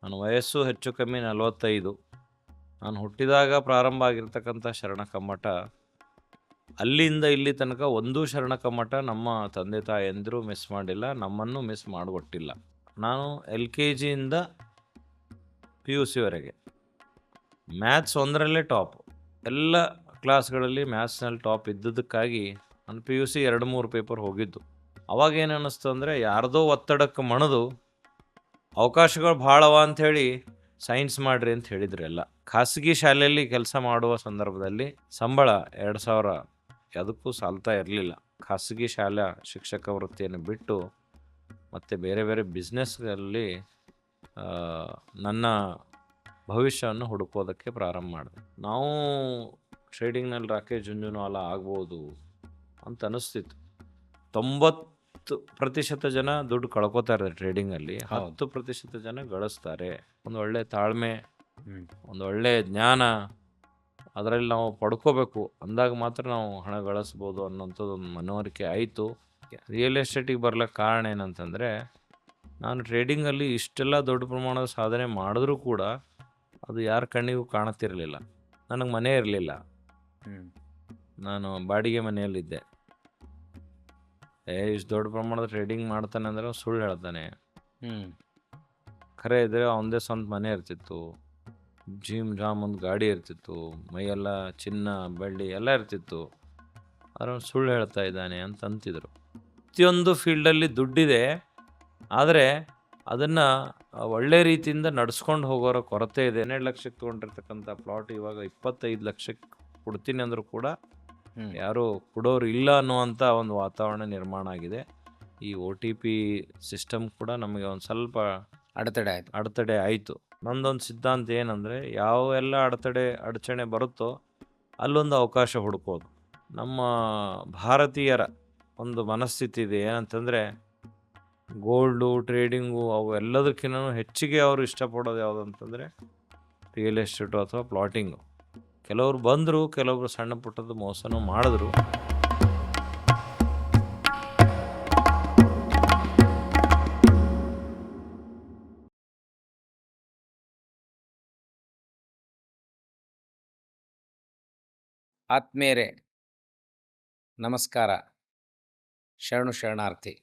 ನನ್ನ ವಯಸ್ಸು ಹೆಚ್ಚು ಕಮ್ಮಿ 45. ನಾನು ಹುಟ್ಟಿದಾಗ ಪ್ರಾರಂಭ ಆಗಿರ್ತಕ್ಕಂಥ ಶರಣ ಕಮ್ಮಟ, ಅಲ್ಲಿಂದ ಇಲ್ಲಿ ತನಕ ಒಂದೂ ಶರಣ ಕಮ್ಮಟ ನಮ್ಮ ತಂದೆ ತಾಯಂದಿರು ಮಿಸ್ ಮಾಡಿಲ್ಲ, ನಮ್ಮನ್ನು ಮಿಸ್ ಮಾಡಿಕೊಟ್ಟಿಲ್ಲ. ನಾನು LKGಯಿಂದ PUCವರೆಗೆ ಮ್ಯಾಥ್ಸ್ ಒಂದರಲ್ಲೇ ಟಾಪ್. ಎಲ್ಲ ಕ್ಲಾಸ್ಗಳಲ್ಲಿ ಮ್ಯಾಥ್ಸ್ನಲ್ಲಿ ಟಾಪ್ ಇದ್ದದಕ್ಕಾಗಿ ನಾನು PUC 2-3 ಪೇಪರ್ ಹೋಗಿದ್ದು. ಅವಾಗ ಏನು ಅನ್ನಿಸ್ತು ಅಂದರೆ, ಯಾರ್ದೋ ಒತ್ತಡಕ್ಕೆ ಮಣಿದು ಅವಕಾಶಗಳು ಭಾಳವ ಅಂಥೇಳಿ ಸೈನ್ಸ್ ಮಾಡಿರಿ ಅಂತ ಹೇಳಿದ್ರು ಎಲ್ಲ. ಖಾಸಗಿ ಶಾಲೆಯಲ್ಲಿ ಕೆಲಸ ಮಾಡುವ ಸಂದರ್ಭದಲ್ಲಿ ಸಂಬಳ 2,000 ಯಾವುದಕ್ಕೂ ಸಾಲ್ತಾ ಇರಲಿಲ್ಲ. ಖಾಸಗಿ ಶಾಲಾ ಶಿಕ್ಷಕ ವೃತ್ತಿಯನ್ನು ಬಿಟ್ಟು ಮತ್ತು ಬೇರೆ ಬೇರೆ ಬಿಸ್ನೆಸ್ಗಳಲ್ಲಿ ನನ್ನ ಭವಿಷ್ಯವನ್ನು ಹುಡುಕೋದಕ್ಕೆ ಪ್ರಾರಂಭ ಮಾಡಿದೆ. ನಾವು ಟ್ರೇಡಿಂಗ್ನಲ್ಲಿ ರಾಕೇಶ್ ಜುಂಜುನವಾಲಾ ಆಗ್ಬೋದು ಅಂತ ಅನ್ನಿಸ್ತಿತ್ತು. 90% ಜನ ದುಡ್ಡು ಕಳ್ಕೊತಾರೆ ಟ್ರೇಡಿಂಗಲ್ಲಿ, 10% ಜನ ಗಳಿಸ್ತಾರೆ. ಒಂದು ಒಳ್ಳೆ ತಾಳ್ಮೆ, ಒಂದು ಒಳ್ಳೆ ಜ್ಞಾನ ಅದರಲ್ಲಿ ನಾವು ಪಡ್ಕೋಬೇಕು ಅಂದಾಗ ಮಾತ್ರ ನಾವು ಹಣ ಗಳಿಸ್ಬೋದು ಅನ್ನೋಂಥದ್ದು ಒಂದು ಮನವರಿಕೆ ಆಯಿತು. ರಿಯಲ್ ಎಸ್ಟೇಟಿಗೆ ಬರ್ಲಿಕ್ಕೆ ಕಾರಣ ಏನಂತಂದರೆ, ನಾನು ಟ್ರೇಡಿಂಗಲ್ಲಿ ಇಷ್ಟೆಲ್ಲ ದೊಡ್ಡ ಪ್ರಮಾಣದ ಸಾಧನೆ ಮಾಡಿದ್ರೂ ಕೂಡ ಅದು ಯಾರ ಕಣ್ಣಿಗೂ ಕಾಣುತ್ತಿರಲಿಲ್ಲ. ನನಗೆ ಮನೆ ಇರಲಿಲ್ಲ, ನಾನು ಬಾಡಿಗೆ ಮನೆಯಲ್ಲಿದ್ದೆ. ಇಷ್ಟು ದೊಡ್ಡ ಪ್ರಮಾಣದ ಟ್ರೇಡಿಂಗ್ ಮಾಡ್ತಾನೆ ಅಂದರೆ ಸುಳ್ಳು ಹೇಳ್ತಾನೆ. ಖರೆ ಇದ್ದರೆ ಅವನದೇ ಸ್ವಂತ ಮನೆ ಇರ್ತಿತ್ತು, ಜಿಮ್ ಜಾಮ್ ಒಂದು ಗಾಡಿ ಇರ್ತಿತ್ತು, ಮೈಯೆಲ್ಲ ಚಿನ್ನ ಬೆಳ್ಳಿ ಎಲ್ಲ ಇರ್ತಿತ್ತು. ಆದರೆ ಅವ್ನು ಸುಳ್ಳು ಹೇಳ್ತಾ ಇದ್ದಾನೆ ಅಂತ ಅಂತಿದ್ರು. ಪ್ರತಿಯೊಂದು ಫೀಲ್ಡಲ್ಲಿ ದುಡ್ಡಿದೆ, ಆದರೆ ಅದನ್ನು ಒಳ್ಳೆ ರೀತಿಯಿಂದ ನಡ್ಸ್ಕೊಂಡು ಹೋಗೋರ ಕೊರತೆ ಇದೆ. 12 ಲಕ್ಷಕ್ಕೆ ತೊಗೊಂಡಿರ್ತಕ್ಕಂಥ ಪ್ಲಾಟ್ ಇವಾಗ 25 ಲಕ್ಷಕ್ಕೆ ಕೊಡ್ತೀನಿ ಅಂದರೂ ಕೂಡ ಯಾರೂ ಕೊಡೋರು ಇಲ್ಲ ಅನ್ನುವಂಥ ಒಂದು ವಾತಾವರಣ ನಿರ್ಮಾಣ ಆಗಿದೆ. ಈ OTP ಸಿಸ್ಟಮ್ ಕೂಡ ನಮಗೆ ಒಂದು ಸ್ವಲ್ಪ ಅಡೆತಡೆ ಆಯಿತು. ನಂದೊಂದು ಸಿದ್ಧಾಂತ ಏನಂದರೆ, ಯಾವೆಲ್ಲ ಅಡಚಣೆ ಬರುತ್ತೋ ಅಲ್ಲೊಂದು ಅವಕಾಶ ಹುಡುಕೋದು. ನಮ್ಮ ಭಾರತೀಯರ ಒಂದು ಮನಸ್ಥಿತಿ ಇದೆ ಏನಂತಂದರೆ, ಗೋಲ್ಡು, ಟ್ರೇಡಿಂಗು ಅವು ಎಲ್ಲದಕ್ಕಿಂತ ಹೆಚ್ಚಿಗೆ ಅವರು ಇಷ್ಟಪಡೋದು ಯಾವುದು ಅಂತಂದರೆ ರಿಯಲ್ ಎಸ್ಟೇಟು ಅಥವಾ ಪ್ಲಾಟಿಂಗು. ಕೆಲವರು ಬಂದರು, ಕೆಲವರು ಸಣ್ಣ ಪುಟ್ಟದ್ದು ಮೋಸನೂ ಮಾಡಿದ್ರು. ಆತ್ಮೀಯರೇ ನಮಸ್ಕಾರ, ಶರಣಾರ್ಥಿ.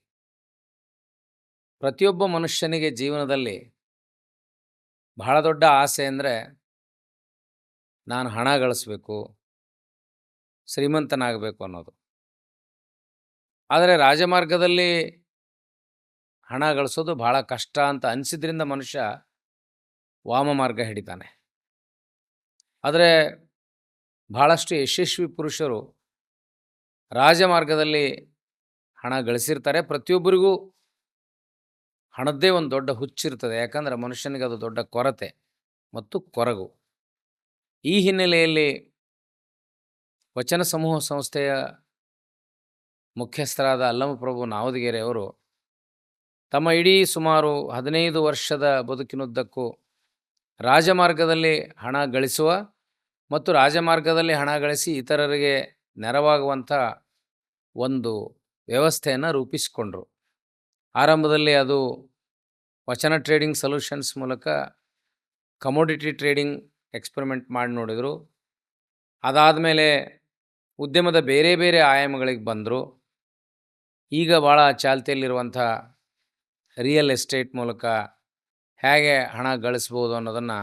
ಪ್ರತಿಯೊಬ್ಬ ಮನುಷ್ಯನಿಗೆ ಜೀವನದಲ್ಲಿ ಬಹಳ ದೊಡ್ಡ ಆಸೆ ಅಂದರೆ, ನಾನು ಹಣ ಗಳಿಸ್ಬೇಕು, ಶ್ರೀಮಂತನಾಗಬೇಕು ಅನ್ನೋದು. ಆದರೆ ರಾಜಮಾರ್ಗದಲ್ಲಿ ಹಣ ಗಳಿಸೋದು ಬಹಳ ಕಷ್ಟ ಅಂತ ಅನಿಸಿದ್ರಿಂದ ಮನುಷ್ಯ ವಾಮ ಮಾರ್ಗ ಹಿಡಿತಾನೆ. ಆದರೆ ಬಹಳಷ್ಟು ಯಶಸ್ವಿ ಪುರುಷರು ರಾಜಮಾರ್ಗದಲ್ಲಿ ಹಣ ಗಳಿಸಿರ್ತಾರೆ. ಪ್ರತಿಯೊಬ್ಬರಿಗೂ ಹಣದ್ದೇ ಒಂದು ದೊಡ್ಡ ಹುಚ್ಚಿರ್ತದೆ, ಯಾಕಂದರೆ ಮನುಷ್ಯನಿಗೆ ಅದು ದೊಡ್ಡ ಕೊರತೆ ಮತ್ತು ಕೊರಗು. ಈ ಹಿನ್ನೆಲೆಯಲ್ಲಿ ವಚನ ಸಮೂಹ ಸಂಸ್ಥೆಯ ಮುಖ್ಯಸ್ಥರಾದ ಅಲ್ಲಮಪ್ರಭು ನಾವದಗೆರೆ ಅವರು ತಮ್ಮ ಇಡೀ ಸುಮಾರು 15 ವರ್ಷದ ಬದುಕಿನುದ್ದಕ್ಕೂ ರಾಜಮಾರ್ಗದಲ್ಲಿ ಹಣ ಗಳಿಸುವ ಮತ್ತು ರಾಜಮಾರ್ಗದಲ್ಲಿ ಹಣ ಗಳಿಸಿ ಇತರರಿಗೆ ನೆರವಾಗುವಂಥ ಒಂದು ವ್ಯವಸ್ಥೆಯನ್ನು ರೂಪಿಸಿಕೊಂಡರು. ಆರಂಭದಲ್ಲಿ ಅದು ವಚನ ಟ್ರೇಡಿಂಗ್ ಸೊಲ್ಯೂಷನ್ಸ್ ಮೂಲಕ ಕಮೋಡಿಟಿ ಟ್ರೇಡಿಂಗ್ ಎಕ್ಸ್ಪೆರಿಮೆಂಟ್ ಮಾಡಿ ನೋಡಿದರು. ಅದಾದಮೇಲೆ ಉದ್ಯಮದ ಬೇರೆ ಬೇರೆ ಆಯಾಮಗಳಿಗೆ ಬಂದರು. ಈಗ ಭಾಳ ಚಾಲ್ತಿಯಲ್ಲಿರುವಂಥ ರಿಯಲ್ ಎಸ್ಟೇಟ್ ಮೂಲಕ ಹೇಗೆ ಹಣ ಗಳಿಸ್ಬೋದು ಅನ್ನೋದನ್ನು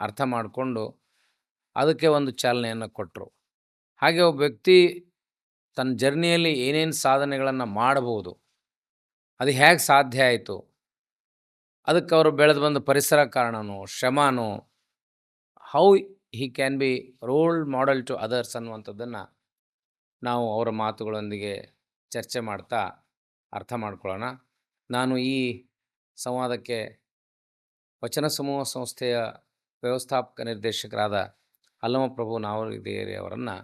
ಅರ್ಥ ಮಾಡಿಕೊಂಡು ಅದಕ್ಕೆ ಒಂದು ಚಾಲನೆಯನ್ನು ಕೊಟ್ಟರು. ಹಾಗೆ ಒಬ್ಬ ವ್ಯಕ್ತಿ ತನ್ನ ಜರ್ನಿಯಲ್ಲಿ ಏನೇನು ಸಾಧನೆಗಳನ್ನು ಮಾಡಬಹುದು, ಅದು ಹೇಗೆ ಸಾಧ್ಯ ಆಯಿತು, ಅದಕ್ಕೆ ಅವರು ಬೆಳೆದು ಬಂದ ಪರಿಸರ ಕಾರಣನೋ ಶ್ರಮನೋ, how he can be role model to others ಅನ್ನುವಂಥದ್ದನ್ನು ನಾವು ಅವರ ಮಾತುಗಳೊಂದಿಗೆ ಚರ್ಚೆ ಮಾಡ್ತಾ ಅರ್ಥ ಮಾಡ್ಕೊಳ್ಳೋಣ. ನಾನು ಈ ಸಂವಾದಕ್ಕೆ ವಚನ ಸಮೂಹ ಸಂಸ್ಥೆಯ ವ್ಯವಸ್ಥಾಪಕ ನಿರ್ದೇಶಕರಾದ ಅಲ್ಲಮಪ್ರಭು ನಾವದಗೆರೆ ಅವರನ್ನು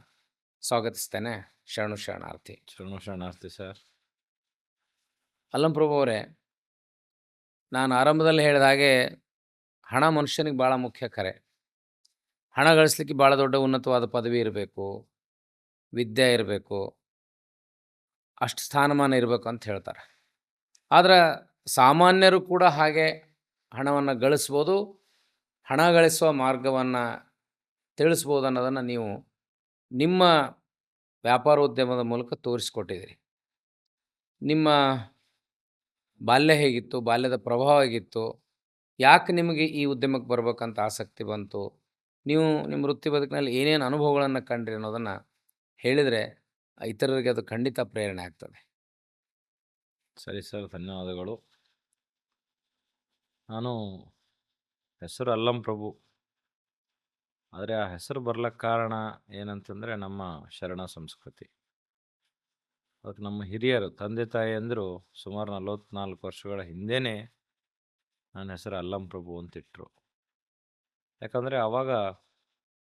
ಸ್ವಾಗತಿಸ್ತೇನೆ. ಶರಣಾರ್ಥಿ ಸರ್. ಅಲ್ಲಮಪ್ರಭು ಅವರೇ, ನಾನು ಆರಂಭದಲ್ಲಿ ಹೇಳಿದ ಹಾಗೆ ಹಣ ಮನುಷ್ಯನಿಗೆ ಭಾಳ ಮುಖ್ಯ. ಕರೆ, ಹಣ ಗಳಿಸ್ಲಿಕ್ಕೆ ಭಾಳ ದೊಡ್ಡ ಉನ್ನತವಾದ ಪದವಿ ಇರಬೇಕು, ವಿದ್ಯೆ ಇರಬೇಕು, ಅಷ್ಟು ಸ್ಥಾನಮಾನ ಇರಬೇಕು ಅಂತ ಹೇಳ್ತಾರೆ. ಆದರೆ ಸಾಮಾನ್ಯರು ಕೂಡ ಹಾಗೆ ಹಣವನ್ನು ಗಳಿಸ್ಬೋದು, ಹಣ ಗಳಿಸುವ ಮಾರ್ಗವನ್ನು ತಿಳಿಸ್ಬೋದು ಅನ್ನೋದನ್ನು ನೀವು ನಿಮ್ಮ ವ್ಯಾಪಾರೋದ್ಯಮದ ಮೂಲಕ ತೋರಿಸಿಕೊಟ್ಟಿದ್ದೀರಿ. ನಿಮ್ಮ ಬಾಲ್ಯ ಹೇಗಿತ್ತು? ಬಾಲ್ಯದ ಪ್ರಭಾವ ಹೇಗಿತ್ತು? ಯಾಕೆ ನಿಮಗೆ ಈ ಉದ್ಯಮಕ್ಕೆ ಬರ್ಬೇಕಂತ ಆಸಕ್ತಿ ಬಂತು? ನೀವು ನಿಮ್ಮ ವೃತ್ತಿ ಬದುಕಿನಲ್ಲಿ ಏನೇನು ಅನುಭವಗಳನ್ನು ಕಂಡ್ರಿ ಅನ್ನೋದನ್ನು ಹೇಳಿದರೆ ಇತರರಿಗೆ ಅದು ಖಂಡಿತ ಪ್ರೇರಣೆ ಆಗ್ತದೆ. ಸರಿ ಸರ್, ಧನ್ಯವಾದಗಳು. ನಾನು ಹೆಸರು ಅಲ್ಲಂ ಪ್ರಭು. ಆದರೆ ಆ ಹೆಸರು ಬರ್ಲಿಕ್ಕೆ ಕಾರಣ ಏನಂತಂದರೆ ನಮ್ಮ ಶರಣ ಸಂಸ್ಕೃತಿ. ಅದಕ್ಕೆ ನಮ್ಮ ಹಿರಿಯರು, ತಂದೆ ತಾಯಿಯಂದರು ಸುಮಾರು 44 ವರ್ಷಗಳ ಹಿಂದೆಯೇ ನನ್ನ ಹೆಸರು ಅಲ್ಲಂ ಪ್ರಭು ಅಂತಿಟ್ಟರು. ಯಾಕಂದರೆ ಆವಾಗ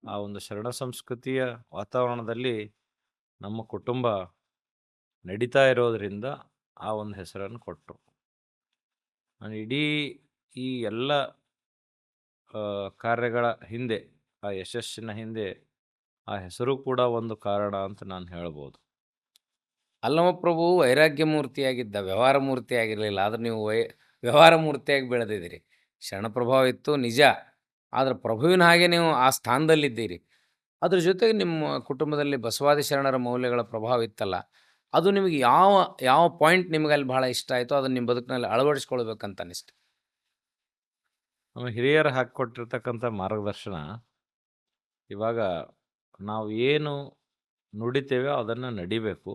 ಆ ಒಂದು ಶರಣ ಸಂಸ್ಕೃತಿಯ ವಾತಾವರಣದಲ್ಲಿ ನಮ್ಮ ಕುಟುಂಬ ನಡೀತಾ ಇರೋದರಿಂದ ಆ ಒಂದು ಹೆಸರನ್ನು ಕೊಟ್ಟರು. ನಾನು ಇಡೀ ಈ ಎಲ್ಲ ಕಾರ್ಯಗಳ ಹಿಂದೆ, ಆ ಯಶಸ್ಸಿನ ಹಿಂದೆ ಆ ಹೆಸರು ಕೂಡ ಒಂದು ಕಾರಣ ಅಂತ ನಾನು ಹೇಳ್ಬೋದು. ಅಲ್ಲಮಪ್ರಭು ವೈರಾಗ್ಯ ಮೂರ್ತಿಯಾಗಿದ್ದ, ವ್ಯವಹಾರ ಮೂರ್ತಿ ಆಗಿರಲಿಲ್ಲ. ಆದ್ರೆ ನೀವು ವ್ಯವಹಾರ ಮೂರ್ತಿಯಾಗಿ ಬೆಳೆದಿದ್ದೀರಿ. ಶರಣ ಪ್ರಭಾವ ಇತ್ತು ನಿಜ, ಆದರೆ ಪ್ರಭುವಿನ ಹಾಗೆ ನೀವು ಆ ಸ್ಥಾನದಲ್ಲಿದ್ದೀರಿ. ಅದ್ರ ಜೊತೆಗೆ ನಿಮ್ಮ ಕುಟುಂಬದಲ್ಲಿ ಬಸವಾದಿ ಶರಣರ ಮೌಲ್ಯಗಳ ಪ್ರಭಾವ ಇತ್ತಲ್ಲ, ಅದು ನಿಮಗೆ ಯಾವ ಯಾವ ಪಾಯಿಂಟ್ ನಿಮಗೆ ಅಲ್ಲಿ ಬಹಳ ಇಷ್ಟ ಆಯಿತು, ಅದನ್ನು ನಿಮ್ಮ ಬದುಕಿನಲ್ಲಿ ಅಳವಡಿಸ್ಕೊಳ್ಬೇಕಂತ ಅನಿಸ್ತು? ನಮ್ಮ ಹಿರಿಯರು ಹಾಕಿಕೊಟ್ಟಿರ್ತಕ್ಕಂಥ ಮಾರ್ಗದರ್ಶನ, ಇವಾಗ ನಾವು ಏನು ನುಡಿತೇವೋ ಅದನ್ನು ನಡಿಬೇಕು,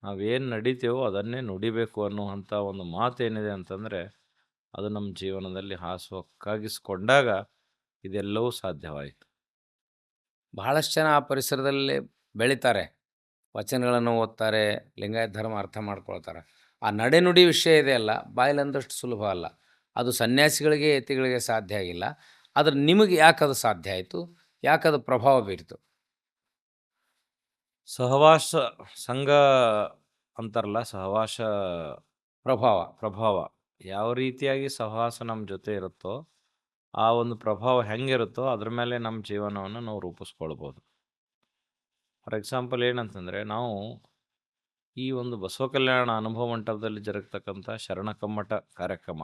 ನಾವೇನು ನಡಿತೇವೋ ಅದನ್ನೇ ನುಡಿಬೇಕು ಅನ್ನುವಂಥ ಒಂದು ಮಾತೇನಿದೆ ಅಂತಂದರೆ, ಅದು ನಮ್ಮ ಜೀವನದಲ್ಲಿ ಹಾಸುಹೊಕ್ಕಾಗಿಸ್ಕೊಂಡಾಗ ಇದೆಲ್ಲವೂ ಸಾಧ್ಯವಾಯಿತು. ಬಹಳಷ್ಟು ಜನ ಆ ಪರಿಸರದಲ್ಲಿ ಬೆಳೀತಾರೆ, ವಚನಗಳನ್ನು ಓದ್ತಾರೆ, ಲಿಂಗಾಯತ ಧರ್ಮ ಅರ್ಥ ಮಾಡ್ಕೊಳ್ತಾರೆ. ಆ ನಡೆನುಡಿ ವಿಷಯ ಇದೆ ಅಲ್ಲ, ಬಾಯಿಲಂದಷ್ಟು ಸುಲಭ ಅಲ್ಲ. ಅದು ಸನ್ಯಾಸಿಗಳಿಗೆ ಯತಿಗಳಿಗೆ ಸಾಧ್ಯ ಆಗಿಲ್ಲ. ಆದರೆ ನಿಮಗೆ ಯಾಕೆ ಅದು ಸಾಧ್ಯ ಆಯಿತು? ಯಾಕೆ ಅದು ಪ್ರಭಾವ ಬೀರಿತು? ಸಹವಾಸ ಸಂಘ ಅಂತಾರಲ್ಲ, ಸಹವಾಸ ಪ್ರಭಾವ. ಪ್ರಭಾವ ಯಾವ ರೀತಿಯಾಗಿ ಸಹವಾಸ ನಮ್ಮ ಜೊತೆ ಇರುತ್ತೋ, ಆ ಒಂದು ಪ್ರಭಾವ ಹೆಂಗಿರುತ್ತೋ ಅದ್ರ ಮೇಲೆ ನಮ್ಮ ಜೀವನವನ್ನು ನಾವು ರೂಪಿಸ್ಕೊಳ್ಬೋದು. ಫಾರ್ ಎಕ್ಸಾಂಪಲ್ ಏನಂತಂದರೆ, ನಾವು ಈ ಒಂದು ಬಸವ ಕಲ್ಯಾಣ ಅನುಭವ ಮಂಟಪದಲ್ಲಿ ಜರುಗತಕ್ಕಂಥ ಶರಣ ಕಮ್ಮಟ ಕಾರ್ಯಕ್ರಮ,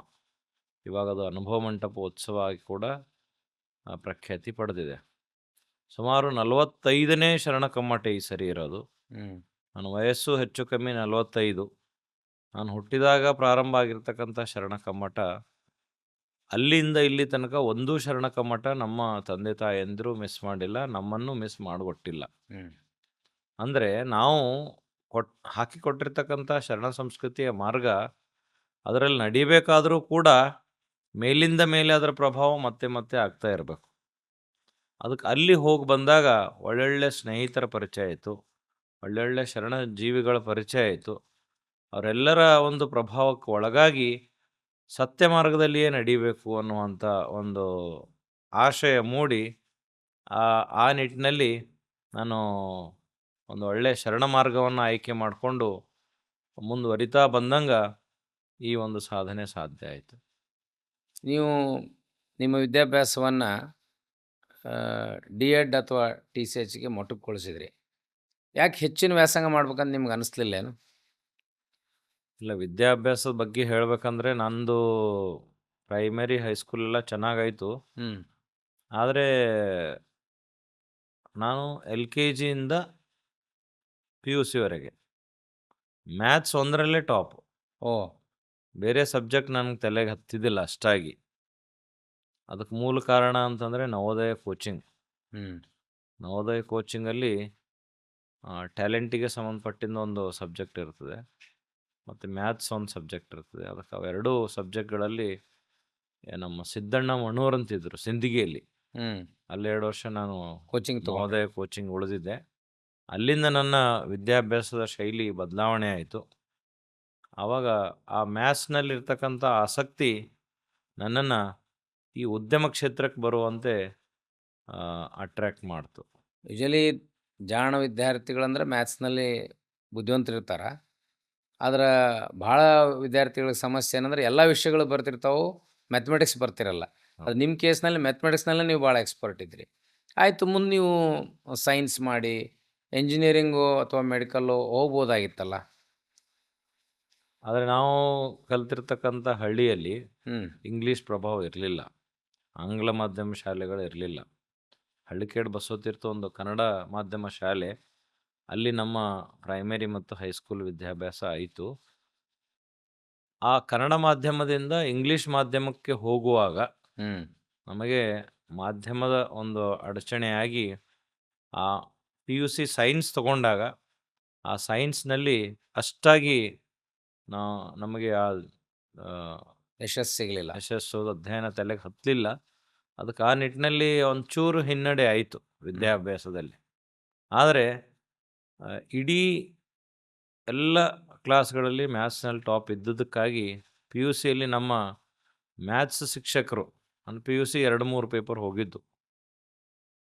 ಇವಾಗ ಅದು ಅನುಭವ ಮಂಟಪ ಉತ್ಸವ ಆಗಿ ಕೂಡ ಪ್ರಖ್ಯಾತಿ ಪಡೆದಿದೆ. ಸುಮಾರು 45ನೇ ಶರಣ ಕಮ್ಮಟ ಈ ಸರಿ ಇರೋದು. ನನ್ನ ವಯಸ್ಸು ಹೆಚ್ಚು ಕಮ್ಮಿ 45. ನಾನು ಹುಟ್ಟಿದಾಗ ಪ್ರಾರಂಭ ಆಗಿರ್ತಕ್ಕಂಥ ಶರಣ ಕಮ್ಮಟ, ಅಲ್ಲಿಂದ ಇಲ್ಲಿ ತನಕ ಒಂದೂ ಶರಣ ಕಮ್ಮಟ ನಮ್ಮ ತಂದೆ ತಾಯಂದಿರು ಮಿಸ್ ಮಾಡಿಲ್ಲ, ನಮ್ಮನ್ನು ಮಿಸ್ ಮಾಡಿಕೊಟ್ಟಿಲ್ಲ. ಅಂದರೆ ನಾವು ಹಾಕಿಕೊಟ್ಟಿರ್ತಕ್ಕಂಥ ಶರಣ ಸಂಸ್ಕೃತಿಯ ಮಾರ್ಗ ಅದರಲ್ಲಿ ನಡಿಬೇಕಾದರೂ ಕೂಡ ಮೇಲಿಂದ ಮೇಲೆ ಅದರ ಪ್ರಭಾವ ಮತ್ತೆ ಮತ್ತೆ ಆಗ್ತಾ ಇರಬೇಕು. ಅದಕ್ಕೆ ಅಲ್ಲಿ ಹೋಗಿ ಬಂದಾಗ ಒಳ್ಳೊಳ್ಳೆ ಸ್ನೇಹಿತರ ಪರಿಚಯ ಆಯಿತು, ಒಳ್ಳೊಳ್ಳೆ ಶರಣ ಜೀವಿಗಳ ಪರಿಚಯ ಆಯಿತು. ಅವರೆಲ್ಲರ ಒಂದು ಪ್ರಭಾವಕ್ಕೆ ಒಳಗಾಗಿ ಸತ್ಯ ಮಾರ್ಗದಲ್ಲಿಯೇ ನಡಿಬೇಕು ಅನ್ನುವಂಥ ಒಂದು ಆಶಯ ಮೂಡಿ, ಆ ನಿಟ್ಟಿನಲ್ಲಿ ನಾನು ಒಂದು ಒಳ್ಳೆಯ ಶರಣ ಮಾರ್ಗವನ್ನು ಆಯ್ಕೆ ಮಾಡಿಕೊಂಡು ಮುಂದುವರಿತಾ ಬಂದಂಗೆ ಈ ಒಂದು ಸಾಧನೆ ಸಾಧ್ಯ ಆಯಿತು. ನೀವು ನಿಮ್ಮ ವಿದ್ಯಾಭ್ಯಾಸವನ್ನು ಡಿ.ಎಡ್ ಅಥವಾ ಟಿ.ಸಿ.ಎಚ್ಗೆ ಮೊಟಕುಗೊಳಿಸಿದ್ರಿ. ಯಾಕೆ ಹೆಚ್ಚಿನ ವ್ಯಾಸಂಗ ಮಾಡ್ಬೇಕಂತ ನಿಮ್ಗೆ ಅನಿಸ್ಲಿಲ್ಲೇನು? ಇಲ್ಲ, ವಿದ್ಯಾಭ್ಯಾಸದ ಬಗ್ಗೆ ಹೇಳಬೇಕಂದ್ರೆ ನಂದು ಪ್ರೈಮರಿ ಹೈಸ್ಕೂಲೆಲ್ಲ ಚೆನ್ನಾಗಾಯಿತು. ಆದರೆ ನಾನು LKGಯಿಂದ PUCವರೆಗೆ ಮ್ಯಾಥ್ಸ್ ಒಂದರಲ್ಲೇ ಟಾಪ್. ಬೇರೆ ಸಬ್ಜೆಕ್ಟ್ ನನಗೆ ತಲೆಗೆ ಹತ್ತಿದ್ದಿಲ್ಲ ಅಷ್ಟಾಗಿ. ಅದಕ್ಕೆ ಮೂಲ ಕಾರಣ ಅಂತಂದರೆ ನವೋದಯ ಕೋಚಿಂಗ್. ನವೋದಯ ಕೋಚಿಂಗಲ್ಲಿ ಟ್ಯಾಲೆಂಟಿಗೆ ಸಂಬಂಧಪಟ್ಟಿದ್ದ ಒಂದು ಸಬ್ಜೆಕ್ಟ್ ಇರ್ತದೆ, ಮತ್ತು ಮ್ಯಾಥ್ಸ್ ಒಂದು ಸಬ್ಜೆಕ್ಟ್ ಇರ್ತದೆ. ಅದಕ್ಕೆ ಅವೆರಡೂ ಸಬ್ಜೆಕ್ಟ್ಗಳಲ್ಲಿ ನಮ್ಮ ಸಿದ್ದಣ್ಣ ಮಣ್ಣೂರ್ ಅಂತಿದ್ರು ಸಿಂದಗಿಯಲ್ಲಿ, ಅಲ್ಲಿ 2 ವರ್ಷ ನಾನು ನವೋದಯ ಕೋಚಿಂಗ್ ಉಳಿದಿದ್ದೆ. ಅಲ್ಲಿಂದ ನನ್ನ ವಿದ್ಯಾಭ್ಯಾಸದ ಶೈಲಿ ಬದಲಾವಣೆ ಆಯಿತು. ಆವಾಗ ಆ ಮ್ಯಾಥ್ಸ್ನಲ್ಲಿರ್ತಕ್ಕಂಥ ಆಸಕ್ತಿ ನನ್ನನ್ನು ಈ ಉದ್ಯಮ ಕ್ಷೇತ್ರಕ್ಕೆ ಬರುವಂತೆ ಅಟ್ರ್ಯಾಕ್ಟ್ ಮಾಡ್ತು. ಯೂಶಲಿ ಜಾಣ ವಿದ್ಯಾರ್ಥಿಗಳಂದ್ರೆ ಮ್ಯಾಥ್ಸ್ನಲ್ಲಿ ಬುದ್ಧಿವಂತರಿರ್ತಾರೆ. ಆದ್ರೆ ಭಾಳ ವಿದ್ಯಾರ್ಥಿಗಳಿಗೆ ಸಮಸ್ಯೆ ಏನಂದ್ರೆ ಎಲ್ಲ ವಿಷಯಗಳು ಬರ್ತಿರ್ತಾವೆ, ಮ್ಯಾಥಮೆಟಿಕ್ಸ್ ಬರ್ತಿರಲ್ಲ. ಅದು ನಿಮ್ಮ ಕೇಸ್ನಲ್ಲಿ ಮ್ಯಾಥಮೆಟಿಕ್ಸ್ನಲ್ಲೇ ನೀವು ಭಾಳ ಎಕ್ಸ್ಪರ್ಟ್ ಇದ್ರಿ. ಆಯಿತು, ಮುಂದೆ ನೀವು ಸೈನ್ಸ್ ಮಾಡಿ ಎಂಜಿನಿಯರಿಂಗು ಅಥವಾ ಮೆಡಿಕಲ್ಲು ಹೋಗ್ಬೋದಾಗಿತ್ತಲ್ಲ? ಆದರೆ ನಾವು ಕಲ್ತಿರ್ತಕ್ಕಂಥ ಹಳ್ಳಿಯಲ್ಲಿ ಹ್ಮ್. ಇಂಗ್ಲೀಷ್ ಪ್ರಭಾವ ಇರಲಿಲ್ಲ. ಆಂಗ್ಲ ಮಾಧ್ಯಮ ಶಾಲೆಗಳು ಇರಲಿಲ್ಲ. ಹಳ್ಳಿಕೇಡ್ ಬಸವತೀರ್ಥ ಒಂದು ಕನ್ನಡ ಮಾಧ್ಯಮ ಶಾಲೆ. ಅಲ್ಲಿ ನಮ್ಮ ಪ್ರೈಮರಿ ಮತ್ತು ಹೈಸ್ಕೂಲ್ ವಿದ್ಯಾಭ್ಯಾಸ ಆಯಿತು. ಆ ಕನ್ನಡ ಮಾಧ್ಯಮದಿಂದ ಇಂಗ್ಲೀಷ್ ಮಾಧ್ಯಮಕ್ಕೆ ಹೋಗುವಾಗ ಹ್ಮ್. ನಮಗೆ ಮಾಧ್ಯಮದ ಒಂದು ಅಡಚಣೆಯಾಗಿ ಆ PUC ಸೈನ್ಸ್ ತಗೊಂಡಾಗ ಆ ಸೈನ್ಸ್‌ನಲ್ಲಿ ಅಷ್ಟಾಗಿ ನಮಗೆ ಯಶಸ್ಸು ಸಿಗ್ಲಿಲ್ಲ. ಯಶಸ್ಸು ಅಧ್ಯಯನ ತಲೆಗೆ ಹತ್ತಲಿಲ್ಲ. ಅದಕ್ಕೆ ಆ ನಿಟ್ಟಿನಲ್ಲಿ ಒಂಚೂರು ಹಿನ್ನಡೆ ಆಯಿತು ವಿದ್ಯಾಭ್ಯಾಸದಲ್ಲಿ. ಆದರೆ ಇಡೀ ಎಲ್ಲ ಕ್ಲಾಸ್ಗಳಲ್ಲಿ ಮ್ಯಾಥ್ಸ್‌ನಲ್ಲಿ ಟಾಪ್ ಇದ್ದುದಕ್ಕಾಗಿ PUCಯಲ್ಲಿ ನಮ್ಮ ಮ್ಯಾಥ್ಸ್ ಶಿಕ್ಷಕರು ನನ್ನ PUC 2-3 ಪೇಪರ್ ಹೋಗಿದ್ದು.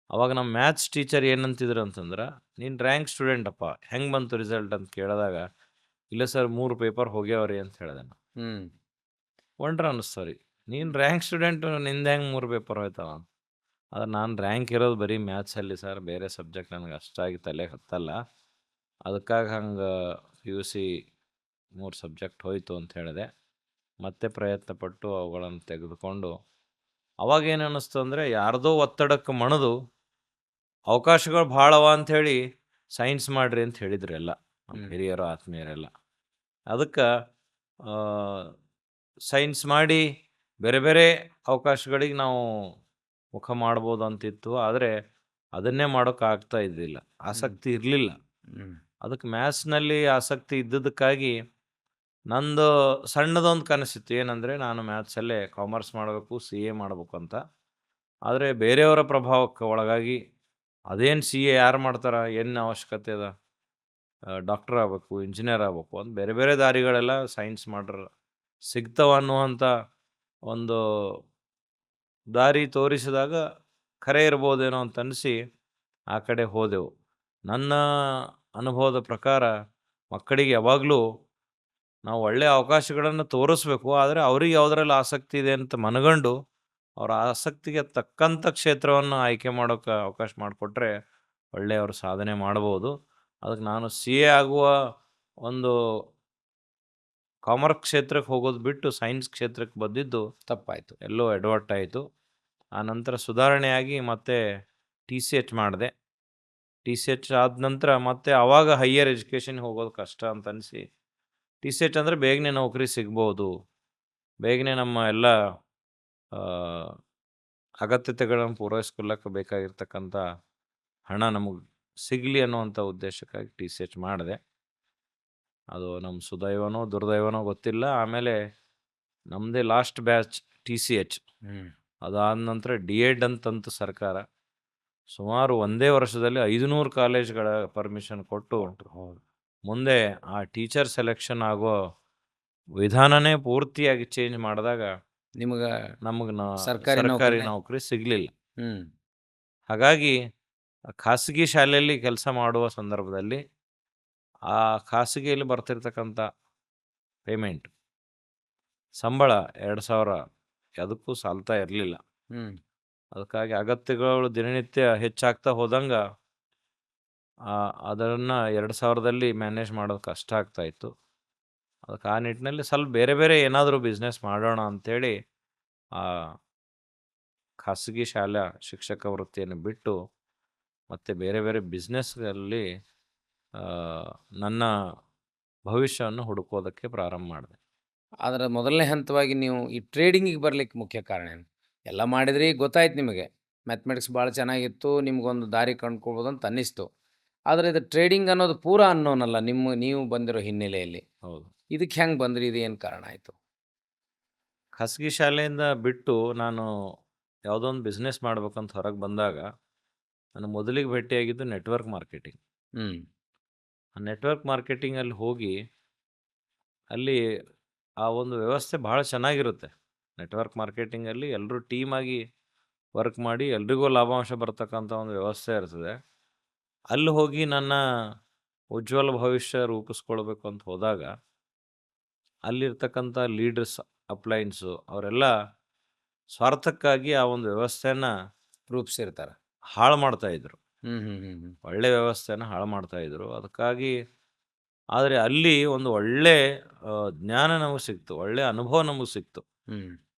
ಅವಾಗ ನಮ್ಮ ಮ್ಯಾಥ್ಸ್ ಟೀಚರ್ ಏನಂತಿದ್ರು ಅಂತಂದ್ರೆ, "ನೀನು ರ್ಯಾಂಕ್ ಸ್ಟೂಡೆಂಟಪ್ಪ, ಹೆಂಗೆ ಬಂತು ರಿಸಲ್ಟ್?" ಅಂತ ಕೇಳಿದಾಗ, "ಇಲ್ಲ ಸರ್ 3 ಪೇಪರ್ ಹೋಗ್ಯಾವ್ರಿ" ಅಂತ ಹೇಳಿದೆ ನಾನು. ಹ್ಮ್. ವಂಡ್ರ್ ಅನ್ನಿಸ್ತು ರೀ. "ನೀನು ರ್ಯಾಂಕ್ ಸ್ಟೂಡೆಂಟು ನಿಂದು ಹೆಂಗೆ 3 ಪೇಪರ್ ಹೋಯ್ತಾವ?" ಆದ್ರೆ ನಾನು ರ್ಯಾಂಕ್ ಇರೋದು ಬರೀ ಮ್ಯಾಥ್ಸಲ್ಲಿ ಸರ್, ಬೇರೆ ಸಬ್ಜೆಕ್ಟ್ ನನಗೆ ಅಷ್ಟಾಗಿ ತಲೆಗೆ ಹತ್ತಲ್ಲ. ಅದಕ್ಕಾಗಿ ಹಂಗೆ PUC 3 ಸಬ್ಜೆಕ್ಟ್ ಹೋಯಿತು ಅಂತ ಹೇಳಿದೆ. ಮತ್ತೆ ಪ್ರಯತ್ನಪಟ್ಟು ಅವುಗಳನ್ನು ತೆಗೆದುಕೊಂಡು ಅವಾಗೇನು ಅನ್ನಿಸ್ತು ಅಂದರೆ, ಯಾರ್ದೋ ಒತ್ತಡಕ್ಕೆ ಮಣಿದು ಅವಕಾಶಗಳು ಭಾಳ ಅವ ಅಂಥೇಳಿ ಸೈನ್ಸ್ ಮಾಡಿರಿ ಅಂತ ಹೇಳಿದ್ರು ಎಲ್ಲ ನಮ್ಮ ಹಿರಿಯರು ಆತ್ಮೀಯರೆಲ್ಲ. ಅದಕ್ಕೆ ಸೈನ್ಸ್ ಮಾಡಿ ಬೇರೆ ಬೇರೆ ಅವಕಾಶಗಳಿಗೆ ನಾವು ಮುಖ ಮಾಡ್ಬೋದು ಅಂತಿತ್ತು. ಆದರೆ ಅದನ್ನೇ ಮಾಡೋಕ್ಕಾಗ್ತಾ ಇದ್ದಿಲ್ಲ, ಆಸಕ್ತಿ ಇರಲಿಲ್ಲ. ಅದಕ್ಕೆ ಮ್ಯಾಥ್ಸ್ನಲ್ಲಿ ಆಸಕ್ತಿ ಇದ್ದಿದ್ದಕ್ಕಾಗಿ ನಂದು ಸಣ್ಣದೊಂದು ಕನಸಿತ್ತು. ಏನಂದರೆ, ನಾನು ಮ್ಯಾಥ್ಸಲ್ಲೇ ಕಾಮರ್ಸ್ ಮಾಡಬೇಕು, CA ಮಾಡಬೇಕು ಅಂತ. ಆದರೆ ಬೇರೆಯವರ ಪ್ರಭಾವಕ್ಕೆ ಒಳಗಾಗಿ ಅದೇನು CA ಯಾರು ಮಾಡ್ತಾರೆ, ಏನು ಅವಶ್ಯಕತೆ ಅದ, ಡಾಕ್ಟರ್ ಆಗಬೇಕು, ಇಂಜಿನಿಯರ್ ಆಗಬೇಕು ಅಂತ ಬೇರೆ ಬೇರೆ ದಾರಿಗಳೆಲ್ಲ ಸೈನ್ಸ್ ಮಾಡ್ರೆ ಸಿಗ್ತಾವ ಅನ್ನುವಂಥ ಒಂದು ದಾರಿ ತೋರಿಸಿದಾಗ ಖರೆ ಇರ್ಬೋದೇನೋ ಅಂತ ಅನಿಸಿ ಆ ಕಡೆ ಹೋದೆವು. ನನ್ನ ಅನುಭವದ ಪ್ರಕಾರ ಮಕ್ಕಳಿಗೆ ಯಾವಾಗಲೂ ನಾವು ಒಳ್ಳೆಯ ಅವಕಾಶಗಳನ್ನು ತೋರಿಸ್ಬೇಕು. ಆದರೆ ಅವ್ರಿಗೆ ಯಾವುದ್ರಲ್ಲಿ ಆಸಕ್ತಿ ಇದೆ ಅಂತ ಮನಗಂಡು ಅವರ ಆಸಕ್ತಿಗೆ ತಕ್ಕಂಥ ಕ್ಷೇತ್ರವನ್ನು ಆಯ್ಕೆ ಮಾಡೋಕ್ಕೆ ಅವಕಾಶ ಮಾಡಿಕೊಟ್ರೆ ಒಳ್ಳೆಯವರು ಸಾಧನೆ ಮಾಡ್ಬೋದು. ಅದಕ್ಕೆ ನಾನು CA ಆಗುವ ಒಂದು ಕಾಮರ್ಸ್ ಕ್ಷೇತ್ರಕ್ಕೆ ಹೋಗೋದು ಬಿಟ್ಟು ಸೈನ್ಸ್ ಕ್ಷೇತ್ರಕ್ಕೆ ಬಂದಿದ್ದು ತಪ್ಪಾಯಿತು. ಎಲ್ಲೋ ಎಡವಟ್ಟಾಯಿತು. ಆಯಿತು. ಆ ನಂತರ ಸುಧಾರಣೆಯಾಗಿ ಮತ್ತೆ TCH ಮಾಡಿದೆ. TCH ಆದ ನಂತರ ಮತ್ತೆ ಆವಾಗ ಹೈಯರ್ ಎಜುಕೇಷನ್ಗೆ ಹೋಗೋದು ಕಷ್ಟ ಅಂತ ಅನಿಸಿ, TCH ಅಂದರೆ ಬೇಗನೆ ನೌಕರಿ ಸಿಗ್ಬೋದು, ಬೇಗನೆ ನಮ್ಮ ಎಲ್ಲ ಅಗತ್ಯತೆಗಳನ್ನು ಪೂರೈಸ್ಕೊಳ್ಳೋಕೆ ಬೇಕಾಗಿರ್ತಕ್ಕಂಥ ಹಣ ನಮಗೆ ಸಿಗಲಿ ಅನ್ನುವಂಥ ಉದ್ದೇಶಕ್ಕಾಗಿ TCH ಮಾಡಿದೆ. ಅದು ನಮ್ಮ ಸುದೈವನೋ ದುರ್ದೈವನೋ ಗೊತ್ತಿಲ್ಲ. ಆಮೇಲೆ ನಮ್ಮದೇ ಲಾಸ್ಟ್ ಬ್ಯಾಚ್ TCH. ಅದಾದ ನಂತರ D.Ed ಅಂತಂತು ಸರ್ಕಾರ ಸುಮಾರು ಒಂದೇ ವರ್ಷದಲ್ಲಿ 500 ಕಾಲೇಜ್ಗಳ ಪರ್ಮಿಷನ್ ಕೊಟ್ಟು ಮುಂದೆ ಆ ಟೀಚರ್ ಸೆಲೆಕ್ಷನ್ ಆಗೋ ವಿಧಾನನೇ ಪೂರ್ತಿಯಾಗಿ ಚೇಂಜ್ ಮಾಡಿದಾಗ ನಮಗೆ ಸರ್ಕಾರಿ ನೌಕರಿ ಸಿಗಲಿಲ್ಲ. ಹಾಗಾಗಿ ಖಾಸಗಿ ಶಾಲೆಯಲ್ಲಿ ಕೆಲಸ ಮಾಡುವ ಸಂದರ್ಭದಲ್ಲಿ ಆ ಖಾಸಗಿಯಲ್ಲಿ ಬರ್ತಿರ್ತಕ್ಕಂಥ ಪೇಮೆಂಟ್ ಸಂಬಳ 2,000 ಅದಕ್ಕೂ ಸಾಲ್ತಾ ಇರಲಿಲ್ಲ. ಅದಕ್ಕಾಗಿ ಅಗತ್ಯಗಳು ದಿನನಿತ್ಯ ಹೆಚ್ಚಾಗ್ತಾ ಹೋದಂಗೆ ಅದನ್ನು 2,000ದಲ್ಲಿ ಮ್ಯಾನೇಜ್ ಮಾಡೋದು ಕಷ್ಟ ಆಗ್ತಾಯಿತ್ತು. ಅದಕ್ಕೆ ಆ ನಿಟ್ಟಿನಲ್ಲಿ ಸ್ವಲ್ಪ ಬೇರೆ ಬೇರೆ ಏನಾದರೂ ಬಿಸ್ನೆಸ್ ಮಾಡೋಣ ಅಂಥೇಳಿ ಆ ಖಾಸಗಿ ಶಾಲಾ ಶಿಕ್ಷಕ ವೃತ್ತಿಯನ್ನು ಬಿಟ್ಟು ಮತ್ತು ಬೇರೆ ಬೇರೆ ಬಿಸ್ನೆಸ್ಗಳಲ್ಲಿ ನನ್ನ ಭವಿಷ್ಯವನ್ನು ಹುಡುಕೋದಕ್ಕೆ ಪ್ರಾರಂಭ ಮಾಡಿದೆ. ಅದರ ಮೊದಲನೇ ಹಂತವಾಗಿ ನೀವು ಈ ಟ್ರೇಡಿಂಗಿಗೆ ಬರಲಿಕ್ಕೆ ಮುಖ್ಯ ಕಾರಣ ಏನು? ಎಲ್ಲ ಮಾಡಿದ್ರಿ, ಗೊತ್ತಾಯ್ತು ನಿಮಗೆ ಮ್ಯಾಥಮೆಟಿಕ್ಸ್ ಭಾಳ ಚೆನ್ನಾಗಿತ್ತು, ನಿಮ್ಗೊಂದು ದಾರಿ ಕಂಡುಕೊಳ್ಬೋದು ಅಂತ ಅನ್ನಿಸ್ತು. ಆದರೆ ಇದು ಟ್ರೇಡಿಂಗ್ ಅನ್ನೋದು ಪೂರಾ ಅನ್ನೋನ್ ಅಲ್ಲ ನೀವು ಬಂದಿರೋ ಹಿನ್ನೆಲೆಯಲ್ಲಿ. ಹೌದು. ಇದಕ್ಕೆ ಹೆಂಗೆ ಬಂದ್ರಿ? ಇದು ಏನು ಕಾರಣ ಆಯಿತು? ಖಾಸಗಿ ಶಾಲೆಯಿಂದ ಬಿಟ್ಟು ನಾನು ಯಾವುದೋ ಒಂದು ಬಿಸ್ನೆಸ್ ಮಾಡ್ಬೇಕಂತ ಹೊರಗೆ ಬಂದಾಗ ನಾನು ಮೊದಲಿಗೆ ಭೇಟಿಯಾಗಿದ್ದು ನೆಟ್ವರ್ಕ್ ಮಾರ್ಕೆಟಿಂಗ್. ಆ ನೆಟ್ವರ್ಕ್ ಮಾರ್ಕೆಟಿಂಗಲ್ಲಿ ಹೋಗಿ ಅಲ್ಲಿ ಆ ಒಂದು ವ್ಯವಸ್ಥೆ ಭಾಳ ಚೆನ್ನಾಗಿರುತ್ತೆ. ನೆಟ್ವರ್ಕ್ ಮಾರ್ಕೆಟಿಂಗಲ್ಲಿ ಎಲ್ಲರೂ ಟೀಮಾಗಿ ವರ್ಕ್ ಮಾಡಿ ಎಲ್ರಿಗೂ ಲಾಭಾಂಶ ಬರ್ತಕ್ಕಂಥ ಒಂದು ವ್ಯವಸ್ಥೆ ಇರ್ತದೆ. ಅಲ್ಲಿ ಹೋಗಿ ನನ್ನ ಉಜ್ವಲ ಭವಿಷ್ಯ ರೂಪಿಸ್ಕೊಳ್ಬೇಕು ಅಂತ ಹೋದಾಗ ಅಲ್ಲಿರ್ತಕ್ಕಂಥ ಲೀಡರ್ಸ್, ಅಪ್ಲೈನ್ಸು ಅವರೆಲ್ಲ ಸ್ವಾರ್ಥಕ್ಕಾಗಿ ಆ ಒಂದು ವ್ಯವಸ್ಥೆನ ರೂಪಿಸಿರ್ತಾರೆ, ಹಾಳು ಮಾಡ್ತಾಯಿದ್ರು. ಒಳ್ಳೆ ವ್ಯವಸ್ಥೆನ ಹಾಳು ಮಾಡ್ತಾಯಿದ್ರು. ಅದಕ್ಕಾಗಿ ಆದರೆ ಅಲ್ಲಿ ಒಂದು ಒಳ್ಳೆ ಜ್ಞಾನ ನಮಗೆ ಸಿಕ್ತು, ಒಳ್ಳೆ ಅನುಭವ ನಮಗೆ ಸಿಕ್ತು ಹ್ಮ್.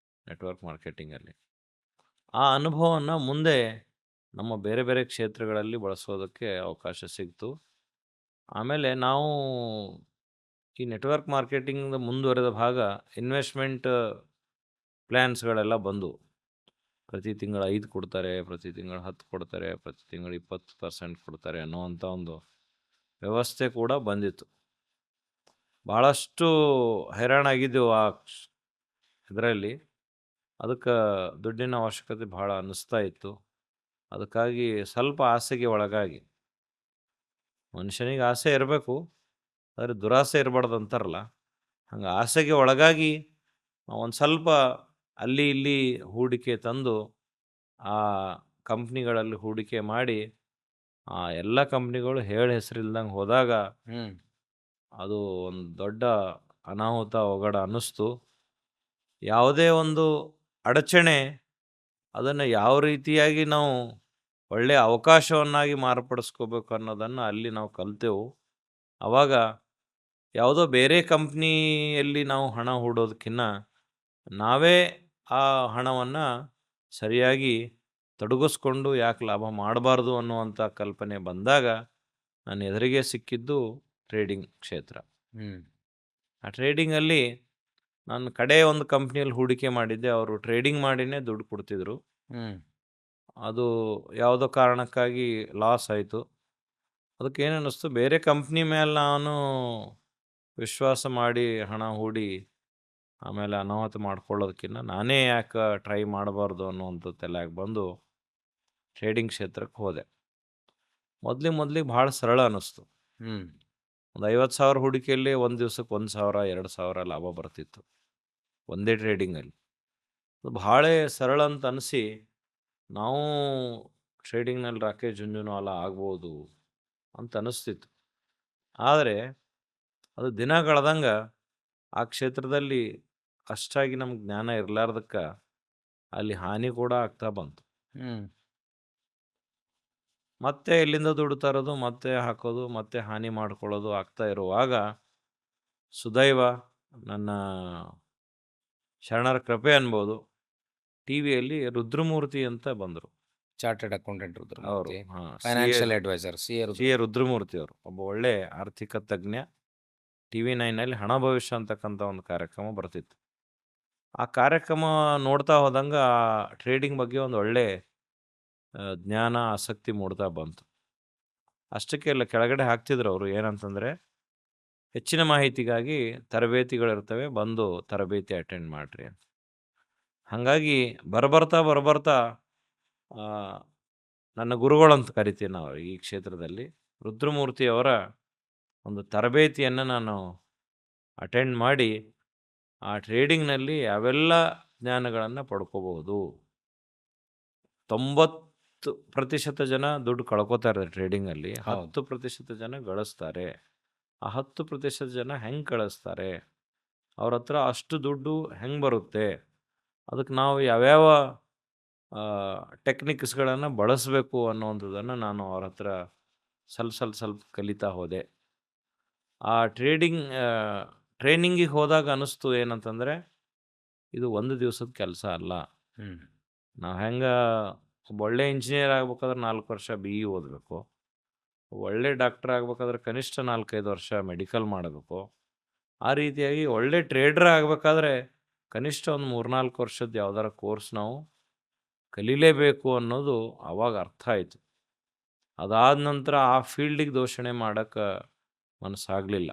ನೆಟ್ವರ್ಕ್ ಮಾರ್ಕೆಟಿಂಗಲ್ಲಿ. ಆ ಅನುಭವವನ್ನು ಮುಂದೆ ನಮ್ಮ ಬೇರೆ ಬೇರೆ ಕ್ಷೇತ್ರಗಳಲ್ಲಿ ಬಳಸೋದಕ್ಕೆ ಅವಕಾಶ ಸಿಕ್ತು. ಆಮೇಲೆ ನಾವು ಈ ನೆಟ್ವರ್ಕ್ ಮಾರ್ಕೆಟಿಂಗ್‌ದ ಮುಂದುವರೆದ ಭಾಗ ಇನ್ವೆಸ್ಟ್‌ಮೆಂಟ್ ಪ್ಲ್ಯಾನ್ಸ್‌ಗಳೆಲ್ಲ ಬಂದವು. ಪ್ರತಿ ತಿಂಗಳು 5 ಕೊಡ್ತಾರೆ, ಪ್ರತಿ ತಿಂಗಳು 10 ಕೊಡ್ತಾರೆ, ಪ್ರತಿ ತಿಂಗಳು 20% ಕೊಡ್ತಾರೆ ಅನ್ನುವಂಥ ಒಂದು ವ್ಯವಸ್ಥೆ ಕೂಡ ಬಂದಿತ್ತು. ಭಾಳಷ್ಟು ಹೈರಾಣಾಗಿದ್ದೆವು ಇದರಲ್ಲಿ. ಅದಕ್ಕೆ ದುಡ್ಡಿನ ಅವಶ್ಯಕತೆ ಭಾಳ ಅನ್ನಿಸ್ತಾ ಇತ್ತು. ಅದಕ್ಕಾಗಿ ಸ್ವಲ್ಪ ಆಸೆಗೆ ಒಳಗಾಗಿ, ಮನುಷ್ಯನಿಗೆ ಆಸೆ ಇರಬೇಕು, ಆದರೆ ದುರಾಸೆ ಇರಬಾರ್ದು ಅಂತಾರಲ್ಲ, ಹಂಗೆ ಆಸೆಗೆ ಒಳಗಾಗಿ ಒಂದು ಸ್ವಲ್ಪ ಅಲ್ಲಿ ಇಲ್ಲಿ ಹೂಡಿಕೆ ತಂದು ಆ ಕಂಪ್ನಿಗಳಲ್ಲಿ ಹೂಡಿಕೆ ಮಾಡಿ ಆ ಎಲ್ಲ ಕಂಪ್ನಿಗಳು ಹೇಳಿ ಹೆಸರಿಲ್ದಂಗೆ ಹೋದಾಗ ಹ್ಮ್. ಅದು ಒಂದು ದೊಡ್ಡ ಅನಾಹುತ ಅವಘಡ ಅನ್ನಿಸ್ತು. ಯಾವುದೇ ಒಂದು ಅಡಚಣೆ ಅದನ್ನು ಯಾವ ರೀತಿಯಾಗಿ ನಾವು ಒಳ್ಳೆಯ ಅವಕಾಶವನ್ನಾಗಿ ಮಾರ್ಪಡಿಸ್ಕೋಬೇಕು ಅನ್ನೋದನ್ನು ಅಲ್ಲಿ ನಾವು ಕಲಿತೆವು. ಆವಾಗ ಯಾವುದೋ ಬೇರೆ ಕಂಪ್ನಿಯಲ್ಲಿ ನಾವು ಹಣ ಹೂಡೋದಕ್ಕಿಂತ ನಾವೇ ಆ ಹಣವನ್ನು ಸರಿಯಾಗಿ ತೊಡಗಿಸ್ಕೊಂಡು ಯಾಕೆ ಲಾಭ ಮಾಡಬಾರ್ದು ಅನ್ನುವಂಥ ಕಲ್ಪನೆ ಬಂದಾಗ ನನ್ನ ಎದುರಿಗೆ ಸಿಕ್ಕಿದ್ದು ಟ್ರೇಡಿಂಗ್ ಕ್ಷೇತ್ರ. ಹ್ಮ್. ಆ ಟ್ರೇಡಿಂಗಲ್ಲಿ ನಾನು ಕಡೆ ಒಂದು ಕಂಪ್ನಿಯಲ್ಲಿ ಹೂಡಿಕೆ ಮಾಡಿದ್ದೆ. ಅವರು ಟ್ರೇಡಿಂಗ್ ಮಾಡಿನೇ ದುಡ್ಡು ಕೊಡ್ತಿದ್ರು. ಹ್ಮ್. ಅದು ಯಾವುದೋ ಕಾರಣಕ್ಕಾಗಿ ಲಾಸ್ ಆಯಿತು. ಅದಕ್ಕೆ ಏನು ಅನ್ನಿಸ್ತು, ಬೇರೆ ಕಂಪ್ನಿ ಮೇಲೆ ನಾನು ವಿಶ್ವಾಸ ಮಾಡಿ ಹಣ ಹೂಡಿ ಆಮೇಲೆ ಅನಾಹುತ ಮಾಡ್ಕೊಳ್ಳೋದಕ್ಕಿಂತ ನಾನೇ ಯಾಕೆ ಟ್ರೈ ಮಾಡಬಾರ್ದು ಅನ್ನುವಂಥ ತಲೆಯಾಗಿ ಬಂದು ಟ್ರೇಡಿಂಗ್ ಕ್ಷೇತ್ರಕ್ಕೆ ಹೋದೆ. ಮೊದಲಿಗೆ ಭಾಳ ಸರಳ ಅನ್ನಿಸ್ತು. ಹ್ಮ್. ಒಂದು 50,000 ಹೂಡಿಕೆಯಲ್ಲಿ ಒಂದು ದಿವ್ಸಕ್ಕೆ 1,000, 2,000 ಲಾಭ ಬರ್ತಿತ್ತು ಒಂದೇ ಟ್ರೇಡಿಂಗಲ್ಲಿ. ಅದು ಭಾಳ ಸರಳ ಅಂತ ಅನಿಸಿ ನಾವು ಟ್ರೇಡಿಂಗ್ನಲ್ಲಿ ರಾಕೇಶ್ ಜುಂಜುನವಾಲಾ ಆಗ್ಬೋದು ಅಂತ ಅನ್ನಿಸ್ತಿತ್ತು. ಆದರೆ ಅದು ದಿನ ಕಳೆದಂಗೆ ಆ ಕ್ಷೇತ್ರದಲ್ಲಿ ಅಷ್ಟಾಗಿ ನಮ್ಗೆ ಜ್ಞಾನ ಇರಲಾರ್ದಕ್ಕೆ ಅಲ್ಲಿ ಹಾನಿ ಕೂಡ ಆಗ್ತಾ ಬಂತು. ಹ್ಮ್. ಮತ್ತೆ ಎಲ್ಲಿಂದ ದುಡ್ಡು ತರೋದು, ಮತ್ತೆ ಹಾಕೋದು, ಮತ್ತೆ ಹಾನಿ ಮಾಡ್ಕೊಳ್ಳೋದು ಆಗ್ತಾ ಇರುವಾಗ ಸುದೈವ, ನನ್ನ ಶರಣರ ಕೃಪೆ ಅನ್ಬೋದು, ಟಿ ವಿಯಲ್ಲಿ ರುದ್ರಮೂರ್ತಿ ಅಂತ ಬಂದರು. ಚಾರ್ಟರ್ಡ್ ಅಕೌಂಟೆಂಟ್ ಅವರು ರುದ್ರಮೂರ್ತಿ, ಹಾಂ, financial adviser C A Rudramurthy ಅವರು ಒಬ್ಬ ಒಳ್ಳೆ ಆರ್ಥಿಕ ತಜ್ಞ. TV 9ನಲ್ಲಿ ಹಣ ಭವಿಷ್ಯ ಅಂತಕ್ಕಂಥ ಒಂದು ಕಾರ್ಯಕ್ರಮ ಬರ್ತಿತ್ತು. ಆ ಕಾರ್ಯಕ್ರಮ ನೋಡ್ತಾ ಹೋದಂಗೆ ಆ ಟ್ರೇಡಿಂಗ್ ಬಗ್ಗೆ ಒಂದು ಒಳ್ಳೆ ಜ್ಞಾನ, ಆಸಕ್ತಿ ಮೂಡ್ತಾ ಬಂತು. ಅಷ್ಟಕ್ಕೆ ಇಲ್ಲ, ಕೆಳಗಡೆ ಹಾಕ್ತಿದ್ರು ಅವರು ಏನಂತಂದರೆ, ಹೆಚ್ಚಿನ ಮಾಹಿತಿಗಾಗಿ ತರಬೇತಿಗಳಿರ್ತವೆ, ಬಂದು ತರಬೇತಿ ಅಟೆಂಡ್ ಮಾಡಿರಿ ಅಂತ. ಹಾಗಾಗಿ ಬರ್ಬರ್ತಾ ನನ್ನ ಗುರುಗಳಂತ ಕರಿತೀವಿ ನಾವು ಈ ಕ್ಷೇತ್ರದಲ್ಲಿ, ರುದ್ರಮೂರ್ತಿಯವರ ಒಂದು ತರಬೇತಿಯನ್ನು ನಾನು ಅಟೆಂಡ್ ಮಾಡಿ ಆ ಟ್ರೇಡಿಂಗ್ನಲ್ಲಿ ಯಾವೆಲ್ಲ ಜ್ಞಾನಗಳನ್ನು ಪಡ್ಕೋಬಹುದು. 90% ಜನ ದುಡ್ಡು ಕಳ್ಕೊತಾರೆ ಟ್ರೇಡಿಂಗಲ್ಲಿ, 10% ಜನ ಗಳಿಸ್ತಾರೆ. ಆ 10% ಜನ ಹೆಂಗೆ ಕಳಿಸ್ತಾರೆ, ಅವ್ರ ಹತ್ರ ಅಷ್ಟು ದುಡ್ಡು ಹೆಂಗೆ ಬರುತ್ತೆ, ಅದಕ್ಕೆ ನಾವು ಯಾವ್ಯಾವ ಟೆಕ್ನಿಕ್ಸ್ಗಳನ್ನು ಬಳಸಬೇಕು ಅನ್ನೋವಂಥದ್ದನ್ನು ನಾನು ಅವ್ರ ಹತ್ರ ಸ್ವಲ್ಪ ಕಲಿತಾ ಹೋದೆ. ಆ ಟ್ರೈನಿಂಗಿಗೆ ಹೋದಾಗ ಅನ್ನಿಸ್ತು ಏನಂತಂದರೆ, ಇದು ಒಂದು ದಿವಸದ ಕೆಲಸ ಅಲ್ಲ. ನಾವು ಹೆಂಗೆ ಒಬ್ಬ ಒಳ್ಳೆ ಇಂಜಿನಿಯರ್ ಆಗ್ಬೇಕಾದ್ರೆ 4 ವರ್ಷ BE ಓದಬೇಕು, ಒಳ್ಳೆ ಡಾಕ್ಟರ್ ಆಗ್ಬೇಕಾದ್ರೆ ಕನಿಷ್ಠ 4-5 ವರ್ಷ ಮೆಡಿಕಲ್ ಮಾಡಬೇಕು, ಆ ರೀತಿಯಾಗಿ ಒಳ್ಳೆ ಟ್ರೇಡರ್ ಆಗಬೇಕಾದ್ರೆ ಕನಿಷ್ಠ ಒಂದು 3-4 ವರ್ಷದ ಯಾವ್ದಾರ ಕೋರ್ಸ್ ನಾವು ಕಲೀಲೇಬೇಕು ಅನ್ನೋದು ಆವಾಗ ಅರ್ಥ ಆಯಿತು. ಅದಾದ ನಂತರ ಆ ಫೀಲ್ಡಿಗೆ ದೋಷಣೆ ಮಾಡೋಕ್ಕೆ ಮನಸ್ಸಾಗಲಿಲ್ಲ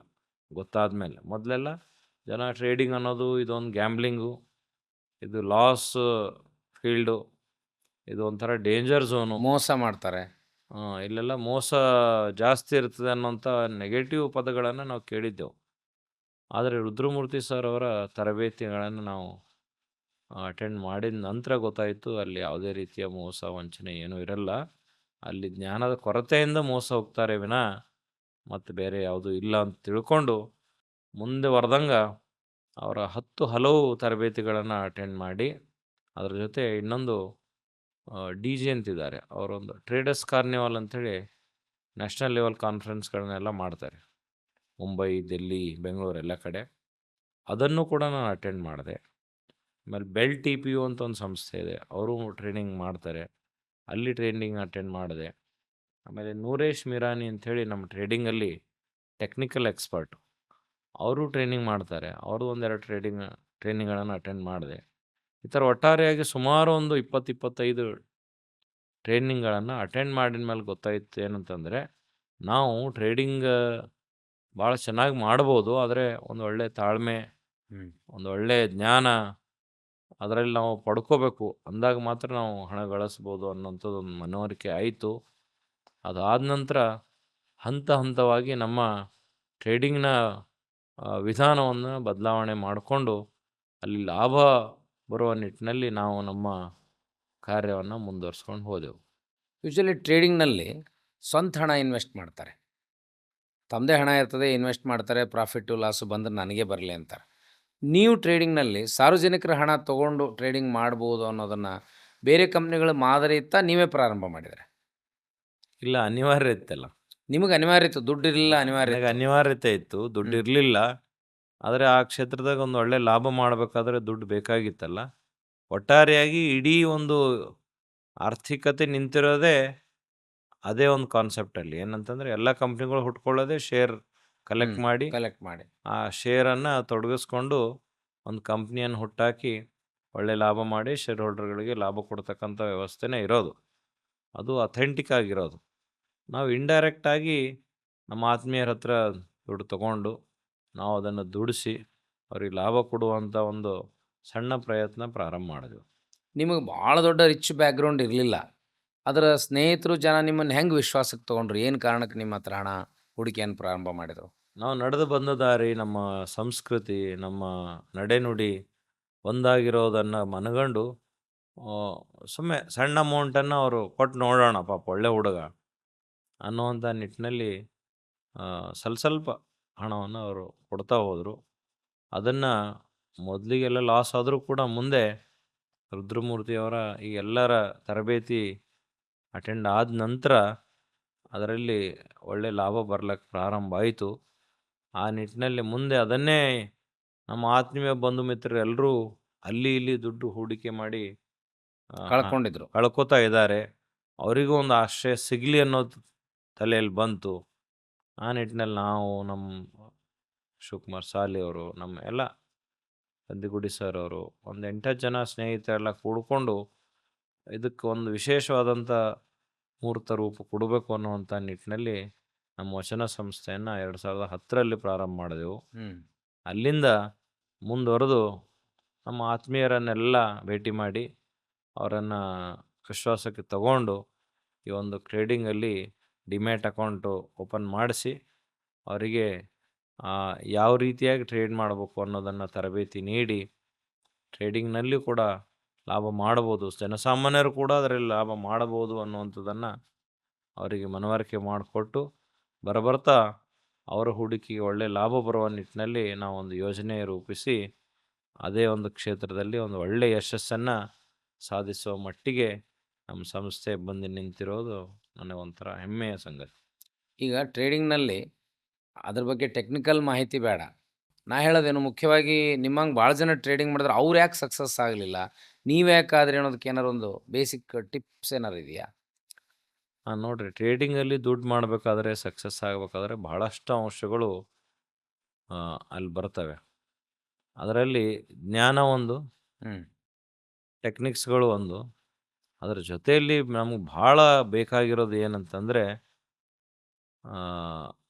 ಗೊತ್ತಾದ ಮೇಲೆ. ಮೊದಲೆಲ್ಲ ಜನ ಟ್ರೇಡಿಂಗ್ ಅನ್ನೋದು ಇದೊಂದು ಗ್ಯಾಂಬ್ಲಿಂಗು, ಇದು ಲಾಸ್ ಫೀಲ್ಡು, ಇದು ಒಂಥರ ಡೇಂಜರ್ ಝೋನು, ಮೋಸ ಮಾಡ್ತಾರೆ, ಇಲ್ಲೆಲ್ಲ ಮೋಸ ಜಾಸ್ತಿ ಇರ್ತದೆ ಅನ್ನೋಂಥ ನೆಗೆಟಿವ್ ಪದಗಳನ್ನು ನಾವು ಕೇಳಿದ್ದೆವು. ಆದರೆ ರುದ್ರಮೂರ್ತಿ ಸರ್ ಅವರ ತರಬೇತಿಗಳನ್ನು ನಾವು ಅಟೆಂಡ್ ಮಾಡಿದ ನಂತರ ಗೊತ್ತಾಯಿತು, ಅಲ್ಲಿ ಯಾವುದೇ ರೀತಿಯ ಮೋಸ ವಂಚನೆ ಏನೂ ಇರಲ್ಲ. ಅಲ್ಲಿ ಜ್ಞಾನದ ಕೊರತೆಯಿಂದ ಮೋಸ ಹೋಗ್ತಾರೆ ವಿನಃ ಮತ್ತು ಬೇರೆ ಯಾವುದೂ ಇಲ್ಲ ಅಂತ ತಿಳ್ಕೊಂಡು ಮುಂದೆ ಬರ್ದಂಗೆ ಅವರ 10 ಹಲವು ತರಬೇತಿಗಳನ್ನು ಅಟೆಂಡ್ ಮಾಡಿ, ಅದರ ಜೊತೆ ಇನ್ನೊಂದು DG ಅಂತಿದ್ದಾರೆ, ಅವರೊಂದು ಟ್ರೇಡರ್ಸ್ ಕಾರ್ನಿವಾಲ್ ಅಂಥೇಳಿ ನ್ಯಾಷನಲ್ ಲೆವೆಲ್ ಕಾನ್ಫರೆನ್ಸ್ಗಳನ್ನೆಲ್ಲ ಮಾಡ್ತಾರೆ. ಮುಂಬೈ, ದಿಲ್ಲಿ, ಬೆಂಗಳೂರು ಎಲ್ಲ ಕಡೆ. ಅದನ್ನು ಕೂಡ ನಾನು ಅಟೆಂಡ್ ಮಾಡಿದೆ. ಆಮೇಲೆ ಬೆಲ್ ಟಿ ಪಿ ಯು ಅಂತ ಒಂದು ಸಂಸ್ಥೆ ಇದೆ, ಅವರು ಟ್ರೈನಿಂಗ್ ಮಾಡ್ತಾರೆ, ಅಲ್ಲಿ ಟ್ರೈನಿಂಗ್ ಅಟೆಂಡ್ ಮಾಡಿದೆ. ಆಮೇಲೆ ನೂರೇಶ್ ಮಿರಾನಿ ಅಂಥೇಳಿ ನಮ್ಮ ಟ್ರೇಡಿಂಗಲ್ಲಿ ಟೆಕ್ನಿಕಲ್ ಎಕ್ಸ್ಪರ್ಟ್, ಅವರು ಟ್ರೈನಿಂಗ್ ಮಾಡ್ತಾರೆ, ಅವರು ಒಂದೆರಡು ಟ್ರೈನಿಂಗ್ಗಳನ್ನು ಅಟೆಂಡ್ ಮಾಡಿದೆ. ಈ ಥರ ಒಟ್ಟಾರೆಯಾಗಿ ಸುಮಾರು ಒಂದು 20-25 ಟ್ರೈನಿಂಗ್ಗಳನ್ನು ಅಟೆಂಡ್ ಮಾಡಿದ ಮೇಲೆ ಗೊತ್ತಾಯಿತು ಏನಂತಂದರೆ, ನಾವು ಟ್ರೇಡಿಂಗ್ ಭಾಳ ಚೆನ್ನಾಗಿ ಮಾಡ್ಬೋದು, ಆದರೆ ಒಂದು ಒಳ್ಳೆ ತಾಳ್ಮೆ, ಒಂದು ಒಳ್ಳೆ ಜ್ಞಾನ ಅದರಲ್ಲಿ ನಾವು ಪಡ್ಕೋಬೇಕು, ಅಂದಾಗ ಮಾತ್ರ ನಾವು ಹಣ ಗಳಿಸ್ಬೋದು ಅನ್ನೋಂಥದ್ದು ಒಂದು ಮನವರಿಕೆ ಆಯಿತು. ಅದಾದ ನಂತರ ಹಂತ ಹಂತವಾಗಿ ನಮ್ಮ ಟ್ರೇಡಿಂಗ್ನ ವಿಧಾನವನ್ನು ಬದಲಾವಣೆ ಮಾಡಿಕೊಂಡು ಅಲ್ಲಿ ಲಾಭ ಬರುವ ನಿಟ್ಟಿನಲ್ಲಿ ನಾವು ನಮ್ಮ ಕಾರ್ಯವನ್ನು ಮುಂದುವರಿಸ್ಕೊಂಡು ಹೋದೆವು. ಯೂಶಲಿ ಟ್ರೇಡಿಂಗ್ನಲ್ಲಿ ಸ್ವಂತ ಹಣ ಇನ್ವೆಸ್ಟ್ ಮಾಡ್ತಾರೆ, ತಮ್ಮದೇ ಹಣ ಇರ್ತದೆ, ಇನ್ವೆಸ್ಟ್ ಮಾಡ್ತಾರೆ, ಪ್ರಾಫಿಟ್ಟು ಲಾಸು ಬಂದರೆ ನನಗೆ ಬರಲಿ ಅಂತಾರೆ. ನೀವು ಟ್ರೇಡಿಂಗ್ನಲ್ಲಿ ಸಾರ್ವಜನಿಕರ ಹಣ ತೊಗೊಂಡು ಟ್ರೇಡಿಂಗ್ ಮಾಡ್ಬೋದು ಅನ್ನೋದನ್ನು ಬೇರೆ ಕಂಪ್ನಿಗಳ ಮಾದರಿ ಇತ್ತಾ, ನೀವೇ ಪ್ರಾರಂಭ ಮಾಡಿದರೆ? ಇಲ್ಲ, ಅನಿವಾರ್ಯ ಇತ್ತಲ್ಲ, ನಿಮಗೆ ಅನಿವಾರ್ಯ ಇತ್ತು, ದುಡ್ಡು ಇರಲಿಲ್ಲ, ಅನಿವಾರ್ಯ ನನಗೆ ಇತ್ತು. ಅನಿವಾರ್ಯತೆ ಇತ್ತು, ದುಡ್ಡು ಇರಲಿಲ್ಲ. ಆದರೆ ಆ ಕ್ಷೇತ್ರದಾಗ ಒಂದು ಒಳ್ಳೆ ಲಾಭ ಮಾಡಬೇಕಾದ್ರೆ ದುಡ್ಡು ಬೇಕಾಗಿತ್ತಲ್ಲ. ಒಟ್ಟಾರೆಯಾಗಿ ಇಡೀ ಒಂದು ಆರ್ಥಿಕತೆ ನಿಂತಿರೋದೇ ಅದೇ ಒಂದು ಕಾನ್ಸೆಪ್ಟಲ್ಲಿ. ಏನಂತಂದರೆ ಎಲ್ಲ ಕಂಪ್ನಿಗಳು ಹುಟ್ಕೊಳ್ಳೋದೇ ಶೇರ್ ಕಲೆಕ್ಟ್ ಮಾಡಿ, ಕಲೆಕ್ಟ್ ಮಾಡಿ ಆ ಶೇರನ್ನು ತೊಡಗಿಸ್ಕೊಂಡು ಒಂದು ಕಂಪ್ನಿಯನ್ನು ಹುಟ್ಟಾಕಿ ಒಳ್ಳೆ ಲಾಭ ಮಾಡಿ ಶೇರ್ ಹೋಲ್ಡರ್ಗಳಿಗೆ ಲಾಭ ಕೊಡ್ತಕ್ಕಂಥ ವ್ಯವಸ್ಥೆನೇ ಇರೋದು. ಅದು ಅಥೆಂಟಿಕ್ ಆಗಿರೋದು. ನಾವು ಇಂಡೈರೆಕ್ಟಾಗಿ ನಮ್ಮ ಆತ್ಮೀಯರ ಹತ್ರ ದುಡ್ಡು ತಗೊಂಡು ನಾವು ಅದನ್ನು ದುಡಿಸಿ ಅವ್ರಿಗೆ ಲಾಭ ಕೊಡುವಂಥ ಒಂದು ಸಣ್ಣ ಪ್ರಯತ್ನ ಪ್ರಾರಂಭ ಮಾಡಿದೆವು. ನಿಮಗೆ ಭಾಳ ದೊಡ್ಡ ರಿಚ್ ಬ್ಯಾಕ್ಗ್ರೌಂಡ್ ಇರಲಿಲ್ಲ, ಅದರ ಸ್ನೇಹಿತರು ಜನ ನಿಮ್ಮನ್ನು ಹೆಂಗೆ ವಿಶ್ವಾಸಕ್ಕೆ ತೊಗೊಂಡ್ರು? ಏನು ಕಾರಣಕ್ಕೆ ನಿಮ್ಮ ಹತ್ರ ಹಣ ಹೂಡಿಕೆಯನ್ನು ಪ್ರಾರಂಭ ಮಾಡಿದರು? ನಾವು ನಡೆದು ಬಂದ ದಾರಿ, ನಮ್ಮ ಸಂಸ್ಕೃತಿ, ನಮ್ಮ ನಡೆನುಡಿ ಒಂದಾಗಿರೋದನ್ನು ಮನಗಂಡು ಸುಮ್ಮನೆ ಸಣ್ಣ ಅಮೌಂಟನ್ನು ಅವರು ಕೊಟ್ಟು ನೋಡೋಣ, ಪಾಪ ಒಳ್ಳೆ ಹುಡುಗ ಅನ್ನುವಂಥ ನಿಟ್ಟಿನಲ್ಲಿ ಸ್ವಲ್ಪ ಹಣವನ್ನು ಅವರು ಕೊಡ್ತಾ ಹೋದರು. ಅದನ್ನು ಮೊದಲಿಗೆಲ್ಲ ಲಾಸ್ ಆದರೂ ಕೂಡ ಮುಂದೆ ರುದ್ರಮೂರ್ತಿಯವರ ಈ ಎಲ್ಲರ ತರಬೇತಿ ಅಟೆಂಡ್ ಆದ ನಂತರ ಅದರಲ್ಲಿ ಒಳ್ಳೆ ಲಾಭ ಬರ್ಲಿಕ್ಕೆ ಪ್ರಾರಂಭ ಆಯಿತು. ಆ ನಿಟ್ಟಿನಲ್ಲಿ ಮುಂದೆ ಅದನ್ನೇ ನಮ್ಮ ಆತ್ಮೀಯ ಬಂಧು ಮಿತ್ರರು ಎಲ್ಲರೂ ಅಲ್ಲಿ ಇಲ್ಲಿ ದುಡ್ಡು ಹೂಡಿಕೆ ಮಾಡಿ ಕಳ್ಕೊತಾ ಇದ್ದಾರೆ. ಅವರಿಗೂ ಒಂದು ಆಶ್ರಯ ಸಿಗಲಿ ಅನ್ನೋದು ತಲೆಯಲ್ಲಿ ಬಂತು. ಆ ನಿಟ್ಟಿನಲ್ಲಿ ನಾವು, ನಮ್ಮ ಶಿವಕುಮಾರ್ ಸಾಲಿ ಅವರು, ನಮ್ಮ ಎಲ್ಲ ಗದ್ದಿಗುಡಿ ಸರ್ ಅವರು, ಒಂದು 8 ಜನ ಸ್ನೇಹಿತರೆಲ್ಲ ಕೂಡ್ಕೊಂಡು ಇದಕ್ಕೆ ಒಂದು ವಿಶೇಷವಾದಂಥ ಮೂರ್ತ ರೂಪ ಕೊಡಬೇಕು ಅನ್ನುವಂಥ ನಿಟ್ಟಿನಲ್ಲಿ ನಮ್ಮ ವಚನ ಸಂಸ್ಥೆಯನ್ನು 2010ರಲ್ಲಿ ಪ್ರಾರಂಭ ಮಾಡಿದೆವು. ಅಲ್ಲಿಂದ ಮುಂದುವರೆದು ನಮ್ಮ ಆತ್ಮೀಯರನ್ನೆಲ್ಲ ಭೇಟಿ ಮಾಡಿ ಅವರನ್ನು ವಿಶ್ವಾಸಕ್ಕೆ ತಗೊಂಡು ಈ ಒಂದು ಟ್ರೇಡಿಂಗಲ್ಲಿ ಡಿಮ್ಯಾಟ್ ಅಕೌಂಟು ಓಪನ್ ಮಾಡಿಸಿ ಅವರಿಗೆ ಯಾವ ರೀತಿಯಾಗಿ ಟ್ರೇಡ್ ಮಾಡಬೇಕು ಅನ್ನೋದನ್ನು ತರಬೇತಿ ನೀಡಿ ಟ್ರೇಡಿಂಗ್ನಲ್ಲಿ ಕೂಡ ಲಾಭ ಮಾಡ್ಬೋದು, ಜನಸಾಮಾನ್ಯರು ಕೂಡ ಅದರಲ್ಲಿ ಲಾಭ ಮಾಡ್ಬೋದು ಅನ್ನುವಂಥದ್ದನ್ನು ಅವರಿಗೆ ಮನವರಿಕೆ ಮಾಡಿಕೊಟ್ಟು ಬರಬರ್ತಾ ಅವರ ಹೂಡಿಕೆಗೆ ಒಳ್ಳೆಯ ಲಾಭ ಬರುವ ನಿಟ್ಟಿನಲ್ಲಿ ನಾವೊಂದು ಯೋಜನೆ ರೂಪಿಸಿ ಅದೇ ಒಂದು ಕ್ಷೇತ್ರದಲ್ಲಿ ಒಂದು ಒಳ್ಳೆಯ ಯಶಸ್ಸನ್ನು ಸಾಧಿಸುವ ಮಟ್ಟಿಗೆ ನಮ್ಮ ಸಂಸ್ಥೆ ಬಂದು ನಿಂತಿರೋದು ನನಗೊಂಥರ ಹೆಮ್ಮೆಯ ಸಂಗತಿ. ಈಗ ಟ್ರೇಡಿಂಗ್ನಲ್ಲಿ ಅದ್ರ ಬಗ್ಗೆ ಟೆಕ್ನಿಕಲ್ ಮಾಹಿತಿ ಬೇಡ, ನಾ ಹೇಳೋದೇನು, ಮುಖ್ಯವಾಗಿ ನಿಮ್ಮಂಗೆ ಭಾಳ ಜನ ಟ್ರೇಡಿಂಗ್ ಮಾಡಿದ್ರೆ ಅವ್ರು ಯಾಕೆ ಸಕ್ಸಸ್ ಆಗಲಿಲ್ಲ, ನೀವು ಯಾಕಾದ್ರೆ ಅನ್ನೋದಕ್ಕೆ ಏನಾರು ಒಂದು ಬೇಸಿಕ್ ಟಿಪ್ಸ್ ಏನಾರು ಇದೆಯಾ? ನೋಡಿರಿ, ಟ್ರೇಡಿಂಗಲ್ಲಿ ದುಡ್ಡು ಮಾಡಬೇಕಾದ್ರೆ, ಸಕ್ಸಸ್ ಆಗಬೇಕಾದ್ರೆ ಭಾಳಷ್ಟು ಅಂಶಗಳು ಅಲ್ಲಿ ಬರ್ತವೆ. ಅದರಲ್ಲಿ ಜ್ಞಾನ ಒಂದು, ಟೆಕ್ನಿಕ್ಸ್ಗಳು ಒಂದು, ಅದರ ಜೊತೆಯಲ್ಲಿ ನಮಗೆ ಭಾಳ ಬೇಕಾಗಿರೋದು ಏನಂತಂದರೆ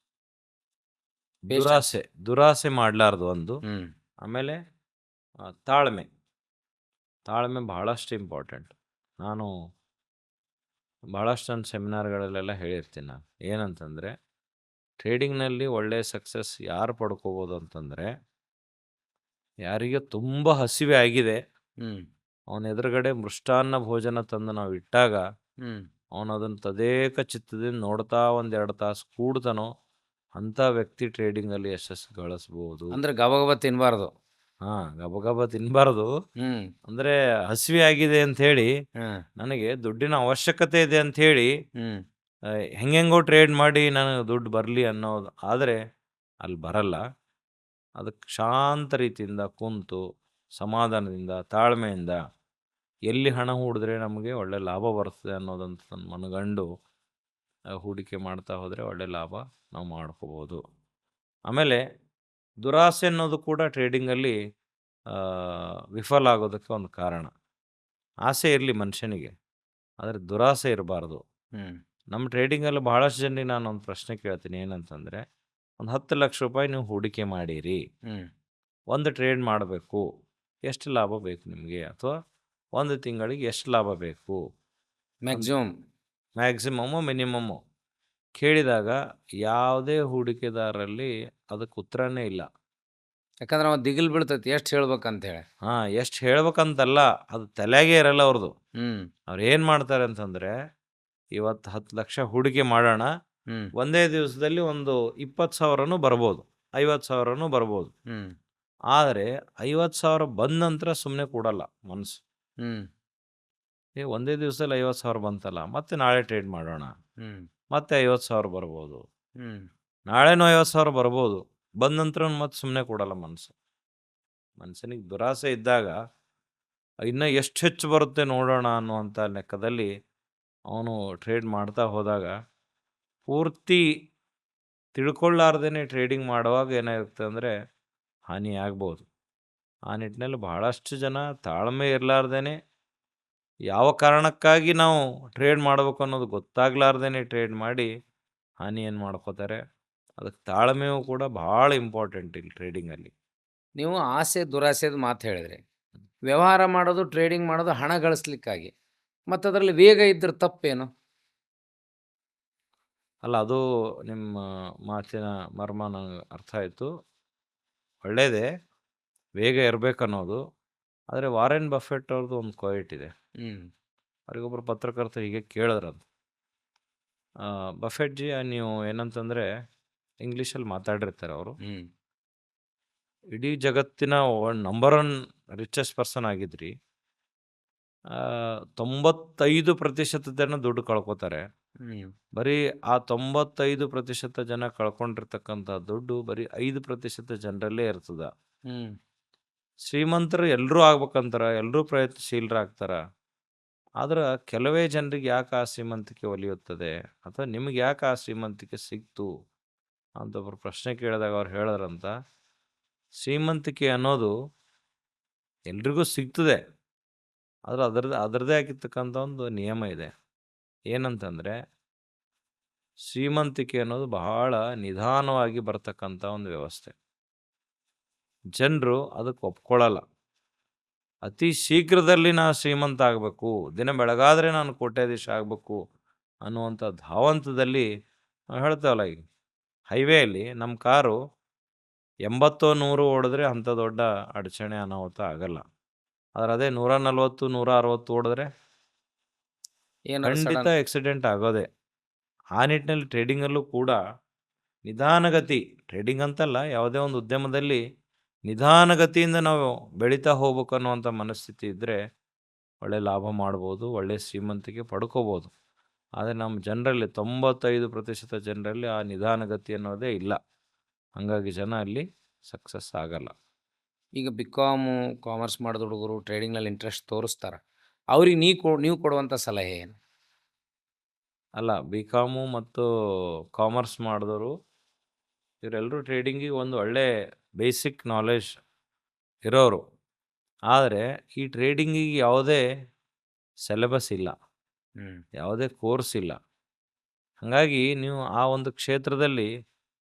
ದುರಾಸೆ ಮಾಡಲಾರ್ದು ಒಂದು. ಆಮೇಲೆ ತಾಳ್ಮೆ ಭಾಳಷ್ಟು ಇಂಪಾರ್ಟೆಂಟ್. ನಾನು ಭಾಳಷ್ಟು ನನ್ನ ಸೆಮಿನಾರ್ಗಳಲ್ಲೆಲ್ಲ ಹೇಳಿರ್ತೀನಿ. ನಾನು ಏನಂತಂದರೆ, ಟ್ರೇಡಿಂಗ್ನಲ್ಲಿ ಒಳ್ಳೆಯ ಸಕ್ಸಸ್ ಯಾರು ಪಡ್ಕೋಬೋದು ಅಂತಂದರೆ, ಯಾರಿಗೆ ತುಂಬ ಹಸಿವೆ ಆಗಿದೆ, ಅವನ ಎದುರುಗಡೆ ಮೃಷ್ಟಾನ್ನ ಭೋಜನ ತಂದು ನಾವು ಇಟ್ಟಾಗ ಅವನು ಅದನ್ನು ತದೇಕ ಚಿತ್ತದಿಂದ ನೋಡ್ತಾ 1-2 ತಾಸು ಕೂಡ್ತಾನೋ ಅಂಥ ವ್ಯಕ್ತಿ ಟ್ರೇಡಿಂಗಲ್ಲಿ ಯಶಸ್ಸು ಗಳಿಸ್ಬೋದು. ಅಂದರೆ ಗಬಗಬ ತಿನ್ನಬಾರ್ದು. ಗಬಗಬ ತಿನ್ನಬಾರ್ದು. ಅಂದರೆ ಹಸಿವೆ ಆಗಿದೆ ಅಂಥೇಳಿ, ನನಗೆ ದುಡ್ಡಿನ ಅವಶ್ಯಕತೆ ಇದೆ ಅಂಥೇಳಿ ಹೆಂಗೆಂಗೋ ಟ್ರೇಡ್ ಮಾಡಿ ನನಗೆ ದುಡ್ಡು ಬರಲಿ ಅನ್ನೋದು ಆದರೆ ಅಲ್ಲಿ ಬರಲ್ಲ. ಅದಕ್ಕೆ ಶಾಂತ ರೀತಿಯಿಂದ ಕುಂತು, ಸಮಾಧಾನದಿಂದ, ತಾಳ್ಮೆಯಿಂದ ಎಲ್ಲಿ ಹಣ ಹೂಡಿದ್ರೆ ನಮಗೆ ಒಳ್ಳೆ ಲಾಭ ಬರ್ತದೆ ಅನ್ನೋದಂತ ಮನಗಂಡು ಹೂಡಿಕೆ ಮಾಡ್ತಾ ಹೋದರೆ ಒಳ್ಳೆ ಲಾಭ ನಾವು ಮಾಡ್ಕೋಬೋದು. ಆಮೇಲೆ ದುರಾಸೆ ಅನ್ನೋದು ಕೂಡ ಟ್ರೇಡಿಂಗಲ್ಲಿ ವಿಫಲ ಆಗೋದಕ್ಕೆ ಒಂದು ಕಾರಣ. ಆಸೆ ಇರಲಿ ಮನುಷ್ಯನಿಗೆ, ಆದರೆ ದುರಾಸೆ ಇರಬಾರ್ದು. ನಮ್ಮ ಟ್ರೇಡಿಂಗಲ್ಲಿ ಬಹಳಷ್ಟು ಜನರಿಗೆ ನಾನು ಒಂದು ಪ್ರಶ್ನೆ ಕೇಳ್ತೀನಿ, ಏನಂತಂದರೆ, ಒಂದು 10 ಲಕ್ಷ ರೂಪಾಯಿ ನೀವು ಹೂಡಿಕೆ ಮಾಡಿರಿ, ಒಂದು ಟ್ರೇಡ್ ಮಾಡಬೇಕು, ಎಷ್ಟು ಲಾಭ ಬೇಕು ನಿಮಗೆ? ಅಥವಾ ಒಂದು ತಿಂಗಳಿಗೆ ಎಷ್ಟು ಲಾಭ ಬೇಕು? ಮ್ಯಾಕ್ಸಿಮಮ್ಮು ಮಿನಿಮಮ್ಮು ಕೇಳಿದಾಗ ಯಾವುದೇ ಹೂಡಿಕೆದಾರರಲ್ಲಿ ಅದಕ್ಕೆ ಉತ್ತರನೇ ಇಲ್ಲ. ಯಾಕಂದ್ರೆ ಅವ ದಿಗಿಲ್ ಬೀಳ್ತೈತಿ ಎಷ್ಟು ಹೇಳ್ಬೇಕಂತ ಹೇಳಿ. ಎಷ್ಟು ಹೇಳ್ಬೇಕಂತಲ್ಲ, ಅದು ತಲೆಗೆ ಇರಲ್ಲ ಅವ್ರದ್ದು. ಅವ್ರು ಏನು ಮಾಡ್ತಾರೆ ಅಂತಂದರೆ, ಇವತ್ತು 10 ಲಕ್ಷ ಹೂಡಿಕೆ ಮಾಡೋಣ, ಒಂದೇ ದಿವಸದಲ್ಲಿ ಒಂದು 20,000 ಬರ್ಬೋದು, 50,000 ಬರ್ಬೋದು. ಆದರೆ 50,000 ಬಂದ ನಂತರ ಸುಮ್ಮನೆ ಕೂಡಲ್ಲ ಮನಸ್ಸು. ಒಂದೇ ದಿವಸದಲ್ಲಿ 50,000 ಬಂತಲ್ಲ, ಮತ್ತೆ ನಾಳೆ ಟ್ರೇಡ್ ಮಾಡೋಣ, ಮತ್ತೆ 50,000 ಬರ್ಬೋದು, ನಾಳೆನೂ 50,000 ಬರ್ಬೋದು. ಬಂದ ನಂತರ ಮತ್ತೆ ಸುಮ್ಮನೆ ಕೂಡಲ್ಲ ಮನಸ್ಸು. ಮನುಷ್ಯನಿಗೆ ದುರಾಸೆ ಇದ್ದಾಗ ಇನ್ನೂ ಎಷ್ಟು ಹೆಚ್ಚು ಬರುತ್ತೆ ನೋಡೋಣ ಅನ್ನುವಂಥ ಲೆಕ್ಕದಲ್ಲಿ ಅವನು ಟ್ರೇಡ್ ಮಾಡ್ತಾ ಹೋದಾಗ ಪೂರ್ತಿ ತಿಳ್ಕೊಳ್ಳಾರ್ದೇ ಟ್ರೇಡಿಂಗ್ ಮಾಡುವಾಗ ಏನಾಗುತ್ತೆ ಅಂದರೆ ಹಾನಿ ಆಗ್ಬೋದು. ಆ ನಿಟ್ಟಿನಲ್ಲಿ ಬಹಳಷ್ಟು ಜನ ತಾಳ್ಮೆ ಇರಲಾರ್ದೇ, ಯಾವ ಕಾರಣಕ್ಕಾಗಿ ನಾವು ಟ್ರೇಡ್ ಮಾಡಬೇಕು ಅನ್ನೋದು ಗೊತ್ತಾಗ್ಲಾರ್ದೇ ಟ್ರೇಡ್ ಮಾಡಿ ಹಾನಿ ಏನು ಮಾಡ್ಕೋತಾರೆ. ಅದಕ್ಕೆ ತಾಳ್ಮೆಯೂ ಕೂಡ ಭಾಳ ಇಂಪಾರ್ಟೆಂಟ್ ಇಲ್ಲಿ ಟ್ರೇಡಿಂಗಲ್ಲಿ. ನೀವು ಆಸೆ ದುರಾಸೆದು ಮಾತು ಹೇಳಿದ್ರಿ. ವ್ಯವಹಾರ ಮಾಡೋದು, ಟ್ರೇಡಿಂಗ್ ಮಾಡೋದು ಹಣ ಗಳಿಸ್ಲಿಕ್ಕಾಗಿ, ಮತ್ತು ಅದರಲ್ಲಿ ವೇಗ ಇದ್ದರೆ ತಪ್ಪೇನು? ಅಲ್ಲ, ಅದು ನಿಮ್ಮ ಮಾತಿನ ಮರ್ಮ ನನಗೆ ಅರ್ಥ ಆಯಿತು. ಒಳ್ಳೆಯದೇ, ವೇಗ ಇರಬೇಕನ್ನೋದು. ಆದರೆ ವಾರೆನ್ ಬಫೆಟ್ ಅವ್ರದ್ದು ಒಂದು ಕ್ವೈಟ್ ಇದೆ. ಅವರಿಗೊಬ್ಬರು ಪತ್ರಕರ್ತರು ಹೀಗೆ ಕೇಳಿದ್ರಂತ, ಬಫೆಟ್ ಜಿ ನೀವು ಏನಂತಂದರೆ, ಇಂಗ್ಲೀಷಲ್ಲಿ ಮಾತಾಡಿರ್ತಾರೆ ಅವರು, ಇಡೀ ಜಗತ್ತಿನ ನಂಬರ್ 1 ರಿಚೆಸ್ಟ್ ಪರ್ಸನ್ ಆಗಿದ್ರಿ, 95% ಜನ ದುಡ್ಡು ಕಳ್ಕೊತಾರೆ. ಬರೀ ಆ 95% ಜನ ಕಳ್ಕೊಂಡಿರ್ತಕ್ಕಂಥ ದುಡ್ಡು ಬರೀ 5% ಜನರಲ್ಲೇ ಇರ್ತದ. ಶ್ರೀಮಂತರು ಎಲ್ಲರೂ ಆಗ್ಬೇಕಂತಾರ, ಎಲ್ಲರೂ ಪ್ರಯತ್ನಶೀಲರಾಗ್ತಾರ. ಆದ್ರೆ ಕೆಲವೇ ಜನರಿಗೆ ಯಾಕೆ ಆ ಶ್ರೀಮಂತಿಕೆ ಒಲಿಯುತ್ತದೆ, ಅಥವಾ ನಿಮಗೆ ಯಾಕೆ ಆ ಶ್ರೀಮಂತಿಕೆ ಸಿಕ್ತು ಅಂತ ಒಬ್ಬರು ಪ್ರಶ್ನೆ ಕೇಳಿದಾಗ ಅವ್ರು ಹೇಳಿದ್ರಂತ, ಶ್ರೀಮಂತಿಕೆ ಅನ್ನೋದು ಎಲ್ರಿಗೂ ಸಿಗ್ತದೆ, ಆದರೆ ಅದರದ್ದೇ ಆಗಿರ್ತಕ್ಕಂಥ ಒಂದು ನಿಯಮ ಇದೆ. ಏನಂತಂದರೆ, ಶ್ರೀಮಂತಿಕೆ ಅನ್ನೋದು ಬಹಳ ನಿಧಾನವಾಗಿ ಬರ್ತಕ್ಕಂಥ ಒಂದು ವ್ಯವಸ್ಥೆ. ಜನರು ಅದಕ್ಕೆ ಒಪ್ಕೊಳ್ಳಲ್ಲ. ಅತಿ ಶೀಘ್ರದಲ್ಲಿ ನಾನು ಶ್ರೀಮಂತ ಆಗಬೇಕು, ದಿನ ಬೆಳಗಾದರೆ ನಾನು ಕೋಟ್ಯಾಧೀಶ ಆಗಬೇಕು ಅನ್ನುವಂಥ ಧಾವಂತದಲ್ಲಿ ನಾವು ಹೇಳ್ತೇವಲ್ಲ, ಈಗ ಹೈವೇಯಲ್ಲಿ ನಮ್ಮ ಕಾರು 80-100 ಓಡಿದ್ರೆ ಅಂಥ ದೊಡ್ಡ ಅಡಚಣೆ ಅನಾಹುತ ಆಗಲ್ಲ. ಆದರೆ ಅದೇ 140-160 ಓಡಿದ್ರೆ ಖಂಡಿತ ಆಕ್ಸಿಡೆಂಟ್ ಆಗೋದೆ. ಆ ನಿಟ್ಟಿನಲ್ಲಿ ಟ್ರೇಡಿಂಗಲ್ಲೂ ಕೂಡ ನಿಧಾನಗತಿ, ಟ್ರೇಡಿಂಗ್ ಅಂತಲ್ಲ, ಯಾವುದೇ ಒಂದು ಉದ್ಯಮದಲ್ಲಿ ನಿಧಾನಗತಿಯಿಂದ ನಾವು ಬೆಳೀತಾ ಹೋಗ್ಬೇಕು ಅನ್ನುವಂಥ ಮನಸ್ಥಿತಿ ಇದ್ದರೆ ಒಳ್ಳೆ ಲಾಭ ಮಾಡ್ಬೋದು, ಒಳ್ಳೆ ಶ್ರೀಮಂತಿಕೆ ಪಡ್ಕೋಬೋದು. ಆದರೆ ನಮ್ಮ ಜನರಲ್ಲಿ 95% ಜನರಲ್ಲಿ ಆ ನಿಧಾನಗತಿ ಅನ್ನೋದೇ ಇಲ್ಲ. ಹಾಗಾಗಿ ಜನ ಅಲ್ಲಿ ಸಕ್ಸಸ್ ಆಗಲ್ಲ. ಈಗ ಬಿಕಾಮು ಕಾಮರ್ಸ್ ಮಾಡಿದ ಹುಡುಗರು ಟ್ರೇಡಿಂಗ್ನಲ್ಲಿ ಇಂಟ್ರೆಸ್ಟ್ ತೋರಿಸ್ತಾರೆ, ಅವ್ರಿಗೆ ನೀವು ಕೊಡುವಂಥ ಸಲಹೆ ಏನು? ಅಲ್ಲ, ಬಿಕಾಮು ಮತ್ತು ಕಾಮರ್ಸ್ ಮಾಡಿದವರು ಇವರೆಲ್ಲರೂ ಟ್ರೇಡಿಂಗಿಗೆ ಒಂದು ಒಳ್ಳೆ ಬೇಸಿಕ್ ನಾಲೆಜ್ ಇರೋರು. ಆದರೆ ಈ ಟ್ರೇಡಿಂಗಿಗೆ ಯಾವುದೇ ಸಿಲೆಬಸ್ ಇಲ್ಲ, ಯಾವುದೇ ಕೋರ್ಸ್ ಇಲ್ಲ. ಹಾಗಾಗಿ ನೀವು ಆ ಒಂದು ಕ್ಷೇತ್ರದಲ್ಲಿ,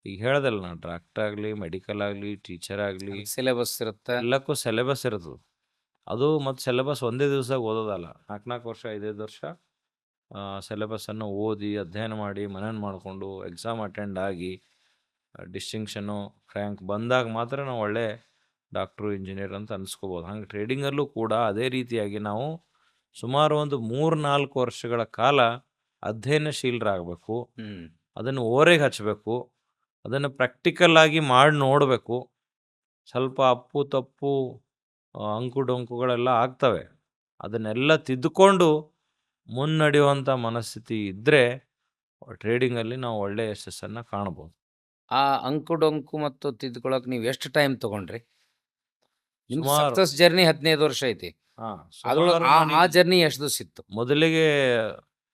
ಈಗ ಹೇಳ್ದಲ್ಲ ನಾನು, ಡಾಕ್ಟರ್ ಆಗಲಿ, ಮೆಡಿಕಲ್ ಆಗಲಿ, ಟೀಚರ್ ಆಗಲಿ, ಸಿಲೆಬಸ್ ಇರುತ್ತೆ, ಎಲ್ಲಕ್ಕೂ ಸಿಲೆಬಸ್ ಇರ್ತದೆ. ಅದು ಮತ್ತು ಸಿಲೆಬಸ್ ಒಂದೇ ದಿವಸ ಓದೋದಲ್ಲ, 4 ವರ್ಷ 5 ವರ್ಷ ಸಿಲೆಬಸ್ಸನ್ನು ಓದಿ ಅಧ್ಯಯನ ಮಾಡಿ ಮನನ ಮಾಡಿಕೊಂಡು ಎಕ್ಸಾಮ್ ಅಟೆಂಡ್ ಆಗಿ ಡಿಸ್ಟಿಂಕ್ಷನ್ನು ರ್ಯಾಂಕ್ ಬಂದಾಗ ಮಾತ್ರ ನಾವು ಒಳ್ಳೆ ಡಾಕ್ಟ್ರು, ಇಂಜಿನಿಯರ್ ಅಂತ ಅನಿಸ್ಕೋಬೋದು. ಹಂಗೆ ಟ್ರೇಡಿಂಗಲ್ಲೂ ಕೂಡ ಅದೇ ರೀತಿಯಾಗಿ ನಾವು ಸುಮಾರು ಒಂದು 3-4 ವರ್ಷಗಳ ಕಾಲ ಅಧ್ಯಯನಶೀಲರಾಗಬೇಕು. ಅದನ್ನು ಓರೆಗೆ ಹಚ್ಚಬೇಕು, ಅದನ್ನು ಪ್ರಾಕ್ಟಿಕಲ್ ಆಗಿ ಮಾಡಿ ನೋಡಬೇಕು. ಸ್ವಲ್ಪ ಅಪ್ಪು ತಪ್ಪು ಅಂಕು ಡೊಂಕುಗಳೆಲ್ಲ ಆಗ್ತವೆ, ಅದನ್ನೆಲ್ಲ ತಿದ್ದುಕೊಂಡು ಮುನ್ನಡೆಯುವಂಥ ಮನಸ್ಥಿತಿ ಇದ್ದರೆ ಟ್ರೇಡಿಂಗಲ್ಲಿ ನಾವು ಒಳ್ಳೆಯ ಯಶಸ್ಸನ್ನು ಕಾಣ್ಬೋದು. ಆ ಅಂಕು-ಡೊಂಕು ಮತ್ತು ತಿದ್ದುಕೊಳ್ಳೋಕೆ ನೀವು ಎಷ್ಟು ಟೈಮ್ ತಗೊಂಡ್ರಿ? ನಿಮ್ದು ಸುಮಾರು ಸಕ್ಸಸ್ ಜರ್ನಿ 15 ವರ್ಷ ಐತಿ. ಅದ್ರೊಳಗೆ ಸುಮಾರು ಆ ನನಗೆ ಜರ್ನಿ ಎಷ್ಟು ದಿವಸ ಇತ್ತು? ಮೊದಲಿಗೆ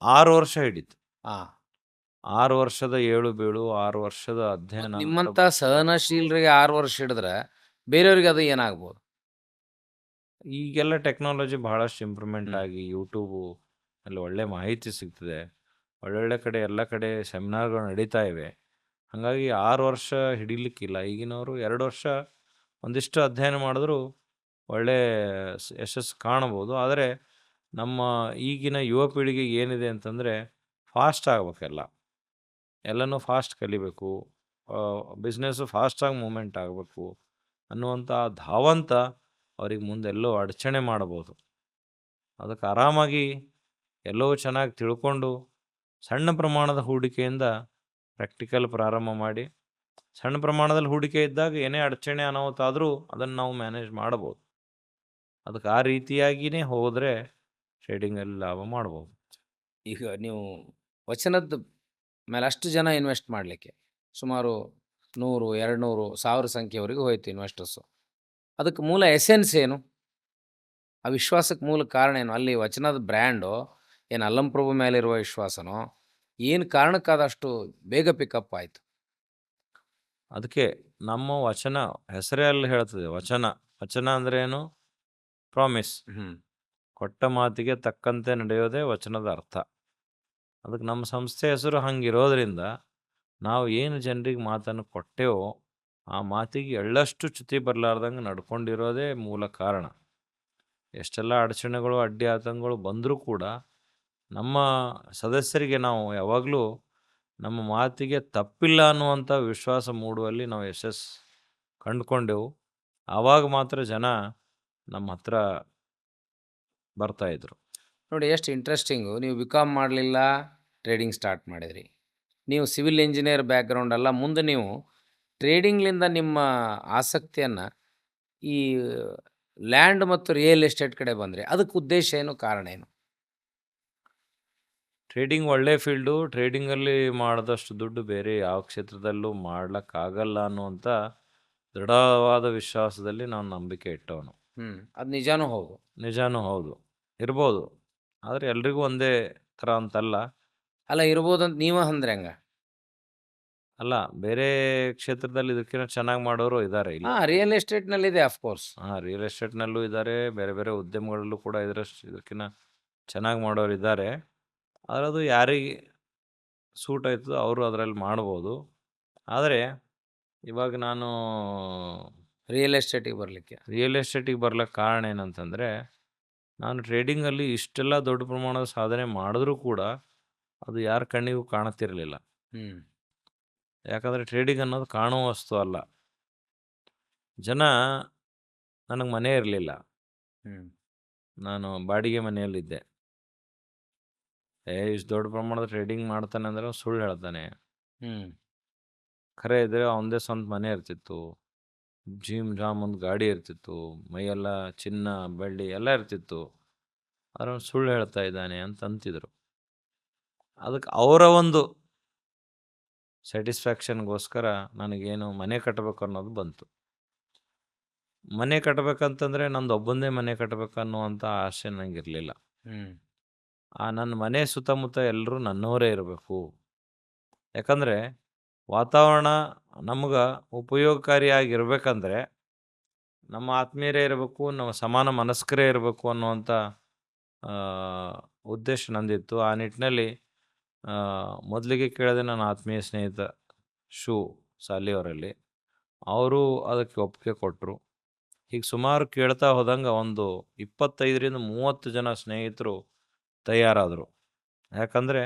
6 ವರ್ಷ ಹಿಡಿತು. ಆ 6 ವರ್ಷದ ಏಳು ಬೀಳು, 6 ವರ್ಷದ ಅಧ್ಯಯನ ಅಂತ ನಿಮ್ಮಂತ ಸಹನಶೀಲರಿಗೆ 6 ವರ್ಷ ಹಿಡಿದ್ರೆ ಬೇರೆಯವ್ರಿಗೆ ಅದು ಏನಾಗ್ಬೋದು? ಈಗೆಲ್ಲ ಟೆಕ್ನಾಲಜಿ ಬಹಳಷ್ಟು ಇಂಪ್ರೂವ್ಮೆಂಟ್ ಹ್ಮ್. ಆಗಿ ಯೂಟ್ಯೂಬು ಅಲ್ಲಿ ಒಳ್ಳೆ ಮಾಹಿತಿ ಸಿಗ್ತದೆ. ಒಳ್ಳೊಳ್ಳೆ ಕಡೆ ಎಲ್ಲ ಕಡೆ ಸೆಮಿನಾರ್ಗಳು ನಡೀತಾ ಇವೆ. ಹಾಗಾಗಿ 6 ವರ್ಷ ಹಿಡಿಲಿಕ್ಕಿಲ್ಲ. ಈಗಿನವರು 2 ವರ್ಷ ಒಂದಿಷ್ಟು ಅಧ್ಯಯನ ಮಾಡಿದ್ರು ಒಳ್ಳೆ ಯಶಸ್ಸು ಕಾಣಬಹುದು. ಆದರೆ ನಮ್ಮ ಈಗಿನ ಯುವ ಪೀಳಿಗೆಗೆ ಏನಿದೆ ಅಂತಂದರೆ ಫಾಸ್ಟ್ ಆಗ್ಬೇಕೆಲ್ಲ. ಎಲ್ಲನೂ ಫಾಸ್ಟ್ ಕಲಿಬೇಕು. ಬಿಸ್ನೆಸ್ಸು ಫಾಸ್ಟಾಗಿ ಮೂವ್ಮೆಂಟ್ ಆಗಬೇಕು ಅನ್ನುವಂಥ ಧಾವಂತ ಅವ್ರಿಗೆ ಮುಂದೆಲ್ಲೋ ಅಡಚಣೆ ಮಾಡಬಹುದು. ಅದಕ್ಕೆ ಆರಾಮಾಗಿ ಎಲ್ಲವೂ ಚೆನ್ನಾಗಿ ತಿಳ್ಕೊಂಡು ಸಣ್ಣ ಪ್ರಮಾಣದ ಹೂಡಿಕೆಯಿಂದ ಪ್ರಾಕ್ಟಿಕಲ್ ಪ್ರಾರಂಭ ಮಾಡಿ, ಸಣ್ಣ ಪ್ರಮಾಣದಲ್ಲಿ ಹೂಡಿಕೆ ಇದ್ದಾಗ ಏನೇ ಅಡಚಣೆ ಅನಾಹುತ ಆದರೂ ಅದನ್ನು ನಾವು ಮ್ಯಾನೇಜ್ ಮಾಡಬಹುದು. ಅದಕ್ಕೆ ಆ ರೀತಿಯಾಗಿಯೇ ಹೋದರೆ ಟ್ರೇಡಿಂಗಲ್ಲಿ ಲಾಭ ಮಾಡ್ಬೋದು. ಈಗ ನೀವು ವಚನದ ಮೇಲೆ ಅಷ್ಟು ಜನ ಇನ್ವೆಸ್ಟ್ ಮಾಡಲಿಕ್ಕೆ ಸುಮಾರು 100, 200, 1000 ಸಂಖ್ಯೆವರೆಗೂ ಹೋಯ್ತು ಇನ್ವೆಸ್ಟರ್ಸು. ಅದಕ್ಕೆ ಮೂಲ ಎಸೆನ್ಸ್ ಏನು? ಆ ವಿಶ್ವಾಸಕ್ಕೆ ಮೂಲ ಕಾರಣ ಏನು? ಅಲ್ಲಿ ವಚನದ ಬ್ರ್ಯಾಂಡು ಏನು ಅಲ್ಲಂಪ್ರಭು ಮೇಲಿರುವ ವಿಶ್ವಾಸನೋ? ಏನು ಕಾರಣಕ್ಕಾದಷ್ಟು ಬೇಗ ಪಿಕಪ್ ಆಯಿತು? ಅದಕ್ಕೆ ನಮ್ಮ ವಚನ ಹೆಸರೇ ಅಲ್ಲಿ ಹೇಳ್ತದೆ ವಚನ. ವಚನ ಅಂದರೆ ಏನು? ಪ್ರಾಮಿಸ್. ಕೊಟ್ಟ ಮಾತಿಗೆ ತಕ್ಕಂತೆ ನಡೆಯೋದೇ ವಚನದ ಅರ್ಥ. ಅದಕ್ಕೆ ನಮ್ಮ ಸಂಸ್ಥೆ ಹೆಸರು ಹಂಗಿರೋದ್ರಿಂದ ನಾವು ಏನು ಜನರಿಗೆ ಮಾತನ್ನು ಕೊಟ್ಟೆವೋ ಆ ಮಾತಿಗೆ ಎಳ್ಳಷ್ಟು ಚ್ಯುತಿ ಬರಲಾರ್ದಂಗೆ ನಡ್ಕೊಂಡಿರೋದೇ ಮೂಲ ಕಾರಣ. ಎಷ್ಟೆಲ್ಲ ಅಡಚಣೆಗಳು ಅಡ್ಡಿ ಆತಂಕಗಳು ಬಂದರೂ ಕೂಡ ನಮ್ಮ ಸದಸ್ಯರಿಗೆ ನಾವು ಯಾವಾಗಲೂ ನಮ್ಮ ಮಾತಿಗೆ ತಪ್ಪಿಲ್ಲ ಅನ್ನುವಂಥ ವಿಶ್ವಾಸ ಮೂಡುವಲ್ಲಿ ನಾವು ಯಶಸ್ಸು ಕಂಡುಕೊಂಡೆವು. ಆವಾಗ ಮಾತ್ರ ಜನ ನಮ್ಮ ಹತ್ರ ಬರ್ತಾಯಿದ್ರು. ನೋಡಿ ಎಷ್ಟು ಇಂಟ್ರೆಸ್ಟಿಂಗು. ನೀವು ಬಿಕಾಮ್ ಮಾಡಲಿಲ್ಲ, ಟ್ರೇಡಿಂಗ್ ಸ್ಟಾರ್ಟ್ ಮಾಡಿದ್ರಿ. ನೀವು ಸಿವಿಲ್ ಇಂಜಿನಿಯರ್ ಬ್ಯಾಕ್ಗ್ರೌಂಡ್ ಅಲ್ಲ. ಮುಂದೆ ನೀವು ಟ್ರೇಡಿಂಗ್ಲಿಂದ ನಿಮ್ಮ ಆಸಕ್ತಿಯನ್ನು ಈ ಲ್ಯಾಂಡ್ ಮತ್ತು ರಿಯಲ್ ಎಸ್ಟೇಟ್ ಕಡೆ ಬಂದರೆ ಅದಕ್ಕೆ ಉದ್ದೇಶ ಏನು, ಕಾರಣ ಏನು? ಟ್ರೇಡಿಂಗ್ ಒಳ್ಳೆ ಫೀಲ್ಡು. ಟ್ರೇಡಿಂಗಲ್ಲಿ ಮಾಡಿದಷ್ಟು ದುಡ್ಡು ಬೇರೆ ಯಾವ ಕ್ಷೇತ್ರದಲ್ಲೂ ಮಾಡ್ಲಿಕ್ಕಾಗಲ್ಲ ಅನ್ನುವಂಥ ದೃಢವಾದ ವಿಶ್ವಾಸದಲ್ಲಿ ನಾನು ನಂಬಿಕೆ ಇಟ್ಟವನು. ಅದು ನಿಜಾನೂ ಹೌದು. ನಿಜಾನೂ ಹೌದು. ಇರ್ಬೋದು. ಆದರೆ ಎಲ್ರಿಗೂ ಒಂದೇ ಥರ ಅಂತಲ್ಲ. ಅಲ್ಲ, ಇರ್ಬೋದಂತ ನೀವೇ ಅಂದ್ರೆ ಹೆಂಗ? ಅಲ್ಲ, ಬೇರೆ ಕ್ಷೇತ್ರದಲ್ಲಿ ಇದಕ್ಕಿಂತ ಚೆನ್ನಾಗಿ ಮಾಡೋರು ಇದ್ದಾರೆ ಇಲ್ಲಿ. ರಿಯಲ್ ಎಸ್ಟೇಟ್ನಲ್ಲಿದೆ ಅಫ್ಕೋರ್ಸ್. ರಿಯಲ್ ಎಸ್ಟೇಟ್ನಲ್ಲೂ ಇದ್ದಾರೆ, ಬೇರೆ ಬೇರೆ ಉದ್ಯಮಗಳಲ್ಲೂ ಕೂಡ ಇದಕ್ಕಿಂತ ಚೆನ್ನಾಗಿ ಮಾಡೋರು ಇದ್ದಾರೆ. ಆದರೆ ಅದು ಯಾರಿಗೆ ಸೂಟ್ ಆಯ್ತದೋ ಅವರು ಅದರಲ್ಲಿ ಮಾಡ್ಬೋದು. ಆದರೆ ಇವಾಗ ನಾನು ರಿಯಲ್ ಎಸ್ಟೇಟಿಗೆ ಬರಲಿಕ್ಕೆ ಬರ್ಲಿಕ್ಕೆ ಕಾರಣ ಏನಂತಂದರೆ, ನಾನು ಟ್ರೇಡಿಂಗಲ್ಲಿ ಇಷ್ಟೆಲ್ಲ ದೊಡ್ಡ ಪ್ರಮಾಣದ ಸಾಧನೆ ಮಾಡಿದ್ರೂ ಕೂಡ ಅದು ಯಾರ ಕಣ್ಣಿಗೂ ಕಾಣುತ್ತಿರಲಿಲ್ಲ. ಯಾಕಂದರೆ ಟ್ರೇಡಿಂಗ್ ಅನ್ನೋದು ಕಾಣುವ ವಸ್ತು ಅಲ್ಲ. ಜನ ನನಗೆ ಮನೆ ಇರಲಿಲ್ಲ. ನಾನು ಬಾಡಿಗೆ ಮನೆಯಲ್ಲಿದ್ದೆ. ಇಷ್ಟು ದೊಡ್ಡ ಪ್ರಮಾಣದ ಟ್ರೇಡಿಂಗ್ ಮಾಡ್ತಾನೆ ಅಂದರೆ ಸುಳ್ಳು ಹೇಳ್ತಾನೆ. ಖರೆ ಇದ್ದರೆ ಅವನದೇ ಸ್ವಂತ ಮನೆ ಇರ್ತಿತ್ತು, ಜಿಮ್ ಜಾಮ್ ಒಂದು ಗಾಡಿ ಇರ್ತಿತ್ತು, ಮೈಯೆಲ್ಲ ಚಿನ್ನ ಬೆಳ್ಳಿ ಎಲ್ಲ ಇರ್ತಿತ್ತು. ಆದರೆ ಅವ್ನು ಸುಳ್ಳು ಹೇಳ್ತಾ ಇದ್ದಾನೆ ಅಂತ ಅಂತಿದ್ರು. ಅದಕ್ಕೆ ಅವರ ಒಂದು ಸ್ಯಾಟಿಸ್ಫ್ಯಾಕ್ಷನ್ಗೋಸ್ಕರ ನನಗೇನು ಮನೆ ಕಟ್ಟಬೇಕು ಅನ್ನೋದು ಬಂತು. ಮನೆ ಕಟ್ಟಬೇಕಂತಂದರೆ ನಂದು ಒಬ್ಬಂದೇ ಮನೆ ಕಟ್ಟಬೇಕು ಅನ್ನುವಂಥ ಆಸೆ ನನಗಿರಲಿಲ್ಲ. ನನ್ನ ಮನೆ ಸುತ್ತಮುತ್ತ ಎಲ್ಲರೂ ನನ್ನವರೇ ಇರಬೇಕು. ಯಾಕಂದರೆ ವಾತಾವರಣ ನಮ್ಗೆ ಉಪಯೋಗಕಾರಿಯಾಗಿರ್ಬೇಕಂದ್ರೆ ನಮ್ಮ ಆತ್ಮೀಯರೇ ಇರಬೇಕು, ನಮ್ಮ ಸಮಾನ ಮನಸ್ಕರೇ ಇರಬೇಕು ಅನ್ನುವಂಥ ಉದ್ದೇಶ ನಂದಿತ್ತು. ಆ ನಿಟ್ಟಿನಲ್ಲಿ ಮೊದಲಿಗೆ ಕೇಳಿದೆ ನನ್ನ ಆತ್ಮೀಯ ಸ್ನೇಹಿತ ಸಾಲಿಯವರಲ್ಲಿ. ಅವರು ಅದಕ್ಕೆ ಒಪ್ಪಿಗೆ ಕೊಟ್ಟರು. ಹೀಗೆ ಸುಮಾರು ಕೇಳ್ತಾ ಹೋದಂಗೆ ಒಂದು 25ರಿಂದ 30 ಜನ ಸ್ನೇಹಿತರು ತಯಾರಾದರು. ಯಾಕಂದರೆ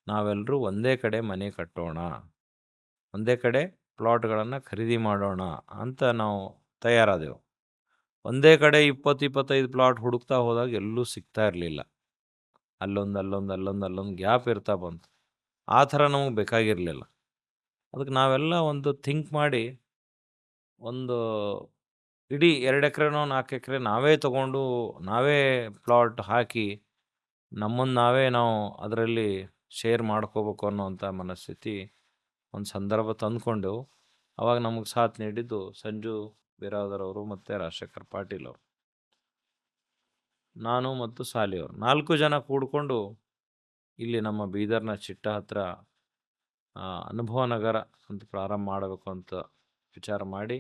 ನಾವೆಲ್ಲರೂ ಒಂದೇ ಕಡೆ ಮನೆ ಕಟ್ಟೋಣ, ಒಂದೇ ಕಡೆ ಪ್ಲಾಟ್ಗಳನ್ನು ಖರೀದಿ ಮಾಡೋಣ ಅಂತ ನಾವು ತಯಾರಾದೆವು. ಒಂದೇ ಕಡೆ 20-25 ಪ್ಲಾಟ್ ಹುಡುಕ್ತಾ ಹೋದಾಗ ಎಲ್ಲೂ ಸಿಗ್ತಾ ಇರಲಿಲ್ಲ. ಅಲ್ಲೊಂದು ಗ್ಯಾಪ್ ಇರ್ತಾ ಬಂತು. ಆ ಥರ ನಮಗೆ ಬೇಕಾಗಿರಲಿಲ್ಲ. ಅದಕ್ಕೆ ನಾವೆಲ್ಲ ಒಂದು ಥಿಂಕ್ ಮಾಡಿ ಒಂದು ಇಡೀ 2 ಎಕರೆನೋ 4 ಎಕರೆ ನಾವೇ ತೊಗೊಂಡು ನಾವೇ ಪ್ಲಾಟ್ ಹಾಕಿ ನಾವು ಅದರಲ್ಲಿ ಶೇರ್ ಮಾಡ್ಕೋಬೇಕು ಅನ್ನೋವಂಥ ಮನಸ್ಥಿತಿ ಒಂದು ಸಂದರ್ಭ ತಂದ್ಕೊಂಡೆವು. ಅವಾಗ ನಮಗೆ ಸಾಥ್ ನೀಡಿದ್ದು ಸಂಜು ಬಿರಾದರ್ ಅವರು ಮತ್ತು ರಾಜಶೇಖರ್ ಪಾಟೀಲ್ ಅವರು. ನಾನು ಮತ್ತು ಸಾಲಿ ಅವರು 4 ಜನ ಕೂಡಿಕೊಂಡು ಇಲ್ಲಿ ನಮ್ಮ ಬೀದರ್ನ ಚಿಟ್ಟ ಹತ್ರ ಅನುಭವ ನಗರ ಅಂತ ಪ್ರಾರಂಭ ಮಾಡಬೇಕು ಅಂತ ವಿಚಾರ ಮಾಡಿ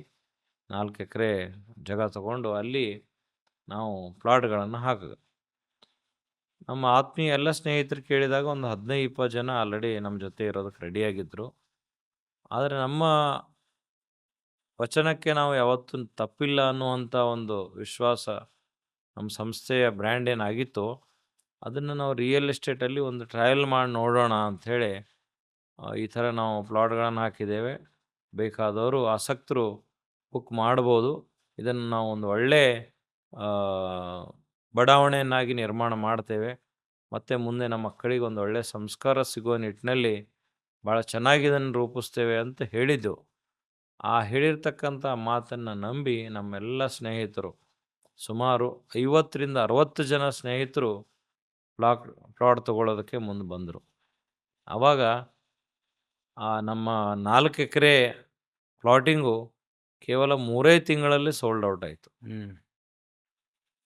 4 ಎಕರೆ ಜಾಗ ತಗೊಂಡು ಅಲ್ಲಿ ನಾವು ಪ್ಲಾಟ್ಗಳನ್ನು ಹಾಕಿದ್ವು. ನಮ್ಮ ಆತ್ಮೀಯ ಎಲ್ಲ ಸ್ನೇಹಿತರು ಕೇಳಿದಾಗ ಒಂದು 15-20 ಜನ ಆಲ್ರೆಡಿ ನಮ್ಮ ಜೊತೆ ಇರೋದಕ್ಕೆ ರೆಡಿಯಾಗಿದ್ದರು. ಆದರೆ ನಮ್ಮ ವಚನಕ್ಕೆ ನಾವು ಯಾವತ್ತೂ ತಪ್ಪಿಲ್ಲ ಅನ್ನುವಂಥ ಒಂದು ವಿಶ್ವಾಸ ನಮ್ಮ ಸಂಸ್ಥೆಯ ಬ್ರ್ಯಾಂಡ್ ಏನಾಗಿತ್ತೋ ಅದನ್ನು ನಾವು ರಿಯಲ್ ಎಸ್ಟೇಟಲ್ಲಿ ಒಂದು ಟ್ರಯಲ್ ಮಾಡಿ ನೋಡೋಣ ಅಂಥೇಳಿ ಈ ಥರ ನಾವು ಪ್ಲಾಟ್ಗಳನ್ನು ಹಾಕಿದ್ದೇವೆ. ಬೇಕಾದವರು ಆಸಕ್ತರು ಬುಕ್ ಮಾಡ್ಬೋದು. ಇದನ್ನು ನಾವು ಒಂದು ಒಳ್ಳೆ ಬಡಾವಣೆಯನ್ನಾಗಿ ನಿರ್ಮಾಣ ಮಾಡ್ತೇವೆ. ಮತ್ತು ಮುಂದೆ ನಮ್ಮ ಮಕ್ಕಳಿಗೆ ಒಂದು ಒಳ್ಳೆಯ ಸಂಸ್ಕಾರ ಸಿಗುವ ನಿಟ್ಟಿನಲ್ಲಿ ಭಾಳ ಚೆನ್ನಾಗಿ ಇದನ್ನು ರೂಪಿಸ್ತೇವೆ ಅಂತ ಹೇಳಿದ್ದೆವು. ಆ ಹೇಳಿರ್ತಕ್ಕಂಥ ಮಾತನ್ನು ನಂಬಿ ನಮ್ಮೆಲ್ಲ ಸ್ನೇಹಿತರು ಸುಮಾರು 50-60 ಜನ ಸ್ನೇಹಿತರು ಪ್ಲಾಟ್ ತಗೊಳ್ಳೋದಕ್ಕೆ ಮುಂದೆ ಬಂದರು. ಆವಾಗ ನಮ್ಮ 4 ಎಕರೆ ಪ್ಲಾಟಿಂಗು ಕೇವಲ 3 ತಿಂಗಳಲ್ಲಿ ಸೋಲ್ಡ್ ಔಟ್ ಆಯಿತು.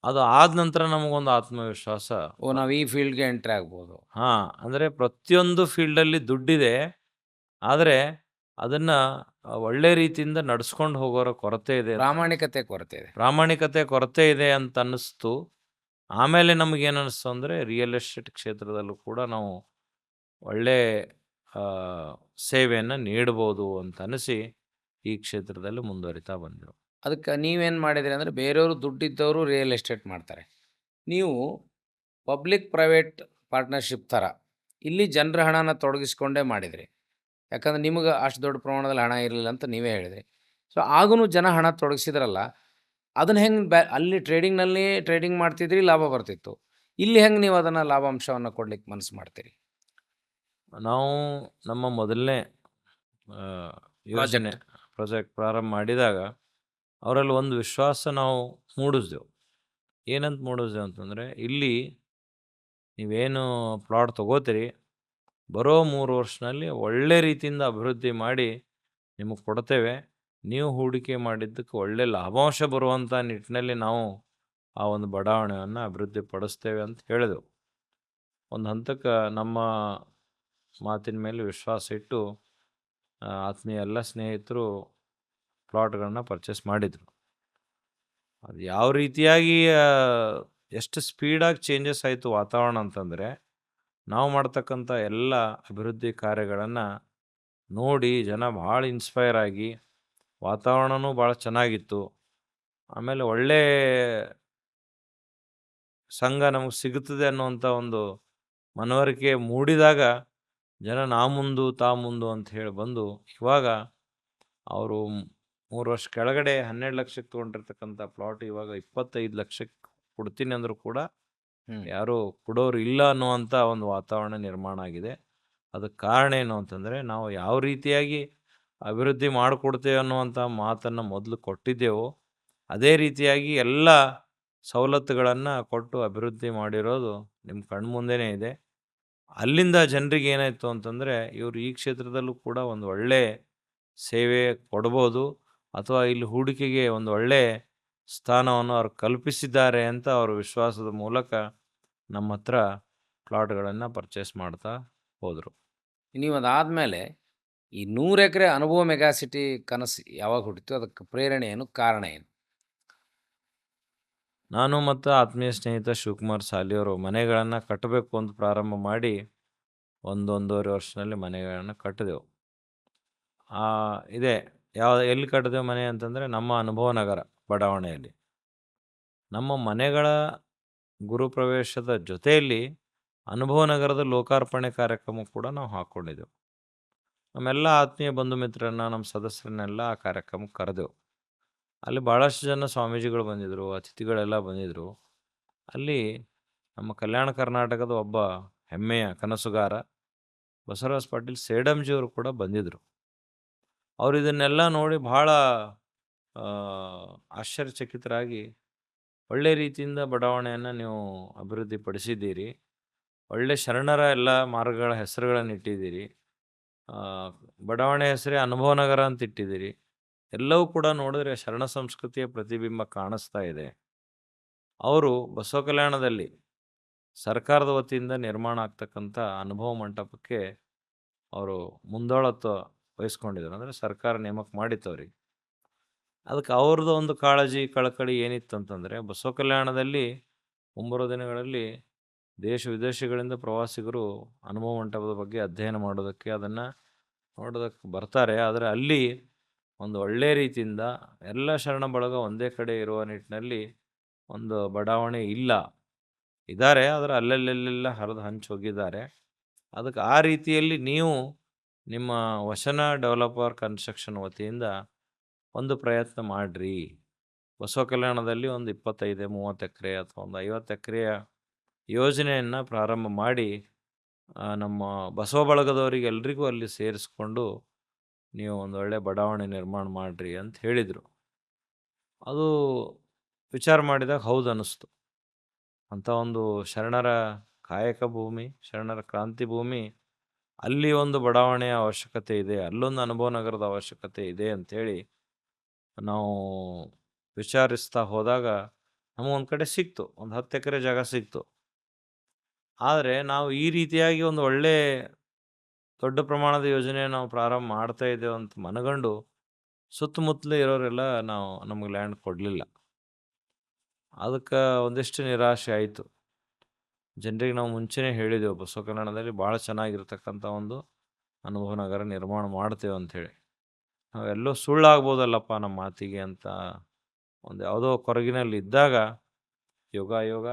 ಅದು ಆದ ನಂತರ ನಮಗೊಂದು ಆತ್ಮವಿಶ್ವಾಸ, ನಾವು ಈ ಫೀಲ್ಡ್ಗೆ ಎಂಟ್ರಿ ಆಗ್ಬೋದು. ಅಂದರೆ ಪ್ರತಿಯೊಂದು ಫೀಲ್ಡಲ್ಲಿ ದುಡ್ಡಿದೆ, ಆದರೆ ಅದನ್ನು ಒಳ್ಳೆ ರೀತಿಯಿಂದ ನಡೆಸ್ಕೊಂಡು ಹೋಗೋರ ಕೊರತೆ ಇದೆ, ಪ್ರಾಮಾಣಿಕತೆ ಕೊರತೆ ಇದೆ ಅಂತ ಅನ್ನಿಸ್ತು. ಆಮೇಲೆ ನಮಗೇನು ಅನ್ನಿಸ್ತು ಅಂದರೆ ರಿಯಲ್ ಎಸ್ಟೇಟ್ ಕ್ಷೇತ್ರದಲ್ಲೂ ಕೂಡ ನಾವು ಒಳ್ಳೆ ಸೇವೆಯನ್ನು ನೀಡ್ಬೋದು ಅಂತ ಅನಿಸಿ ಈ ಕ್ಷೇತ್ರದಲ್ಲಿ ಮುಂದುವರಿತಾ ಬಂದೆವು. ಅದಕ್ಕೆ ನೀವೇನು ಮಾಡಿದ್ರಿ ಅಂದರೆ, ಬೇರೆಯವರು ದುಡ್ಡಿದ್ದವರು ರಿಯಲ್ ಎಸ್ಟೇಟ್ ಮಾಡ್ತಾರೆ, ನೀವು ಪಬ್ಲಿಕ್ ಪ್ರೈವೇಟ್ ಪಾರ್ಟ್ನರ್ಶಿಪ್ ಥರ ಇಲ್ಲಿ ಜನರ ಹಣನ ತೊಡಗಿಸ್ಕೊಂಡೇ ಮಾಡಿದ್ರಿ. ಯಾಕಂದ್ರೆ ನಿಮಗೆ ಅಷ್ಟು ದೊಡ್ಡ ಪ್ರಮಾಣದಲ್ಲಿ ಹಣ ಇರಲಿಲ್ಲ ಅಂತ ನೀವೇ ಹೇಳಿದ್ರಿ. ಸೊ ಆಗೂ ಜನ ಹಣ ತೊಡಗಿಸಿದ್ರಲ್ಲ, ಅದನ್ನು ಹೆಂಗೆ ಅಲ್ಲಿ ಟ್ರೇಡಿಂಗ್ ಮಾಡ್ತಿದ್ರಿ, ಲಾಭ ಬರ್ತಿತ್ತು. ಇಲ್ಲಿ ಹೆಂಗೆ ನೀವು ಅದನ್ನು ಲಾಭಾಂಶವನ್ನು ಕೊಡ್ಲಿಕ್ಕೆ ಮನಸ್ಸು ಮಾಡ್ತೀರಿ? ನಾವು ನಮ್ಮ ಮೊದಲನೇ ಯೋಜನೆ ಪ್ರಾಜೆಕ್ಟ್ ಪ್ರಾರಂಭ ಮಾಡಿದಾಗ ಅವರಲ್ಲಿ ಒಂದು ವಿಶ್ವಾಸ ನಾವು ಮೂಡಿಸ್ದೆವು. ಏನಂತ ಮೂಡಿಸ್ದೆವು ಅಂತಂದರೆ, ಇಲ್ಲಿ ನೀವೇನು ಪ್ಲಾಟ್ ತೊಗೋತೀರಿ ಬರೋ 3 ವರ್ಷದಲ್ಲಿ ಒಳ್ಳೆ ರೀತಿಯಿಂದ ಅಭಿವೃದ್ಧಿ ಮಾಡಿ ನಿಮಗೆ ಕೊಡ್ತೇವೆ. ನೀವು ಹೂಡಿಕೆ ಮಾಡಿದ್ದಕ್ಕೆ ಒಳ್ಳೆ ಲಾಭಾಂಶ ಬರುವಂಥ ನಿಟ್ಟಿನಲ್ಲಿ ನಾವು ಆ ಒಂದು ಬಡಾವಣೆಯನ್ನು ಅಭಿವೃದ್ಧಿ ಪಡಿಸ್ತೇವೆ ಅಂತ ಹೇಳಿದೆವು. ಒಂದು ಹಂತಕ್ಕೆ ನಮ್ಮ ಮಾತಿನ ಮೇಲೆ ವಿಶ್ವಾಸ ಇಟ್ಟು ಆತ್ಮೀಯ ಎಲ್ಲ ಸ್ನೇಹಿತರು ಪ್ಲಾಟ್ಗಳನ್ನ ಪರ್ಚೇಸ್ ಮಾಡಿದರು. ಅದು ಯಾವ ರೀತಿಯಾಗಿ ಎಷ್ಟು ಸ್ಪೀಡಾಗಿ ಚೇಂಜಸ್ ಆಯಿತು ವಾತಾವರಣ ಅಂತಂದರೆ, ನಾವು ಮಾಡ್ತಕ್ಕಂಥ ಎಲ್ಲ ಅಭಿವೃದ್ಧಿ ಕಾರ್ಯಗಳನ್ನು ನೋಡಿ ಜನ ಭಾಳ ಇನ್ಸ್ಪೈರ್ ಆಗಿ, ವಾತಾವರಣವೂ ಭಾಳ ಚೆನ್ನಾಗಿತ್ತು. ಆಮೇಲೆ ಒಳ್ಳೆ ಸಂಘ ನಮಗೆ ಸಿಗುತ್ತದೆ ಅನ್ನುವಂಥ ಒಂದು ಮನವರಿಕೆ ಮೂಡಿದಾಗ ಜನ ನಾ ಮುಂದು ತಾ ಮುಂದು ಅಂತ ಹೇಳಿ ಬಂದು, ಇವಾಗ ಅವರು 3 ವರ್ಷ ಕೆಳಗಡೆ 12 ಲಕ್ಷಕ್ಕೆ ತೊಗೊಂಡಿರ್ತಕ್ಕಂಥ ಪ್ಲಾಟ್ ಇವಾಗ 25 ಲಕ್ಷಕ್ಕೆ ಕೊಡ್ತೀನಿ ಅಂದರೂ ಕೂಡ ಯಾರು ಕೊಡೋರು ಇಲ್ಲ ಅನ್ನುವಂಥ ಒಂದು ವಾತಾವರಣ ನಿರ್ಮಾಣ ಆಗಿದೆ. ಅದಕ್ಕೆ ಕಾರಣ ಏನು ಅಂತಂದರೆ, ನಾವು ಯಾವ ರೀತಿಯಾಗಿ ಅಭಿವೃದ್ಧಿ ಮಾಡಿಕೊಡ್ತೇವೆ ಅನ್ನುವಂಥ ಮಾತನ್ನು ಮೊದಲು ಕೊಟ್ಟಿದ್ದೆವೋ ಅದೇ ರೀತಿಯಾಗಿ ಎಲ್ಲ ಸವಲತ್ತುಗಳನ್ನು ಕೊಟ್ಟು ಅಭಿವೃದ್ಧಿ ಮಾಡಿರೋದು ನಿಮ್ಮ ಕಣ್ಮುಂದೆನೇ ಇದೆ. ಅಲ್ಲಿಂದ ಜನರಿಗೆ ಏನಾಯಿತು ಅಂತಂದರೆ, ಇವರು ಈ ಕ್ಷೇತ್ರದಲ್ಲೂ ಕೂಡ ಒಂದು ಒಳ್ಳೆ ಸೇವೆ ಕೊಡ್ಬೋದು ಅಥವಾ ಇಲ್ಲಿ ಹೂಡಿಕೆಗೆ ಒಂದು ಒಳ್ಳೆ ಸ್ಥಾನವನ್ನು ಅವ್ರು ಕಲ್ಪಿಸಿದ್ದಾರೆ ಅಂತ ಅವರ ವಿಶ್ವಾಸದ ಮೂಲಕ ನಮ್ಮ ಹತ್ರ ಪ್ಲಾಟ್ಗಳನ್ನು ಪರ್ಚೇಸ್ ಮಾಡ್ತಾ ಹೋದರು. ನೀವು ಅದಾದಮೇಲೆ ಈ 100 ಎಕರೆ ಅನುಭವ ಮೆಗಾಸಿಟಿ ಕನಸು ಯಾವಾಗ ಹುಟ್ಟಿತು? ಅದಕ್ಕೆ ಪ್ರೇರಣೆ ಏನು, ಕಾರಣ ಏನು? ನಾನು ಮತ್ತು ಆತ್ಮೀಯ ಸ್ನೇಹಿತ ಶಿವಕುಮಾರ್ ಸಾಲಿಯವರು ಮನೆಗಳನ್ನು ಕಟ್ಟಬೇಕು ಅಂತ ಪ್ರಾರಂಭ ಮಾಡಿ 1-1.5 ವರ್ಷದಲ್ಲಿ ಮನೆಗಳನ್ನು ಕಟ್ಟಿದೆವು. ಇದೆ ಎಲ್ಲಿ ಕಟ್ಟಿದೆವು ಮನೆ ಅಂತಂದರೆ, ನಮ್ಮ ಅನುಭವ ನಗರ ಬಡಾವಣೆಯಲ್ಲಿ. ನಮ್ಮ ಮನೆಗಳ ಗುರುಪ್ರವೇಶದ ಜೊತೆಯಲ್ಲಿ ಅನುಭವ ನಗರದ ಲೋಕಾರ್ಪಣೆ ಕಾರ್ಯಕ್ರಮ ಕೂಡ ನಾವು ಹಾಕ್ಕೊಂಡಿದ್ದೆವು. ನಮ್ಮೆಲ್ಲ ಆತ್ಮೀಯ ಬಂಧು ಮಿತ್ರರನ್ನ, ನಮ್ಮ ಸದಸ್ಯರನ್ನೆಲ್ಲ ಆ ಕಾರ್ಯಕ್ರಮಕ್ಕೆ ಕರೆದೆವು. ಅಲ್ಲಿ ಭಾಳಷ್ಟು ಜನ ಸ್ವಾಮೀಜಿಗಳು ಬಂದಿದ್ದರು, ಅತಿಥಿಗಳೆಲ್ಲ ಬಂದಿದ್ದರು. ಅಲ್ಲಿ ನಮ್ಮ ಕಲ್ಯಾಣ ಕರ್ನಾಟಕದ ಒಬ್ಬ ಹೆಮ್ಮೆಯ ಕನಸುಗಾರ ಬಸವರಾಜ್ ಪಾಟೀಲ್ ಸೇಡಂಜಿಯವರು ಕೂಡ ಬಂದಿದ್ದರು. ಅವರು ಇದನ್ನೆಲ್ಲ ನೋಡಿ ಭಾಳ ಆಶ್ಚರ್ಯಚಕಿತರಾಗಿ, ಒಳ್ಳೆ ರೀತಿಯಿಂದ ಬಡಾವಣೆಯನ್ನು ನೀವು ಅಭಿವೃದ್ಧಿ ಪಡಿಸಿದ್ದೀರಿ, ಒಳ್ಳೆ ಶರಣರ ಎಲ್ಲ ಮಾರ್ಗಗಳ ಹೆಸರುಗಳನ್ನು ಇಟ್ಟಿದ್ದೀರಿ, ಆ, ಬಡಾವಣೆ ಹೆಸರೇ ಅನುಭವ ನಗರ ಅಂತ ಇಟ್ಟಿದ್ದೀರಿ. ಎಲ್ಲವೂ ಕೂಡ ನೋಡಿದ್ರೆ ಶರಣ ಸಂಸ್ಕೃತಿಯ ಪ್ರತಿಬಿಂಬ ಕಾಣಿಸ್ತಾ ಇದೆ. ಅವರು ಬಸವ ಕಲ್ಯಾಣದಲ್ಲಿ ಸರ್ಕಾರದ ವತಿಯಿಂದ ನಿರ್ಮಾಣ ಆಗ್ತಕ್ಕಂಥ ಅನುಭವ ಮಂಟಪಕ್ಕೆ ಅವರು ಮುಂದಾಳತ್ವ ವಹಿಸ್ಕೊಂಡಿದ್ರು. ಅಂದರೆ ಸರ್ಕಾರ ನೇಮಕ ಮಾಡಿತ್ತು ಅವ್ರಿಗೆ. ಅದಕ್ಕೆ ಅವ್ರದ್ದು ಒಂದು ಕಾಳಜಿ, ಕಳಕಳಿ ಏನಿತ್ತು ಅಂತಂದರೆ, ಬಸವ ಕಲ್ಯಾಣದಲ್ಲಿ ಮುಂಬರುವ ದಿನಗಳಲ್ಲಿ ದೇಶ ವಿದೇಶಗಳಿಂದ ಪ್ರವಾಸಿಗರು ಅನುಭವ ಮಂಟಪದ ಬಗ್ಗೆ ಅಧ್ಯಯನ ಮಾಡೋದಕ್ಕೆ, ಅದನ್ನು ನೋಡೋದಕ್ಕೆ ಬರ್ತಾರೆ. ಆದರೆ ಅಲ್ಲಿ ಒಂದು ಒಳ್ಳೆಯ ರೀತಿಯಿಂದ ಎಲ್ಲ ಶರಣ ಬಳಗ ಒಂದೇ ಕಡೆ ಇರುವ ನಿಟ್ಟಿನಲ್ಲಿ ಒಂದು ಬಡಾವಣೆ ಇಲ್ಲ. ಇದ್ದಾರೆ, ಆದರೆ ಅಲ್ಲಲ್ಲೆಲ್ಲ ಹರಿದು ಹಂಚಿ ಹೋಗಿದ್ದಾರೆ. ಅದಕ್ಕೆ ಆ ರೀತಿಯಲ್ಲಿ ನೀವು ನಿಮ್ಮ ವಚನ ಡೆವಲಪರ್ ಕನ್ಸ್ಟ್ರಕ್ಷನ್ ವತಿಯಿಂದ ಒಂದು ಪ್ರಯತ್ನ ಮಾಡಿರಿ. ಬಸವ ಕಲ್ಯಾಣದಲ್ಲಿ ಒಂದು 25, 30 ಎಕರೆ ಅಥವಾ ಒಂದು 50 ಎಕರೆಯ ಯೋಜನೆಯನ್ನು ಪ್ರಾರಂಭ ಮಾಡಿ ನಮ್ಮ ಬಸವ ಬಳಗದವರಿಗೆ ಎಲ್ರಿಗೂ ಅಲ್ಲಿ ಸೇರಿಸ್ಕೊಂಡು ನೀವು ಒಂದು ಒಳ್ಳೆಯ ಬಡಾವಣೆ ನಿರ್ಮಾಣ ಮಾಡಿರಿ ಅಂತ ಹೇಳಿದರು. ಅದು ವಿಚಾರ ಮಾಡಿದಾಗ ಹೌದು ಅನ್ನಿಸ್ತು. ಅಂಥ ಒಂದು ಶರಣರ ಕಾಯಕ ಭೂಮಿ, ಶರಣರ ಕ್ರಾಂತಿ ಭೂಮಿ, ಅಲ್ಲಿ ಒಂದು ಬಡಾವಣೆಯ ಅವಶ್ಯಕತೆ ಇದೆ, ಅಲ್ಲೊಂದು ಅನುಭವ ನಗರದ ಅವಶ್ಯಕತೆ ಇದೆ ಅಂಥೇಳಿ ನಾವು ವಿಚಾರಿಸ್ತಾ ಹೋದಾಗ ನಮಗೊಂದು ಕಡೆ ಸಿಕ್ತು, ಒಂದು 10 ಎಕರೆ ಜಾಗ ಸಿಕ್ತು. ಆದರೆ ನಾವು ಈ ರೀತಿಯಾಗಿ ಒಂದು ಒಳ್ಳೆ ದೊಡ್ಡ ಪ್ರಮಾಣದ ಯೋಜನೆ ನಾವು ಪ್ರಾರಂಭ ಮಾಡ್ತಾ ಇದ್ದೇವೆ ಅಂತ ಮನಗಂಡು ಸುತ್ತಮುತ್ತಲೇ ಇರೋರೆಲ್ಲ ನಮಗೆ ಲ್ಯಾಂಡ್ ಕೊಡಲಿಲ್ಲ. ಅದಕ್ಕೆ ಒಂದಿಷ್ಟು ನಿರಾಶೆ ಆಯಿತು. ಜನರಿಗೆ ನಾವು ಮುಂಚೆನೇ ಹೇಳಿದೆವು, ಬಸವ ಕಲ್ಯಾಣದಲ್ಲಿ ಭಾಳ ಚೆನ್ನಾಗಿರ್ತಕ್ಕಂಥ ಒಂದು ಅನುಭವ ನಗರ ನಿರ್ಮಾಣ ಮಾಡ್ತೇವೆ ಅಂಥೇಳಿ. ನಾವೆಲ್ಲೋ ಸುಳ್ಳಾಗ್ಬೋದಲ್ಲಪ್ಪ ನಮ್ಮ ಮಾತಿಗೆ ಅಂತ ಒಂದು ಯಾವುದೋ ಕೊರಗಿನಲ್ಲಿ ಇದ್ದಾಗ ಯೋಗ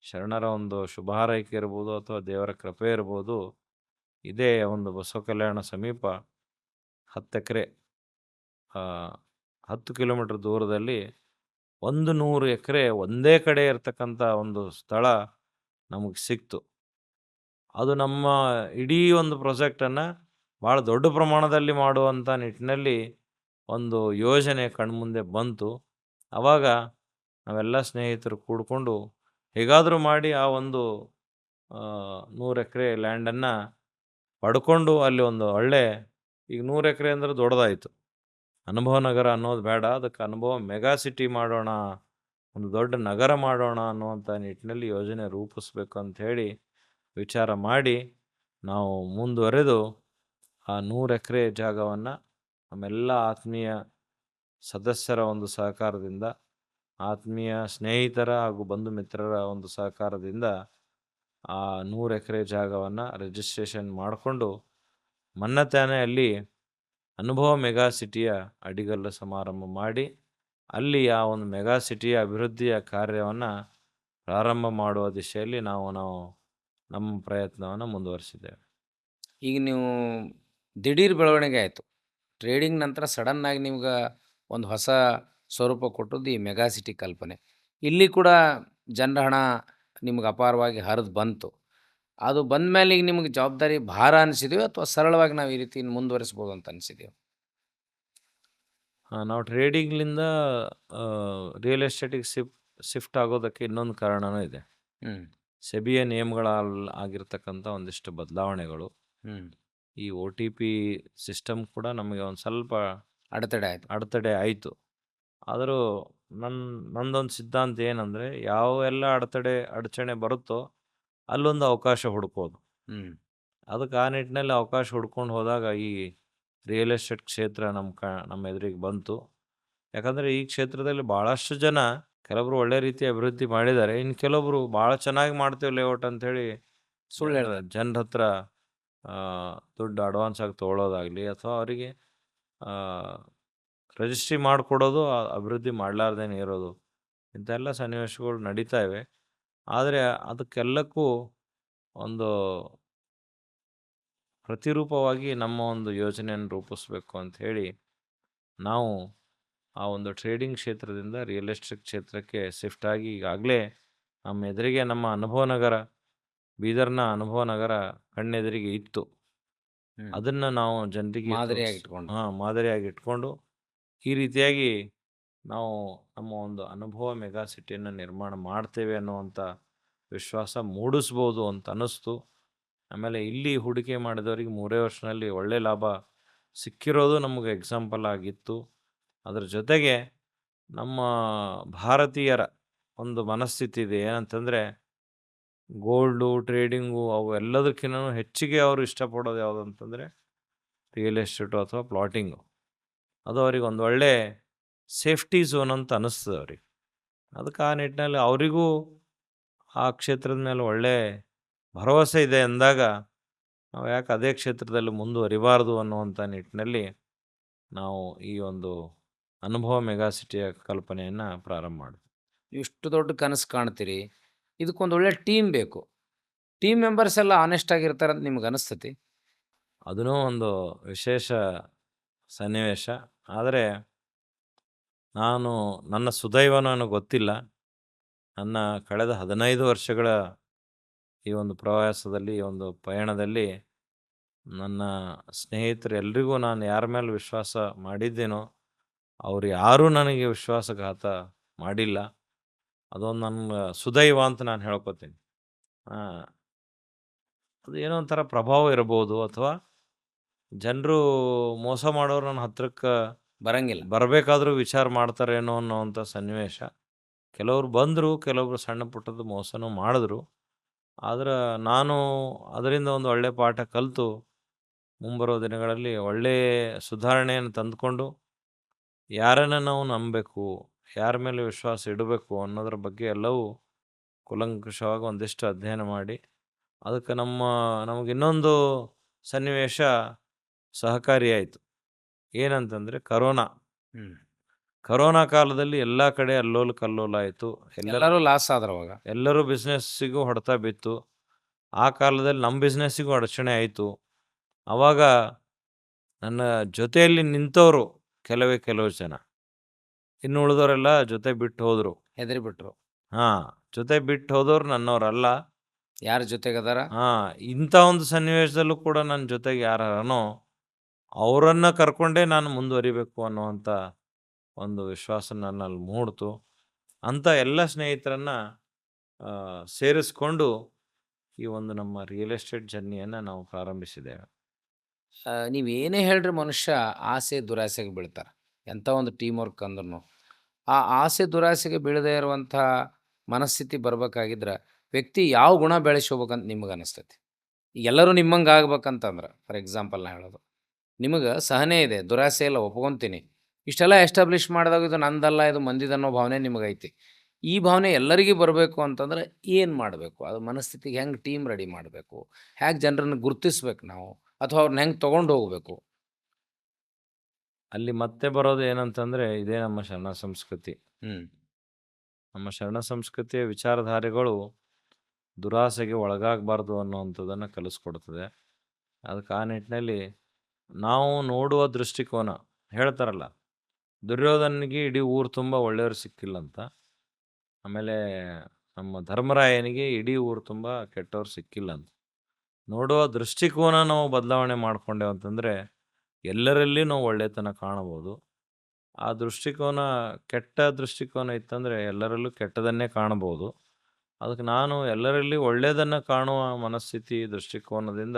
ಶರಣರ ಒಂದು ಶುಭ ಹಾರೈಕೆ ಇರ್ಬೋದು ಅಥವಾ ದೇವರ ಕೃಪೆ ಇರ್ಬೋದು, ಇದೇ ಒಂದು ಬಸವ ಕಲ್ಯಾಣ ಸಮೀಪ 10 ಎಕರೆ 10 ಕಿಲೋಮೀಟರ್ ದೂರದಲ್ಲಿ 100 ಎಕರೆ ಒಂದೇ ಕಡೆ ಇರತಕ್ಕಂಥ ಒಂದು ಸ್ಥಳ ನಮಗೆ ಸಿಕ್ತು. ಅದು ನಮ್ಮ ಇಡೀ ಒಂದು ಪ್ರಾಜೆಕ್ಟನ್ನು ಭಾಳ ದೊಡ್ಡ ಪ್ರಮಾಣದಲ್ಲಿ ಮಾಡುವಂಥ ನಿಟ್ಟಿನಲ್ಲಿ ಒಂದು ಯೋಜನೆ ಕಣ್ಮುಂದೆ ಬಂತು. ಆವಾಗ ನಾವೆಲ್ಲ ಸ್ನೇಹಿತರು ಕೂಡಿಕೊಂಡು ಹೇಗಾದರೂ ಮಾಡಿ ಆ ಒಂದು 100 ಎಕರೆ ಲ್ಯಾಂಡನ್ನು ಪಡ್ಕೊಂಡು ಅಲ್ಲಿ ಒಂದು ಒಳ್ಳೆ, ಈಗ 100 ಎಕರೆ ಅಂದರೆ ದೊಡ್ಡದಾಯಿತು. ಅನುಭವ ನಗರ ಅನ್ನೋದು ಬೇಡ, ಅದಕ್ಕೆ ಅನುಭವ ಮೆಗಾ ಸಿಟಿ ಮಾಡೋಣ, ಒಂದು ದೊಡ್ಡ ನಗರ ಮಾಡೋಣ ಅನ್ನುವಂಥ ನಿಟ್ಟಿನಲ್ಲಿ ಯೋಜನೆ ರೂಪಿಸ್ಬೇಕು ಅಂಥೇಳಿ ವಿಚಾರ ಮಾಡಿ ನಾವು ಮುಂದುವರೆದು ಆ 100 ಎಕರೆ ಜಾಗವನ್ನು ನಮ್ಮೆಲ್ಲ ಆತ್ಮೀಯ ಸದಸ್ಯರ ಒಂದು ಸಹಕಾರದಿಂದ, ಆತ್ಮೀಯ ಸ್ನೇಹಿತರ ಹಾಗೂ ಬಂಧು ಮಿತ್ರರ ಒಂದು ಸಹಕಾರದಿಂದ ಆ 100 ಎಕರೆ ಜಾಗವನ್ನು ರಿಜಿಸ್ಟ್ರೇಷನ್ ಮಾಡಿಕೊಂಡು ಮೊನ್ನೆ ಅಲ್ಲಿ ಅನುಭವ ಮೆಗಾ ಸಿಟಿಯ ಅಡಿಗಲ್ಲು ಸಮಾರಂಭ ಮಾಡಿ ಅಲ್ಲಿ ಆ ಒಂದು ಮೆಗಾ ಸಿಟಿಯ ಅಭಿವೃದ್ಧಿಯ ಕಾರ್ಯವನ್ನು ಪ್ರಾರಂಭ ಮಾಡುವ ದಿಶೆಯಲ್ಲಿ ನಾವು ನಮ್ಮ ಪ್ರಯತ್ನವನ್ನು ಮುಂದುವರಿಸಿದ್ದೇವೆ. ಈಗ ನೀವು ದಿಢೀರ್ ಬೆಳವಣಿಗೆ ಆಯಿತು. ಟ್ರೇಡಿಂಗ್ ನಂತರ ಸಡನ್ನಾಗಿ ನಿಮ್ಗೆ ಒಂದು ಹೊಸ ಸ್ವರೂಪ ಕೊಟ್ಟದ್ದು ಈ ಮೆಗಾ ಸಿಟಿ ಕಲ್ಪನೆ. ಇಲ್ಲಿ ಕೂಡ ಜನರ ಹಣ ನಿಮ್ಗೆ ಅಪಾರವಾಗಿ ಹರಿದು ಬಂತು. ಅದು ಬಂದ ಮೇಲೆ ಈಗ ನಿಮಗೆ ಜವಾಬ್ದಾರಿ ಭಾರ ಅನಿಸಿದೆಯೋ ಅಥವಾ ಸರಳವಾಗಿ ನಾವು ಈ ರೀತಿ ಮುಂದುವರಿಸ್ಬೋದು ಅಂತ ಅನಿಸಿದೆಯೋ? ನಾವು ಟ್ರೇಡಿಂಗ್ಲಿಂದ ರಿಯಲ್ ಎಸ್ಟೇಟಿಗೆ ಶಿಫ್ಟ್ ಆಗೋದಕ್ಕೆ ಇನ್ನೊಂದು ಕಾರಣನೂ ಇದೆ. ಸೆಬಿಯ ನಿಯಮಗಳಲ್ಲಿ ಆಗಿರ್ತಕ್ಕಂಥ ಒಂದಿಷ್ಟು ಬದಲಾವಣೆಗಳು, ಈ OTP ಸಿಸ್ಟಮ್ ಕೂಡ ನಮಗೆ ಒಂದು ಸ್ವಲ್ಪ ಅಡೆತಡೆ ಆಯಿತು. ಆದರೂ ನಂದೊಂದು ಸಿದ್ಧಾಂತ ಏನಂದರೆ, ಯಾವೆಲ್ಲ ಅಡಚಣೆ ಬರುತ್ತೋ ಅಲ್ಲೊಂದು ಅವಕಾಶ ಹುಡ್ಕೋದು. ಅದಕ್ಕೆ ಆ ನಿಟ್ಟಿನಲ್ಲಿ ಅವಕಾಶ ಹುಡ್ಕೊಂಡು ಹೋದಾಗ ಈ ರಿಯಲ್ ಎಸ್ಟೇಟ್ ಕ್ಷೇತ್ರ ನಮ್ಮ ಎದುರಿಗೆ ಬಂತು. ಯಾಕಂದರೆ ಈ ಕ್ಷೇತ್ರದಲ್ಲಿ ಭಾಳಷ್ಟು ಜನ, ಕೆಲವರು ಒಳ್ಳೆ ರೀತಿ ಅಭಿವೃದ್ಧಿ ಮಾಡಿದ್ದಾರೆ, ಇನ್ನು ಕೆಲವೊಬ್ಬರು ಭಾಳ ಚೆನ್ನಾಗಿ ಮಾಡ್ತೇವೆ ಲೇಔಟ್ ಅಂಥೇಳಿ ಸುಳ್ಳು ಹೇಳ್ತಾರೆ. ಜನರ ಹತ್ರ ದುಡ್ಡು ಅಡ್ವಾನ್ಸ್ ಆಗಿ ತೊಗೊಳೋದಾಗಲಿ ಅಥವಾ ಅವರಿಗೆ ರಿಜಿಸ್ಟ್ರಿ ಮಾಡಿಕೊಡೋದು, ಅಭಿವೃದ್ಧಿ ಮಾಡಲಾರ್ದೇನೆ ಇರೋದು, ಇಂಥೆಲ್ಲ ಸನ್ನಿವೇಶಗಳು ನಡೀತಾ ಇವೆ. ಆದರೆ ಅದಕ್ಕೆಲ್ಲಕ್ಕೂ ಒಂದು ಪ್ರತಿರೂಪವಾಗಿ ನಮ್ಮ ಒಂದು ಯೋಜನೆಯನ್ನು ರೂಪಿಸ್ಬೇಕು ಅಂಥೇಳಿ ನಾವು ಆ ಒಂದು ಟ್ರೇಡಿಂಗ್ ಕ್ಷೇತ್ರದಿಂದ ರಿಯಲ್ ಎಸ್ಟೇಟ್ ಕ್ಷೇತ್ರಕ್ಕೆ ಶಿಫ್ಟ್ ಆಗಿ ಈಗಾಗಲೇ ನಮ್ಮ ಎದುರಿಗೆ ನಮ್ಮ ಅನುಭವ ನಗರ, ಬೀದರ್ನ ಅನುಭವ ನಗರ ಕಣ್ಣೆದುರಿಗೆ ಇತ್ತು. ಅದನ್ನು ನಾವು ಜನರಿಗೆ ಮಾದರಿಯಾಗಿ ಇಟ್ಕೊಂಡು ಈ ರೀತಿಯಾಗಿ ನಾವು ನಮ್ಮ ಒಂದು ಅನುಭವ ಮೆಗಾ ಸಿಟಿಯನ್ನು ನಿರ್ಮಾಣ ಮಾಡ್ತೇವೆ ಅನ್ನುವಂಥ ವಿಶ್ವಾಸ ಮೂಡಿಸ್ಬೋದು ಅಂತ ಅನ್ನಿಸ್ತು. ಆಮೇಲೆ ಇಲ್ಲಿ ಹೂಡಿಕೆ ಮಾಡಿದವರಿಗೆ 3 ವರ್ಷದಲ್ಲಿ ಒಳ್ಳೆ ಲಾಭ ಸಿಕ್ಕಿರೋದು ನಮಗೆ ಎಕ್ಸಾಂಪಲ್ ಆಗಿತ್ತು. ಅದ್ರ ಜೊತೆಗೆ ನಮ್ಮ ಭಾರತೀಯರ ಒಂದು ಮನಸ್ಥಿತಿ ಇದೆ. ಏನಂತಂದರೆ ಗೋಲ್ಡು, ಟ್ರೇಡಿಂಗು ಅವು ಎಲ್ಲದಕ್ಕಿಂತನೂ ಹೆಚ್ಚಿಗೆ ಅವರು ಇಷ್ಟಪಡೋದು ಯಾವುದು ಅಂತಂದರೆ ರಿಯಲ್ ಎಸ್ಟೇಟು ಅಥವಾ ಪ್ಲಾಟಿಂಗು. ಅದು ಅವ್ರಿಗೆ ಒಂದು ಒಳ್ಳೆ ಸೇಫ್ಟಿ ಝೋನ್ ಅಂತ ಅನ್ನಿಸ್ತದೆ ಅವ್ರಿಗೆ. ಅದಕ್ಕೆ ಆ ನಿಟ್ಟಿನಲ್ಲಿ ಅವರಿಗೂ ಆ ಕ್ಷೇತ್ರದ ಮೇಲೆ ಒಳ್ಳೆ ಭರವಸೆ ಇದೆ ಅಂದಾಗ ನಾವು ಯಾಕೆ ಅದೇ ಕ್ಷೇತ್ರದಲ್ಲಿ ಮುಂದುವರಿಬಾರ್ದು ಅನ್ನುವಂಥ ನಿಟ್ಟಿನಲ್ಲಿ ನಾವು ಈ ಒಂದು ಅನುಭವ ಮೆಗಾಸಿಟಿಯ ಕಲ್ಪನೆಯನ್ನು ಪ್ರಾರಂಭ ಮಾಡಿದ್ವಿ. ಇಷ್ಟು ದೊಡ್ಡ ಕನಸು ಕಾಣ್ತೀರಿ, ಇದಕ್ಕೊಂದು ಒಳ್ಳೆ ಟೀಮ್ ಬೇಕು. ಟೀಮ್ ಮೆಂಬರ್ಸ್ ಎಲ್ಲ ಆನೆಸ್ಟ್ ಆಗಿರ್ತಾರಂತ ನಿಮ್ಗೆ ಅನಿಸ್ತತಿ? ಅದೂ ಒಂದು ವಿಶೇಷ ಸನ್ನಿವೇಶ. ಆದರೆ ನನ್ನ ಸುದೈವನೋ ಏನೋ ಗೊತ್ತಿಲ್ಲ, ನನ್ನ ಕಳೆದ 15 ವರ್ಷಗಳ ಈ ಒಂದು ಪ್ರವಾಸದಲ್ಲಿ, ಈ ಒಂದು ಪಯಣದಲ್ಲಿ ನನ್ನ ಸ್ನೇಹಿತರು ಎಲ್ರಿಗೂ ನಾನು ಯಾರ ಮೇಲೆ ವಿಶ್ವಾಸ ಮಾಡಿದ್ದೇನೋ ಅವ್ರು ಯಾರೂ ನನಗೆ ವಿಶ್ವಾಸಘಾತ ಮಾಡಿಲ್ಲ. ಅದೊಂದು ನನ್ನ ಸುದೈವ ಅಂತ ನಾನು ಹೇಳ್ಕೊತೀನಿ. ಅದು ಏನೋ ಒಂಥರ ಪ್ರಭಾವ ಇರ್ಬೋದು, ಅಥವಾ ಜನರು ಮೋಸ ಮಾಡೋರು ನನ್ನ ಹತ್ರಕ್ಕೆ ಬರಂಗಿಲ್ಲ. ಬರಬೇಕಾದ್ರೂ ವಿಚಾರ ಮಾಡ್ತಾರೇನೋ ಅನ್ನೋವಂಥ ಸನ್ನಿವೇಶ. ಕೆಲವ್ರು ಬಂದರು, ಕೆಲವೊಬ್ರು ಸಣ್ಣ ಪುಟ್ಟದ್ದು ಮೋಸನೂ ಮಾಡಿದ್ರು. ಆದ್ರೆ ನಾನು ಅದರಿಂದ ಒಂದು ಒಳ್ಳೆಯ ಪಾಠ ಕಲಿತು ಮುಂಬರೋ ದಿನಗಳಲ್ಲಿ ಒಳ್ಳೆಯ ಸುಧಾರಣೆಯನ್ನು ತಂದುಕೊಂಡು ಯಾರನ್ನು ನಾವು ನಂಬಬೇಕು, ಯಾರ ಮೇಲೆ ವಿಶ್ವಾಸ ಇಡಬೇಕು ಅನ್ನೋದ್ರ ಬಗ್ಗೆ ಎಲ್ಲವೂ ಕೂಲಂಕಷವಾಗಿ ಒಂದಿಷ್ಟು ಅಧ್ಯಯನ ಮಾಡಿ ಅದಕ್ಕೆ ನಮಗೆ ಇನ್ನೊಂದು ಸನ್ನಿವೇಶ ಸಹಕಾರಿಯಾಯಿತು. ಏನಂತಂದರೆ ಕರೋನಾ ಕಾಲದಲ್ಲಿ ಎಲ್ಲ ಕಡೆ ಅಲ್ಲೋಲ ಕಲ್ಲೋಲ ಆಯಿತು. ಎಲ್ಲರೂ ಲಾಸ್ ಆದ್ರು ಅವಾಗ. ಎಲ್ಲರೂ ಬಿಸ್ನೆಸ್ಸಿಗೂ ಹೊಡೆತ ಬಿತ್ತು. ಆ ಕಾಲದಲ್ಲಿ ನಮ್ಮ ಬಿಸ್ನೆಸ್ಸಿಗೂ ಅಡಚಣೆ ಆಯಿತು. ಆವಾಗ ನನ್ನ ಜೊತೆಯಲ್ಲಿ ನಿಂತವರು ಕೆಲವು ಜನ, ಇನ್ನು ಉಳಿದವರೆಲ್ಲ ಜೊತೆ ಬಿಟ್ಟು ಹೋದರು, ಹೆದರಿಬಿಟ್ರು. ಜೊತೆ ಬಿಟ್ಟು ಹೋದವ್ರು ನನ್ನವರಲ್ಲ. ಯಾರ ಜೊತೆಗದಾರ? ಇಂಥ ಒಂದು ಸನ್ನಿವೇಶದಲ್ಲೂ ಕೂಡ ನನ್ನ ಜೊತೆಗೆ ಯಾರನೋ ಅವರನ್ನು ಕರ್ಕೊಂಡೇ ನಾನು ಮುಂದುವರಿಬೇಕು ಅನ್ನುವಂಥ ಒಂದು ವಿಶ್ವಾಸ ನನ್ನಲ್ಲಿ ಮೂಡ್ತು. ಅಂಥ ಎಲ್ಲ ಸ್ನೇಹಿತರನ್ನು ಸೇರಿಸ್ಕೊಂಡು ಈ ಒಂದು ನಮ್ಮ ರಿಯಲ್ ಎಸ್ಟೇಟ್ ಜರ್ನಿಯನ್ನು ನಾವು ಪ್ರಾರಂಭಿಸಿದ್ದೇವೆ. ನೀವೇನೇ ಹೇಳ್ರಿ, ಮನುಷ್ಯ ಆಸೆ ದುರಾಸೆಗೆ ಬೀಳ್ತಾರೆ. ಎಂಥ ಒಂದು ಟೀಮ್ ವರ್ಕ್ ಅಂದ್ರೂ ಆ ಆಸೆ ದುರಾಸೆಗೆ ಬೀಳದೇ ಇರುವಂಥ ಮನಸ್ಥಿತಿ ಬರ್ಬೇಕಾಗಿದ್ರೆ ವ್ಯಕ್ತಿ ಯಾವ ಗುಣ ಬೆಳೆಸ್ಕೋಬೇಕಂತ ನಿಮಗೆ ಅನಿಸ್ತೈತಿ? ಎಲ್ಲರೂ ನಿಮ್ಮಂಗೆ ಆಗ್ಬೇಕಂತಂದ್ರೆ, ಫಾರ್ ಎಕ್ಸಾಂಪಲ್ ನಾ ಹೇಳೋದು, ನಿಮಗೆ ಸಹನೆ ಇದೆ, ದುರಾಸೆ ಇಲ್ಲ, ಒಪ್ಕೊತೀನಿ. ಇಷ್ಟೆಲ್ಲ ಎಸ್ಟಾಬ್ಲಿಷ್ ಮಾಡಿದಾಗ ಇದು ನಂದಲ್ಲ, ಇದು ಮಂದಿದನ್ನೋ ಭಾವನೆ ನಿಮಗೈತಿ. ಈ ಭಾವನೆ ಎಲ್ಲರಿಗೂ ಬರಬೇಕು ಅಂತಂದ್ರೆ ಏನು ಮಾಡಬೇಕು? ಅದು ಮನಸ್ಥಿತಿಗೆ ಹೆಂಗೆ ಟೀಮ್ ರೆಡಿ ಮಾಡಬೇಕು? ಹೇಗೆ ಜನರನ್ನು ಗುರುತಿಸ್ಬೇಕು ನಾವು, ಅಥವಾ ಅವ್ರನ್ನ ಹೆಂಗೆ ತೊಗೊಂಡು ಹೋಗಬೇಕು? ಅಲ್ಲಿ ಮತ್ತೆ ಬರೋದು ಏನಂತಂದರೆ, ಇದೇ ನಮ್ಮ ಶರಣ ಸಂಸ್ಕೃತಿ. ಹ್ಞೂ ನಮ್ಮ ಶರಣ ಸಂಸ್ಕೃತಿಯ ವಿಚಾರಧಾರೆಗಳು ದುರಾಸೆಗೆ ಒಳಗಾಗಬಾರ್ದು ಅನ್ನುವಂಥದ್ದನ್ನು ಕಲಿಸ್ಕೊಡ್ತದೆ. ಅದಕ್ಕೆ ಆ ನಿಟ್ಟಿನಲ್ಲಿ ನಾವು ನೋಡುವ ದೃಷ್ಟಿಕೋನ, ಹೇಳ್ತಾರಲ್ಲ, ದುರ್ಯೋಧನಿಗೆ ಇಡೀ ಊರು ತುಂಬ ಒಳ್ಳೆಯವರು ಸಿಕ್ಕಿಲ್ಲಂತ, ಆಮೇಲೆ ನಮ್ಮ ಧರ್ಮರಾಯನಿಗೆ ಇಡೀ ಊರು ತುಂಬ ಕೆಟ್ಟವ್ರು ಸಿಕ್ಕಿಲ್ಲಂತ. ನೋಡುವ ದೃಷ್ಟಿಕೋನ ನಾವು ಬದಲಾವಣೆ ಮಾಡ್ಕೊಂಡೇವು ಅಂತಂದರೆ ಎಲ್ಲರಲ್ಲಿ ನಾವು ಒಳ್ಳೆತನ ಕಾಣಬಹುದು. ಆ ದೃಷ್ಟಿಕೋನ ಕೆಟ್ಟ ದೃಷ್ಟಿಕೋನ ಇತ್ತಂದರೆ ಎಲ್ಲರಲ್ಲೂ ಕೆಟ್ಟದನ್ನೇ ಕಾಣಬಹುದು. ಅದಕ್ಕೆ ನಾನು ಎಲ್ಲರಲ್ಲಿ ಒಳ್ಳೆಯದನ್ನು ಕಾಣುವ ಮನಸ್ಥಿತಿ, ದೃಷ್ಟಿಕೋನದಿಂದ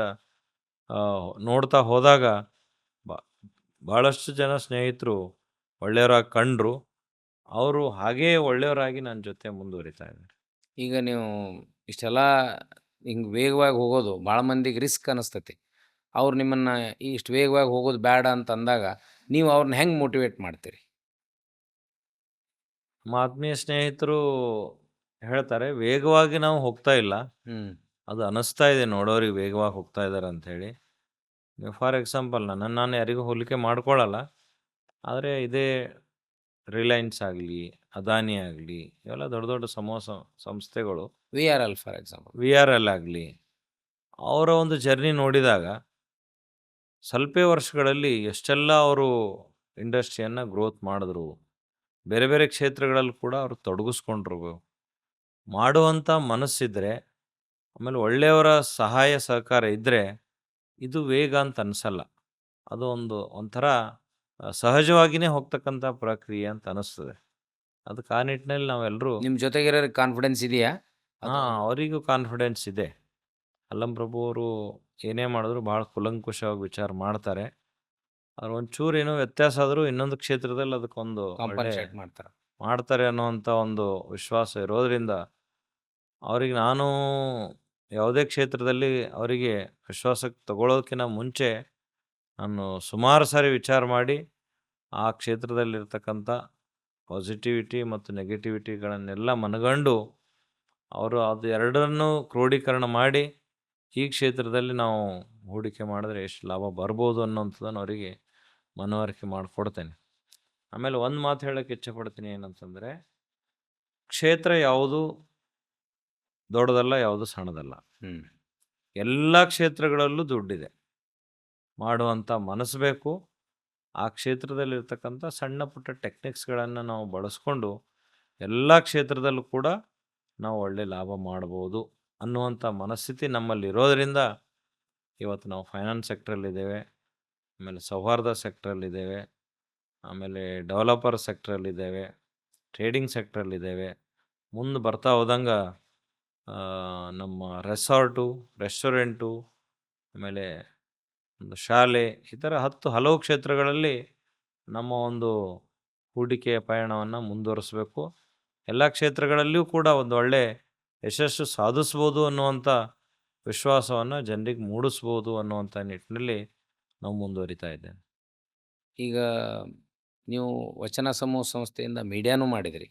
ನೋಡ್ತಾ ಹೋದಾಗ ಭಾಳಷ್ಟು ಜನ ಸ್ನೇಹಿತರು ಒಳ್ಳೆಯವರಾಗಿ ಕಂಡರು. ಅವರು ಹಾಗೇ ಒಳ್ಳೆಯವರಾಗಿ ನನ್ನ ಜೊತೆ ಮುಂದುವರಿತಾ ಇದ್ದಾರೆ. ಈಗ ನೀವು ಇಷ್ಟೆಲ್ಲ ಹಿಂಗೆ ವೇಗವಾಗಿ ಹೋಗೋದು ಭಾಳ ಮಂದಿಗೆ ರಿಸ್ಕ್ ಅನಿಸ್ತೈತಿ. ಅವ್ರು ನಿಮ್ಮನ್ನು ಇಷ್ಟು ವೇಗವಾಗಿ ಹೋಗೋದು ಬೇಡ ಅಂತ ಅಂದಾಗ ನೀವು ಅವ್ರನ್ನ ಹೆಂಗೆ ಮೋಟಿವೇಟ್ ಮಾಡ್ತೀರಿ? ನಮ್ಮ ಆತ್ಮೀಯ ಸ್ನೇಹಿತರು ಹೇಳ್ತಾರೆ, ವೇಗವಾಗಿ ನಾವು ಹೋಗ್ತಾ ಇಲ್ಲ, ಅದು ಅನ್ನಿಸ್ತಾ ಇದೆ ನೋಡೋರಿಗೆ ವೇಗವಾಗಿ ಹೋಗ್ತಾ ಇದ್ದಾರೆ ಅಂಥೇಳಿ. ನೀವು ಫಾರ್ ಎಕ್ಸಾಂಪಲ್ ನಾನು ಯಾರಿಗೂ ಹೋಲಿಕೆ ಮಾಡ್ಕೊಳ್ಳಲ್ಲ, ಆದರೆ ಇದೇ ರಿಲಯನ್ಸ್ ಆಗಲಿ, ಅದಾನಿ ಆಗಲಿ, ಇವೆಲ್ಲ ದೊಡ್ಡ ದೊಡ್ಡ ಸಂಸ್ಥೆಗಳು, VRL ಫಾರ್ ಎಕ್ಸಾಂಪಲ್, VRL ಆಗಲಿ, ಅವರ ಒಂದು ಜರ್ನಿ ನೋಡಿದಾಗ ಸ್ವಲ್ಪೇ ವರ್ಷಗಳಲ್ಲಿ ಎಷ್ಟೆಲ್ಲ ಅವರು ಇಂಡಸ್ಟ್ರಿಯನ್ನು ಗ್ರೋತ್ ಮಾಡಿದ್ರು, ಬೇರೆ ಬೇರೆ ಕ್ಷೇತ್ರಗಳಲ್ಲಿ ಕೂಡ ಅವರು ತೊಡಗಿಸ್ಕೊಂಡ್ರು. ಮಾಡುವಂಥ ಮನಸ್ಸಿದ್ರೆ, ಆಮೇಲೆ ಒಳ್ಳೆಯವರ ಸಹಾಯ ಸಹಕಾರ ಇದ್ದರೆ ಇದು ವೇಗ ಅಂತ ಅನಿಸಲ್ಲ. ಅದು ಒಂಥರ ಸಹಜವಾಗಿಯೇ ಹೋಗ್ತಕ್ಕಂಥ ಪ್ರಕ್ರಿಯೆ ಅಂತ ಅನಿಸ್ತದೆ. ಅದಕ್ಕೆ ಆ ನಿಟ್ಟಿನಲ್ಲಿ ನಾವೆಲ್ಲರೂ ನಿಮ್ಮ ಜೊತೆಗಿರೋರಿಗೆ ಕಾನ್ಫಿಡೆನ್ಸ್ ಇದೆಯಾ? ಅವರಿಗೂ ಕಾನ್ಫಿಡೆನ್ಸ್ ಇದೆ. ಅಲ್ಲಂ ಪ್ರಭು ಅವರು ಏನೇ ಮಾಡಿದ್ರು ಭಾಳ ಕೂಲಂಕುಷವಾಗಿ ವಿಚಾರ ಮಾಡ್ತಾರೆ. ಅವ್ರು ಒಂಚೂರು ಏನೋ ವ್ಯತ್ಯಾಸ ಆದರೂ ಇನ್ನೊಂದು ಕ್ಷೇತ್ರದಲ್ಲಿ ಅದಕ್ಕೊಂದು ಒಳ್ಳೆ ಕಾಂಪನ್ಸೇಟ್ ಮಾಡ್ತಾರೆ. ಮಾಡ್ತಾರೆ ಅನ್ನುವಂಥ ಒಂದು ವಿಶ್ವಾಸ ಇರೋದರಿಂದ ಅವ್ರಿಗೆ ನಾನು ಯಾವುದೇ ಕ್ಷೇತ್ರದಲ್ಲಿ ಅವರಿಗೆ ವಿಶ್ವಾಸಕ್ಕೆ ತಗೊಳ್ಳೋದಕ್ಕಿಂತ ಮುಂಚೆ ನಾನು ಸುಮಾರು ಸಾರಿ ವಿಚಾರ ಮಾಡಿ ಆ ಕ್ಷೇತ್ರದಲ್ಲಿರ್ತಕ್ಕಂಥ ಪಾಸಿಟಿವಿಟಿ ಮತ್ತು ನೆಗೆಟಿವಿಟಿಗಳನ್ನೆಲ್ಲ ಮನಗಂಡು ಅವರು ಅದು ಎರಡನ್ನೂ ಕ್ರೋಢೀಕರಣ ಮಾಡಿ ಈ ಕ್ಷೇತ್ರದಲ್ಲಿ ನಾವು ಹೂಡಿಕೆ ಮಾಡಿದ್ರೆ ಎಷ್ಟು ಲಾಭ ಬರ್ಬೋದು ಅನ್ನೋಂಥದ್ದನ್ನು ಅವರಿಗೆ ಮನವರಿಕೆ ಮಾಡಿಕೊಡ್ತೇನೆ. ಆಮೇಲೆ ಒಂದು ಮಾತು ಹೇಳಕ್ಕೆ ಇಚ್ಛೆಪಡ್ತೀನಿ ಏನಂತಂದರೆ, ಕ್ಷೇತ್ರ ಯಾವುದು ದೊಡ್ಡದಲ್ಲ, ಯಾವುದು ಸಣ್ಣದಲ್ಲ. ಹ್ಮ್. ಎಲ್ಲ ಕ್ಷೇತ್ರಗಳಲ್ಲೂ ದುಡ್ಡಿದೆ. ಮಾಡುವಂಥ ಮನಸ್ಸು ಬೇಕು. ಆ ಕ್ಷೇತ್ರದಲ್ಲಿರ್ತಕ್ಕಂಥ ಸಣ್ಣ ಪುಟ್ಟ ಟೆಕ್ನಿಕ್ಸ್ಗಳನ್ನು ನಾವು ಬಳಸ್ಕೊಂಡು ಎಲ್ಲ ಕ್ಷೇತ್ರದಲ್ಲೂ ಕೂಡ ನಾವು ಒಳ್ಳೆ ಲಾಭ ಮಾಡ್ಬೋದು ಅನ್ನುವಂಥ ಮನಸ್ಥಿತಿ ನಮ್ಮಲ್ಲಿರೋದರಿಂದ ಇವತ್ತು ನಾವು ಫೈನಾನ್ಸ್ ಸೆಕ್ಟ್ರಲ್ಲಿದ್ದೇವೆ, ಆಮೇಲೆ ಸೌಹಾರ್ದ ಸೆಕ್ಟ್ರಲ್ಲಿದ್ದೇವೆ, ಆಮೇಲೆ ಡೆವಲಪರ್ ಸೆಕ್ಟ್ರಲ್ಲಿದ್ದೇವೆ, ಟ್ರೇಡಿಂಗ್ ಸೆಕ್ಟ್ರಲ್ಲಿದ್ದೇವೆ. ಮುಂದೆ ಬರ್ತಾ ಹೋದಂಗೆ ನಮ್ಮ ರೆಸಾರ್ಟು, ರೆಸ್ಟೋರೆಂಟು, ಆಮೇಲೆ ಒಂದು ಶಾಲೆ, ಈ ಥರ ಹಲವು ಕ್ಷೇತ್ರಗಳಲ್ಲಿ ನಮ್ಮ ಒಂದು ಹೂಡಿಕೆಯ ಪಯಣವನ್ನು ಮುಂದುವರಿಸಬೇಕು. ಎಲ್ಲ ಕ್ಷೇತ್ರಗಳಲ್ಲಿಯೂ ಕೂಡ ಒಂದು ಒಳ್ಳೆ ಯಶಸ್ಸು ಸಾಧಿಸ್ಬೋದು ಅನ್ನುವಂಥ ವಿಶ್ವಾಸವನ್ನು ಜನರಿಗೆ ಮೂಡಿಸ್ಬೋದು ಅನ್ನುವಂಥ ನಿಟ್ಟಿನಲ್ಲಿ ನಾವು ಮುಂದುವರಿತಾ ಇದ್ದೇವೆ. ಈಗ ನೀವು ವಚನ ಸಮೂಹ ಸಂಸ್ಥೆಯಿಂದ ಮೀಡಿಯಾನೂ ಮಾಡಿದಿರಿ.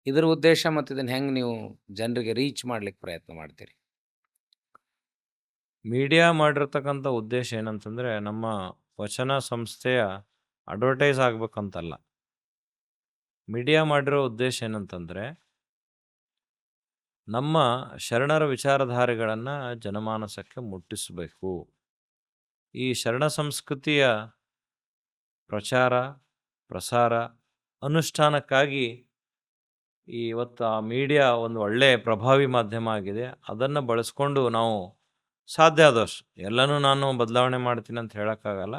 ಇದರ ಉದ್ದೇಶ ಮತ್ತು ಇದನ್ನು ಹೆಂಗೆ ನೀವು ಜನರಿಗೆ ರೀಚ್ ಮಾಡ್ಲಿಕ್ಕೆ ಪ್ರಯತ್ನ ಮಾಡ್ತೀರಿ? ಮೀಡಿಯಾ ಮಾಡಿರ್ತಕ್ಕಂಥ ಉದ್ದೇಶ ಏನಂತಂದರೆ, ನಮ್ಮ ವಚನ ಸಂಸ್ಥೆಯ ಅಡ್ವರ್ಟೈಸ್ ಆಗಬೇಕಂತಲ್ಲ. ಮೀಡಿಯಾ ಮಾಡಿರೋ ಉದ್ದೇಶ ಏನಂತಂದರೆ, ನಮ್ಮ ಶರಣರ ವಿಚಾರಧಾರೆಗಳನ್ನು ಜನಮಾನಸಕ್ಕೆ ಮುಟ್ಟಿಸಬೇಕು. ಈ ಶರಣ ಸಂಸ್ಕೃತಿಯ ಪ್ರಚಾರ, ಪ್ರಸಾರ, ಅನುಷ್ಠಾನಕ್ಕಾಗಿ ಇವತ್ತು ಆ ಮೀಡಿಯಾ ಒಂದು ಒಳ್ಳೆಯ ಪ್ರಭಾವಿ ಮಾಧ್ಯಮ ಆಗಿದೆ. ಅದನ್ನು ಬಳಸ್ಕೊಂಡು ನಾವು ಸಾಧ್ಯ ಆದಷ್ಟು, ಎಲ್ಲನೂ ನಾನು ಬದಲಾವಣೆ ಮಾಡ್ತೀನಿ ಅಂತ ಹೇಳೋಕ್ಕಾಗಲ್ಲ.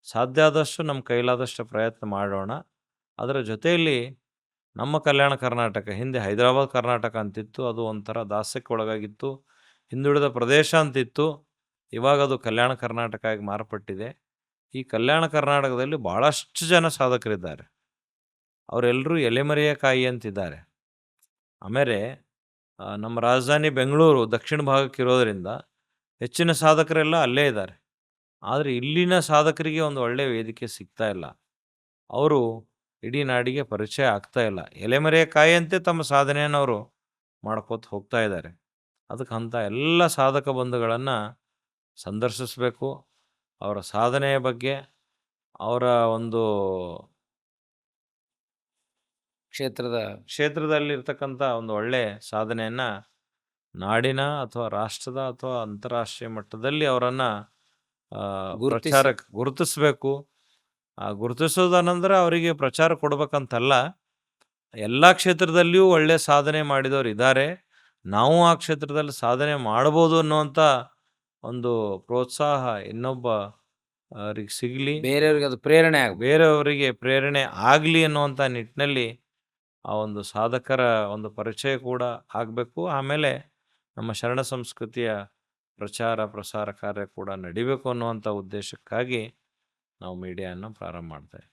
ಸಾಧ್ಯ ಆದಷ್ಟು ನಮ್ಮ ಕೈಲಾದಷ್ಟು ಪ್ರಯತ್ನ ಮಾಡೋಣ. ಅದರ ಜೊತೆಯಲ್ಲಿ ನಮ್ಮ ಕಲ್ಯಾಣ ಕರ್ನಾಟಕ, ಹಿಂದೆ ಹೈದರಾಬಾದ್ ಕರ್ನಾಟಕ ಅಂತಿತ್ತು, ಅದು ಒಂಥರ ದಾಸ್ಯಕ್ಕೆ ಒಳಗಾಗಿತ್ತು, ಹಿಂದುಳಿದ ಪ್ರದೇಶ ಅಂತಿತ್ತು. ಇವಾಗ ಅದು ಕಲ್ಯಾಣ ಕರ್ನಾಟಕ ಆಗಿ ಮಾರ್ಪಟ್ಟಿದೆ. ಈ ಕಲ್ಯಾಣ ಕರ್ನಾಟಕದಲ್ಲಿ ಭಾಳಷ್ಟು ಜನ ಸಾಧಕರಿದ್ದಾರೆ. ಅವರೆಲ್ಲರೂ ಎಲೆಮರೆಯ ಕಾಯಿ ಅಂತಿದ್ದಾರೆ. ಆಮೇಲೆ ನಮ್ಮ ರಾಜಧಾನಿ ಬೆಂಗಳೂರು ದಕ್ಷಿಣ ಭಾಗಕ್ಕಿರೋದರಿಂದ ಹೆಚ್ಚಿನ ಸಾಧಕರೆಲ್ಲ ಅಲ್ಲೇ ಇದ್ದಾರೆ. ಆದರೆ ಇಲ್ಲಿನ ಸಾಧಕರಿಗೆ ಒಂದು ಒಳ್ಳೆಯ ವೇದಿಕೆ ಸಿಗ್ತಾ ಇಲ್ಲ. ಅವರು ಇಡೀ ನಾಡಿಗೆ ಪರಿಚಯ ಆಗ್ತಾ ಇಲ್ಲ. ಎಲೆಮರೆಯ ಕಾಯಿಯಂತೆ ತಮ್ಮ ಸಾಧನೆಯನ್ನು ಅವರು ಮಾಡ್ಕೋತ ಹೋಗ್ತಾ ಇದ್ದಾರೆ. ಅದಕ್ಕೆ ಅಂಥ ಎಲ್ಲ ಸಾಧಕ ಬಂಧುಗಳನ್ನು ಸಂದರ್ಶಿಸಬೇಕು. ಅವರ ಸಾಧನೆಯ ಬಗ್ಗೆ, ಅವರ ಒಂದು ಕ್ಷೇತ್ರದಲ್ಲಿರ್ತಕ್ಕಂಥ ಒಂದು ಒಳ್ಳೆಯ ಸಾಧನೆಯನ್ನು ನಾಡಿನ ಅಥವಾ ರಾಷ್ಟ್ರದ ಅಥವಾ ಅಂತಾರಾಷ್ಟ್ರೀಯ ಮಟ್ಟದಲ್ಲಿ ಅವರನ್ನು ಪ್ರಚಾರಕ್ಕೆ ಗುರುತಿಸಬೇಕು. ಗುರುತಿಸೋದನಂದ್ರೆ ಅವರಿಗೆ ಪ್ರಚಾರ ಕೊಡ್ಬೇಕಂತಲ್ಲ, ಎಲ್ಲ ಕ್ಷೇತ್ರದಲ್ಲಿಯೂ ಒಳ್ಳೆಯ ಸಾಧನೆ ಮಾಡಿದವರು ಇದ್ದಾರೆ, ನಾವು ಆ ಕ್ಷೇತ್ರದಲ್ಲಿ ಸಾಧನೆ ಮಾಡ್ಬೋದು ಅನ್ನುವಂಥ ಒಂದು ಪ್ರೋತ್ಸಾಹ ಇನ್ನೊಬ್ಬರಿಗೆ ಸಿಗಲಿ, ಬೇರೆಯವರಿಗೆ ಪ್ರೇರಣೆ ಆಗಲಿ ಅನ್ನುವಂಥ ನಿಟ್ಟಿನಲ್ಲಿ ಆ ಒಂದು ಸಾಧಕರ ಒಂದು ಪರಿಚಯ ಕೂಡ ಆಗಬೇಕು. ಆಮೇಲೆ ನಮ್ಮ ಶರಣ ಸಂಸ್ಕೃತಿಯ ಪ್ರಚಾರ ಪ್ರಸಾರ ಕಾರ್ಯ ಕೂಡ ನಡಿಬೇಕು ಅನ್ನುವಂಥ ಉದ್ದೇಶಕ್ಕಾಗಿ ನಾವು ಮೀಡಿಯಾನ ಪ್ರಾರಂಭ ಮಾಡ್ತೇವೆ.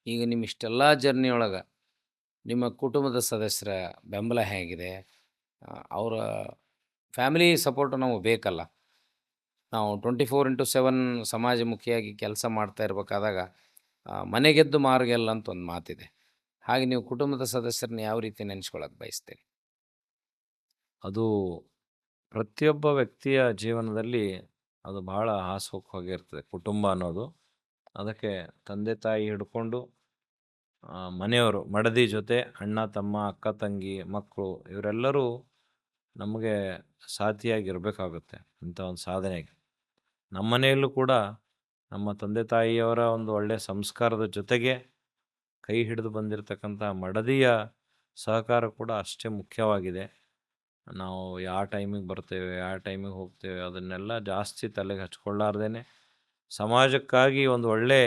ಈಗ ನಿಮ್ಮ ಇಷ್ಟೆಲ್ಲ ಜರ್ನಿ ಒಳಗೆ ನಿಮ್ಮ ಕುಟುಂಬದ ಸದಸ್ಯರ ಬೆಂಬಲ ಹೇಗಿದೆ? ಅವರ ಫ್ಯಾಮಿಲಿ ಸಪೋರ್ಟು ನಮಗೆ ಬೇಕಲ್ಲ. ನಾವು 24x7 ಸಮಾಜಮುಖಿಯಾಗಿ ಕೆಲಸ ಮಾಡ್ತಾ ಇರಬೇಕಾದಾಗ ಮನೆಗೆದ್ದು ಮಾರ್ಗೆಲ್ಲ ಅಂತ ಒಂದು ಮಾತಿದೆ. ಹಾಗೆ ನೀವು ಕುಟುಂಬದ ಸದಸ್ಯರನ್ನ ಯಾವ ರೀತಿ ನೆನೆಸ್ಕೊಳ್ಳೋಕೆ ಬಯಸ್ತೀರಿ? ಅದು ಪ್ರತಿಯೊಬ್ಬ ವ್ಯಕ್ತಿಯ ಜೀವನದಲ್ಲಿ ಅದು ಬಹಳ ಹಾಸುಹೊಕ್ಕಾಗಿರ್ತದೆ ಕುಟುಂಬ ಅನ್ನೋದು. ಅದಕ್ಕೆ ತಂದೆ ತಾಯಿ ಹಿಡ್ಕೊಂಡು ಮನೆಯವರು, ಮಡದಿ ಜೊತೆ ಅಣ್ಣ ತಮ್ಮ, ಅಕ್ಕ ತಂಗಿ, ಮಕ್ಕಳು, ಇವರೆಲ್ಲರೂ ನಮಗೆ ಸಾಥಿಯಾಗಿರಬೇಕಾಗುತ್ತೆ ಇಂಥ ಒಂದು ಸಾಧನೆಗೆ. ನಮ್ಮ ಮನೆಯಲ್ಲೂ ಕೂಡ ನಮ್ಮ ತಂದೆ ತಾಯಿಯವರ ಒಂದು ಒಳ್ಳೆಯ ಸಂಸ್ಕಾರದ ಜೊತೆಗೆ ಕೈ ಹಿಡಿದು ಬಂದಿರತಕ್ಕಂಥ ಮಡದಿಯ ಸಹಕಾರ ಕೂಡ ಅಷ್ಟೇ ಮುಖ್ಯವಾಗಿದೆ. ನಾವು ಯಾವ ಟೈಮಿಗೆ ಬರ್ತೇವೆ, ಯಾವ ಟೈಮಿಗೆ ಹೋಗ್ತೇವೆ, ಅದನ್ನೆಲ್ಲ ಜಾಸ್ತಿ ತಲೆಗೆ ಹಚ್ಕೊಳ್ಳಾರ್ದೇ ಸಮಾಜಕ್ಕಾಗಿ ಒಂದು ಒಳ್ಳೆ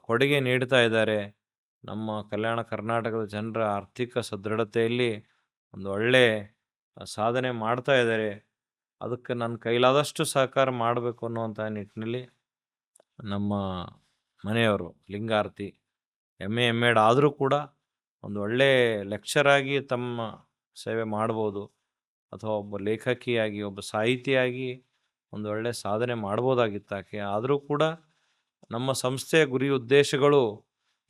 ಕೊಡುಗೆ ನೀಡ್ತಾ ಇದ್ದಾರೆ. ನಮ್ಮ ಕಲ್ಯಾಣ ಕರ್ನಾಟಕದ ಜನರ ಆರ್ಥಿಕ ಸದೃಢತೆಯಲ್ಲಿ ಒಂದು ಒಳ್ಳೆ ಸಾಧನೆ ಮಾಡ್ತಾ ಇದ್ದಾರೆ. ಅದಕ್ಕೆ ನನ್ನ ಕೈಲಾದಷ್ಟು ಸಹಕಾರ ಮಾಡಬೇಕು ಅನ್ನುವಂಥ ನಿಟ್ಟಿನಲ್ಲಿ ನಮ್ಮ ಮನೆಯವರು ಲಿಂಗಾರತಿ ಎಮ್ ಎಡ್ ಆದರೂ ಕೂಡ ಒಂದು ಒಳ್ಳೆ ಲೆಕ್ಚರಾಗಿ ತಮ್ಮ ಸೇವೆ ಮಾಡ್ಬೋದು, ಅಥವಾ ಒಬ್ಬ ಲೇಖಕಿಯಾಗಿ, ಒಬ್ಬ ಸಾಹಿತಿಯಾಗಿ ಒಂದು ಒಳ್ಳೆ ಸಾಧನೆ ಮಾಡ್ಬೋದಾಗಿತ್ತು ಆಕೆ. ಆದರೂ ಕೂಡ ನಮ್ಮ ಸಂಸ್ಥೆಯ ಗುರಿ ಉದ್ದೇಶಗಳು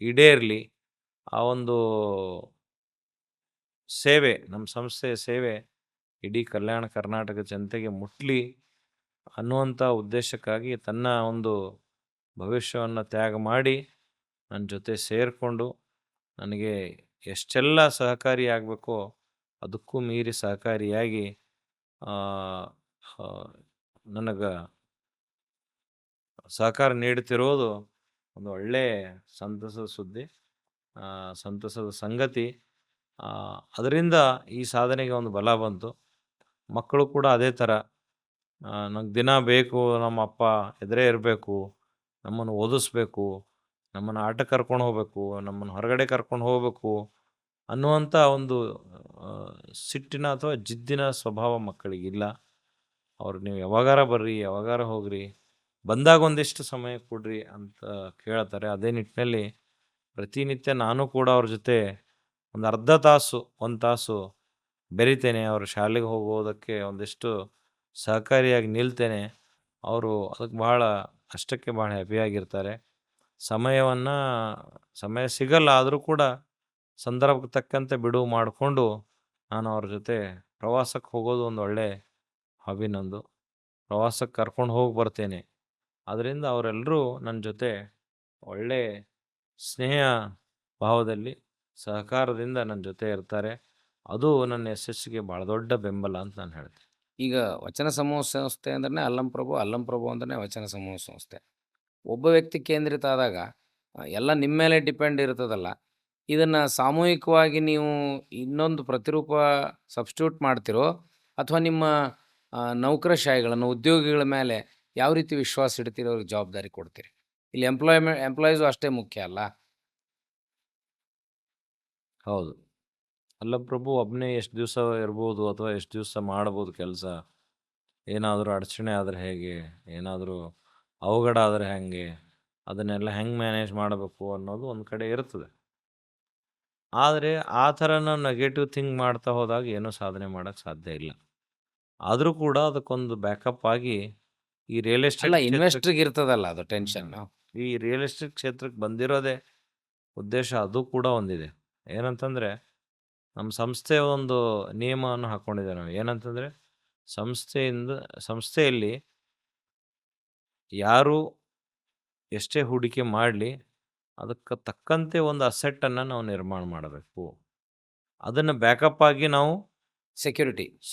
ಈಡೇರಲಿ, ಆ ಒಂದು ಸೇವೆ, ನಮ್ಮ ಸಂಸ್ಥೆಯ ಸೇವೆ ಇಡೀ ಕಲ್ಯಾಣ ಕರ್ನಾಟಕ ಜನತೆಗೆ ಮುಟ್ಲಿ ಅನ್ನುವಂಥ ಉದ್ದೇಶಕ್ಕಾಗಿ ತನ್ನ ಒಂದು ಭವಿಷ್ಯವನ್ನು ತ್ಯಾಗ ಮಾಡಿ ನನ್ನ ಜೊತೆ ಸೇರಿಕೊಂಡು ನನಗೆ ಎಷ್ಟೆಲ್ಲ ಸಹಕಾರಿಯಾಗಬೇಕೋ ಅದಕ್ಕೂ ಮೀರಿ ಸಹಕಾರಿಯಾಗಿ ನನಗೆ ಸಹಕಾರ ನೀಡುತ್ತಿರುವುದು ಒಂದು ಒಳ್ಳೆಯ ಸಂತಸದ ಸುದ್ದಿ, ಸಂತಸದ ಸಂಗತಿ. ಅದರಿಂದ ಈ ಸಾಧನೆಗೆ ಒಂದು ಬಲ ಬಂತು. ಮಕ್ಕಳು ಕೂಡ ಅದೇ ಥರ ನಂಗೆ ದಿನ ಬೇಕು, ನಮ್ಮ ಅಪ್ಪ ಎದುರೇ ಇರಬೇಕು, ನಮ್ಮನ್ನು ಓದಿಸ್ಬೇಕು, ನಮ್ಮನ್ನು ಆಟಕ್ಕೆ ಕರ್ಕೊಂಡು ಹೋಗಬೇಕು, ನಮ್ಮನ್ನು ಹೊರಗಡೆ ಕರ್ಕೊಂಡು ಹೋಗಬೇಕು ಅನ್ನುವಂಥ ಒಂದು ಸಿಟ್ಟಿನ ಅಥವಾ ಜಿದ್ದಿನ ಸ್ವಭಾವ ಮಕ್ಕಳಿಗಿಲ್ಲ. ಅವ್ರು ನೀವು ಯಾವಾಗಾರ ಬರ್ರಿ, ಯಾವಾಗಾರ ಹೋಗ್ರಿ, ಬಂದಾಗ ಒಂದಿಷ್ಟು ಸಮಯ ಕೊಡ್ರಿ ಅಂತ ಕೇಳ್ತಾರೆ. ಅದೇ ನಿಟ್ಟಿನಲ್ಲಿ ಪ್ರತಿನಿತ್ಯ ನಾನು ಕೂಡ ಅವ್ರ ಜೊತೆ ಒಂದು ಅರ್ಧ ತಾಸು, 1 ತಾಸು ಬೆರಿತೇನೆ. ಅವರು ಶಾಲೆಗೆ ಹೋಗೋದಕ್ಕೆ ಒಂದಿಷ್ಟು ಸಹಕಾರಿಯಾಗಿ ನಿಲ್ತೇನೆ. ಅವರು ಅದಕ್ಕೆ ಅಷ್ಟಕ್ಕೆ ಭಾಳ ಹ್ಯಾಪಿಯಾಗಿರ್ತಾರೆ. ಸಮಯ ಸಿಗಲ್ಲ, ಆದರೂ ಕೂಡ ಸಂದರ್ಭಕ್ಕೆ ತಕ್ಕಂತೆ ಬಿಡುವು ಮಾಡಿಕೊಂಡು ನಾನು ಅವ್ರ ಜೊತೆ ಪ್ರವಾಸಕ್ಕೆ ಹೋಗೋದು ಒಂದು ಒಳ್ಳೆ ಹಾಬಿ ನಂದು. ಪ್ರವಾಸಕ್ಕೆ ಕರ್ಕೊಂಡು ಹೋಗಿ ಬರ್ತೇನೆ. ಅದರಿಂದ ಅವರೆಲ್ಲರೂ ನನ್ನ ಜೊತೆ ಒಳ್ಳೆ ಸ್ನೇಹ ಭಾವದಲ್ಲಿ, ಸಹಕಾರದಿಂದ ನನ್ನ ಜೊತೆ ಇರ್ತಾರೆ. ಅದು ನನ್ನ ಯಶಸ್ಸಿಗೆ ಭಾಳ ದೊಡ್ಡ ಬೆಂಬಲ ಅಂತ ನಾನು ಹೇಳ್ತೀನಿ. ಈಗ ವಚನ ಸಮೂಹ ಸಂಸ್ಥೆ ಅಂದ್ರೆ ಅಲ್ಲಂಪ್ರಭು ಅಂದ್ರೆ ವಚನ ಸಮೂಹ ಸಂಸ್ಥೆ. ಒಬ್ಬ ವ್ಯಕ್ತಿ ಕೇಂದ್ರಿತ ಆದಾಗ ಎಲ್ಲ ನಿಮ್ಮ ಮೇಲೆ ಡಿಪೆಂಡ್ ಇರ್ತದಲ್ಲ. ಇದನ್ನು ಸಾಮೂಹಿಕವಾಗಿ ನೀವು ಇನ್ನೊಂದು ಪ್ರತಿರೂಪ ಸಬ್ಸ್ಟಿಟ್ಯೂಟ್ ಮಾಡ್ತಿರೋ, ಅಥವಾ ನಿಮ್ಮ ನೌಕರಶಾಹಿಗಳನ್ನು, ಉದ್ಯೋಗಿಗಳ ಮೇಲೆ ಯಾವ ರೀತಿ ವಿಶ್ವಾಸ ಇಡ್ತೀರೋ, ಅವ್ರಿಗೆ ಜವಾಬ್ದಾರಿ ಕೊಡ್ತೀರಿ? ಇಲ್ಲಿ ಎಂಪ್ಲಾಯೀಸು ಅಷ್ಟೇ ಮುಖ್ಯ ಅಲ್ಲ? ಹೌದು. ಅಲ್ಲಪ್ರಭು ಒಬ್ಬನೇ ಎಷ್ಟು ದಿವಸ ಇರ್ಬೋದು, ಅಥವಾ ಎಷ್ಟು ದಿವಸ ಮಾಡ್ಬೋದು ಕೆಲಸ. ಏನಾದರೂ ಅಡಚಣೆ ಆದರೆ ಹೇಗೆ, ಏನಾದರೂ ಅವಘಡ ಆದರೆ ಹೇಗೆ, ಅದನ್ನೆಲ್ಲ ಹೆಂಗೆ ಮ್ಯಾನೇಜ್ ಮಾಡಬೇಕು ಅನ್ನೋದು ಒಂದು ಕಡೆ ಇರ್ತದೆ. ಆದರೆ ಆ ಥರ ನಾವು ನೆಗೆಟಿವ್ ಥಿಂಕ್ ಮಾಡ್ತಾ ಹೋದಾಗ ಏನೂ ಸಾಧನೆ ಮಾಡೋಕ್ಕೆ ಸಾಧ್ಯ ಇಲ್ಲ. ಆದರೂ ಕೂಡ ಅದಕ್ಕೊಂದು ಬ್ಯಾಕಪ್ ಆಗಿ ಈ ರಿಯಲ್ ಎಸ್ಟೇಟ್ ಇನ್ವೆಸ್ಟ್ರಿಗೆ ಇರ್ತದಲ್ಲ ಅದು ಟೆನ್ಷನ್. ಈ ರಿಯಲ್ ಎಸ್ಟೇಟ್ ಕ್ಷೇತ್ರಕ್ಕೆ ಬಂದಿರೋದೇ ಉದ್ದೇಶ ಅದು ಕೂಡ ಒಂದಿದೆ. ಏನಂತಂದರೆ, ನಮ್ಮ ಸಂಸ್ಥೆ ಒಂದು ನಿಯಮವನ್ನು ಹಾಕ್ಕೊಂಡಿದ್ದೇವೆ ನಾವು. ಏನಂತಂದರೆ, ಸಂಸ್ಥೆಯಲ್ಲಿ ಯಾರು ಎಷ್ಟೇ ಹೂಡಿಕೆ ಮಾಡಲಿ, ಅದಕ್ಕೆ ತಕ್ಕಂತೆ ಒಂದು ಅಸೆಟ್ಟನ್ನು ನಾವು ನಿರ್ಮಾಣ ಮಾಡಬೇಕು. ಅದನ್ನು ಬ್ಯಾಕಪ್ ಆಗಿ ನಾವು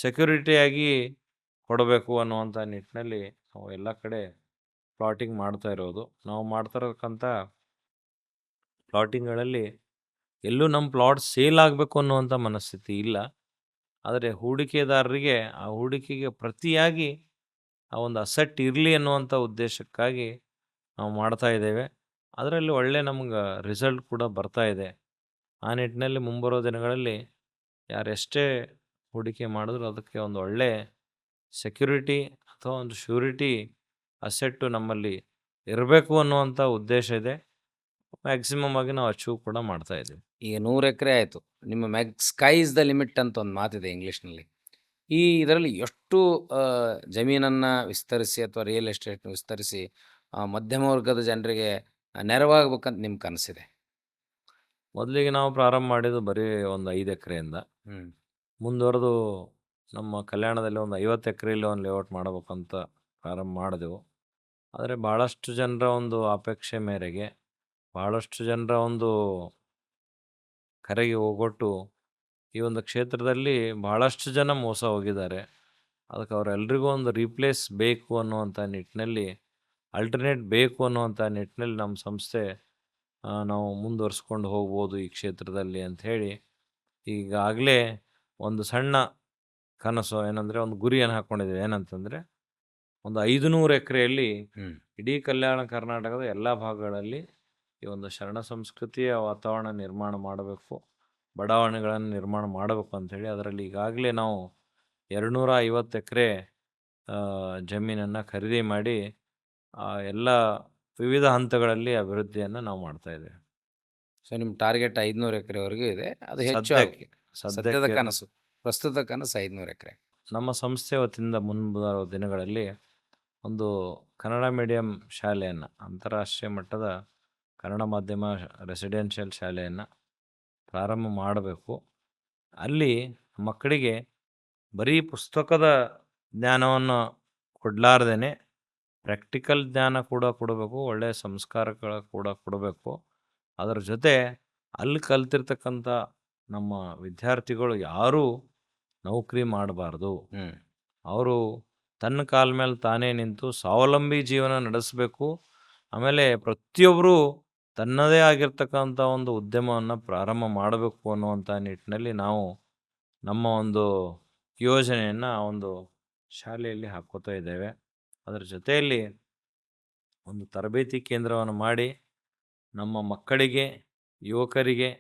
ಸೆಕ್ಯೂರಿಟಿಯಾಗಿ ಕೊಡಬೇಕು ಅನ್ನುವಂಥ ನಿಟ್ಟಿನಲ್ಲಿ ನಾವು ಎಲ್ಲ ಕಡೆ ಪ್ಲಾಟಿಂಗ್ ಮಾಡ್ತಾ ಇರೋದು. ನಾವು ಮಾಡ್ತಾ ಇರೋಕ್ಕಂಥ ಪ್ಲಾಟಿಂಗ್ಗಳಲ್ಲಿ ಎಲ್ಲೂ ನಮ್ಮ ಪ್ಲಾಟ್ ಸೇಲ್ ಆಗಬೇಕು ಅನ್ನುವಂಥ ಮನಸ್ಥಿತಿ ಇಲ್ಲ. ಆದರೆ ಹೂಡಿಕೆದಾರರಿಗೆ ಆ ಹೂಡಿಕೆಗೆ ಪ್ರತಿಯಾಗಿ ಆ ಒಂದು ಅಸೆಟ್ ಇರಲಿ ಅನ್ನುವಂಥ ಉದ್ದೇಶಕ್ಕಾಗಿ ನಾವು ಮಾಡ್ತಾ ಇದ್ದೇವೆ. ಅದರಲ್ಲಿ ಒಳ್ಳೆ ನಮ್ಗೆ ರಿಸಲ್ಟ್ ಕೂಡ ಬರ್ತಾ ಇದೆ. ಆ ನಿಟ್ಟಿನಲ್ಲಿ ಮುಂಬರೋ ದಿನಗಳಲ್ಲಿ ಯಾರೆಷ್ಟೇ ಹೂಡಿಕೆ ಮಾಡಿದ್ರು ಅದಕ್ಕೆ ಒಂದು ಒಳ್ಳೆ ಸೆಕ್ಯೂರಿಟಿ ಅಥವಾ ಒಂದು ಶ್ಯೂರಿಟಿ ಅಸೆಟ್ಟು ನಮ್ಮಲ್ಲಿ ಇರಬೇಕು ಅನ್ನುವಂಥ ಉದ್ದೇಶ ಇದೆ. ಮ್ಯಾಕ್ಸಿಮಮ್ ಆಗಿ ನಾವು ಅಚೀವ್ ಕೂಡ ಮಾಡ್ತಾ ಇದ್ದೀವಿ. ಈಗ 100 ಎಕರೆ ಆಯಿತು. ನಿಮ್ಮ ಸ್ಕೈ ಇಸ್ ದ ಲಿಮಿಟ್ ಅಂತ ಒಂದು ಮಾತಿದೆ ಇಂಗ್ಲೀಷ್ನಲ್ಲಿ. ಇದರಲ್ಲಿ ಎಷ್ಟು ಜಮೀನನ್ನು ವಿಸ್ತರಿಸಿ ಅಥವಾ ರಿಯಲ್ ಎಸ್ಟೇಟ್ ವಿಸ್ತರಿಸಿ ಮಧ್ಯಮ ವರ್ಗದ ಜನರಿಗೆ ನೆರವಾಗಬೇಕಂತ ನಿಮ್ಮ ಕನಸಿದೆ? ಮೊದಲಿಗೆ ನಾವು ಪ್ರಾರಂಭ ಮಾಡಿದ್ದು ಬರೀ ಒಂದು 5 ಎಕರೆಯಿಂದ. ಮುಂದುವರೆದು ನಮ್ಮ ಕಲ್ಯಾಣದಲ್ಲಿ ಒಂದು 50 ಎಕರೆಯಲ್ಲಿ ಒಂದು ಲೇಔಟ್ ಮಾಡಬೇಕಂತ ಪ್ರಾರಂಭ ಮಾಡಿದೆವು. ಆದರೆ ಭಾಳಷ್ಟು ಜನರ ಒಂದು ಅಪೇಕ್ಷೆ ಮೇರೆಗೆ, ಭಾಳಷ್ಟು ಜನರ ಒಂದು ಕರೆಗೆ ಹೋಗೊಟ್ಟು ಈ ಒಂದು ಕ್ಷೇತ್ರದಲ್ಲಿ ಭಾಳಷ್ಟು ಜನ ಮೋಸ ಹೋಗಿದ್ದಾರೆ. ಅದಕ್ಕೆ ಅವರೆಲ್ರಿಗೂ ಒಂದು ರೀಪ್ಲೇಸ್ ಬೇಕು ಅನ್ನುವಂಥ ನಿಟ್ಟಿನಲ್ಲಿ, ಅಲ್ಟರ್ನೇಟ್ ಬೇಕು ಅನ್ನುವಂಥ ನಿಟ್ಟಿನಲ್ಲಿ ನಮ್ಮ ಸಂಸ್ಥೆ ನಾವು ಮುಂದುವರ್ಸ್ಕೊಂಡು ಹೋಗ್ಬೋದು ಈ ಕ್ಷೇತ್ರದಲ್ಲಿ ಅಂಥೇಳಿ ಈಗಾಗಲೇ ಒಂದು ಸಣ್ಣ ಕನಸು ಏನಂದರೆ, ಒಂದು ಗುರಿಯನ್ನು ಹಾಕ್ಕೊಂಡಿದ್ದೀವಿ. ಏನಂತಂದರೆ, ಒಂದು 500 ಎಕರೆಯಲ್ಲಿ ಇಡೀ ಕಲ್ಯಾಣ ಕರ್ನಾಟಕದ ಎಲ್ಲ ಭಾಗಗಳಲ್ಲಿ ಈ ಒಂದು ಶರಣ ಸಂಸ್ಕೃತಿಯ ವಾತಾವರಣ ನಿರ್ಮಾಣ ಮಾಡಬೇಕು, ಬಡಾವಣೆಗಳನ್ನು ನಿರ್ಮಾಣ ಮಾಡಬೇಕು ಅಂಥೇಳಿ ಅದರಲ್ಲಿ ಈಗಾಗಲೇ ನಾವು 250 ಎಕರೆ ಜಮೀನನ್ನು ಖರೀದಿ ಮಾಡಿ ಎಲ್ಲ ವಿವಿಧ ಹಂತಗಳಲ್ಲಿ ಅಭಿವೃದ್ಧಿಯನ್ನು ನಾವು ಮಾಡ್ತಾ ಇದ್ದೇವೆ. ಸೊ ನಿಮ್ಮ ಟಾರ್ಗೆಟ್ 500 ಎಕರೆವರೆಗೂ ಇದೆ. ಅದು ಹೆಚ್ಚು ಸದ್ಯಕ್ಕೆ ಸದ್ಯದ ಸದ್ಯಕ್ಕೆ ಕನಸು, ಪ್ರಸ್ತುತ ಕನಸು 500 ಎಕರೆ. ನಮ್ಮ ಸಂಸ್ಥೆ ವತಿಯಿಂದ ಮುಂಬರುವ ದಿನಗಳಲ್ಲಿ ಒಂದು ಕನ್ನಡ ಮೀಡಿಯಂ ಶಾಲೆಯನ್ನು, ಅಂತಾರಾಷ್ಟ್ರೀಯ ಮಟ್ಟದ ಕನ್ನಡ ಮಾಧ್ಯಮ ರೆಸಿಡೆನ್ಷಿಯಲ್ ಶಾಲೆಯನ್ನು ಪ್ರಾರಂಭ ಮಾಡಬೇಕು. ಅಲ್ಲಿ ಮಕ್ಕಳಿಗೆ ಬರೀ ಪುಸ್ತಕದ ಜ್ಞಾನವನ್ನು ಕೊಡಲಾರ್ದೇ ಪ್ರಾಕ್ಟಿಕಲ್ ಜ್ಞಾನ ಕೂಡ ಕೊಡಬೇಕು, ಒಳ್ಳೆಯ ಸಂಸ್ಕಾರಗಳ ಕೂಡ ಕೊಡಬೇಕು. ಅದರ ಜೊತೆ ಅಲ್ಲಿ ಕಲ್ತಿರ್ತಕ್ಕಂಥ ನಮ್ಮ ವಿದ್ಯಾರ್ಥಿಗಳು ಯಾರೂ ನೌಕರಿ ಮಾಡಬಾರ್ದು. ಅವರು ತನ್ನ ಕಾಲ ಮೇಲೆ ತಾನೇ ನಿಂತು ಸ್ವಾವಲಂಬಿ ಜೀವನ ನಡೆಸಬೇಕು. ಆಮೇಲೆ ಪ್ರತಿಯೊಬ್ಬರೂ ತನ್ನದೇ ಆಗಿರ್ತಕ್ಕಂಥ ಒಂದು ಉದ್ಯಮವನ್ನು ಪ್ರಾರಂಭ ಮಾಡಬೇಕು ಅನ್ನುವಂಥ ನಿಟ್ಟಿನಲ್ಲಿ ನಾವು ನಮ್ಮ ಒಂದು ಯೋಜನೆಯನ್ನು ಆ ಒಂದು ಶಾಲೆಯಲ್ಲಿ ಹಾಕ್ಕೋತಾ ಇದ್ದೇವೆ. ಅದರ ಜೊತೆಯಲ್ಲಿ ಒಂದು ತರಬೇತಿ ಕೇಂದ್ರವನ್ನು ಮಾಡಿ ನಮ್ಮ ಮಕ್ಕಳಿಗೆ, ಯುವಕರಿಗೆ,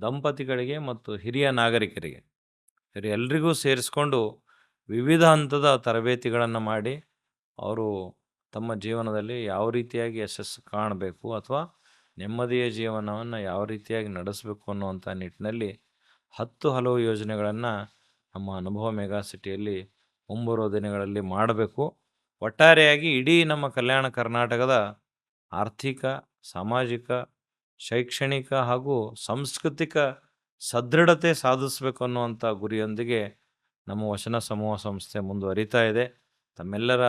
ದಂಪತಿಗಳಿಗೆ ಮತ್ತು ಹಿರಿಯ ನಾಗರಿಕರಿಗೆ ಎಲ್ರಿಗೂ ಸೇರಿಸ್ಕೊಂಡು ವಿವಿಧ ಹಂತದ ತರಬೇತಿಗಳನ್ನು ಮಾಡಿ ಅವರು ತಮ್ಮ ಜೀವನದಲ್ಲಿ ಯಾವ ರೀತಿಯಾಗಿ ಯಶಸ್ಸು ಕಾಣಬೇಕು ಅಥವಾ ನೆಮ್ಮದಿಯ ಜೀವನವನ್ನು ಯಾವ ರೀತಿಯಾಗಿ ನಡೆಸಬೇಕು ಅನ್ನುವಂಥ ನಿಟ್ಟಿನಲ್ಲಿ 10 ಹಲವು ಯೋಜನೆಗಳನ್ನು ನಮ್ಮ ಅನುಭವ ಮೆಗಾ ಸಿಟಿಯಲ್ಲಿ ಮುಂಬರುವ ದಿನಗಳಲ್ಲಿ ಮಾಡಬೇಕು. ಒಟ್ಟಾರೆಯಾಗಿ ಇಡೀ ನಮ್ಮ ಕಲ್ಯಾಣ ಕರ್ನಾಟಕದ ಆರ್ಥಿಕ, ಸಾಮಾಜಿಕ, ಶೈಕ್ಷಣಿಕ ಹಾಗೂ ಸಾಂಸ್ಕೃತಿಕ ಸದೃಢತೆ ಸಾಧಿಸಬೇಕು ಅನ್ನುವಂಥ ಗುರಿಯೊಂದಿಗೆ ನಮ್ಮ ವಚನ ಸಮೂಹ ಸಂಸ್ಥೆ ಮುಂದುವರಿತಾ ಇದೆ. ತಮ್ಮೆಲ್ಲರ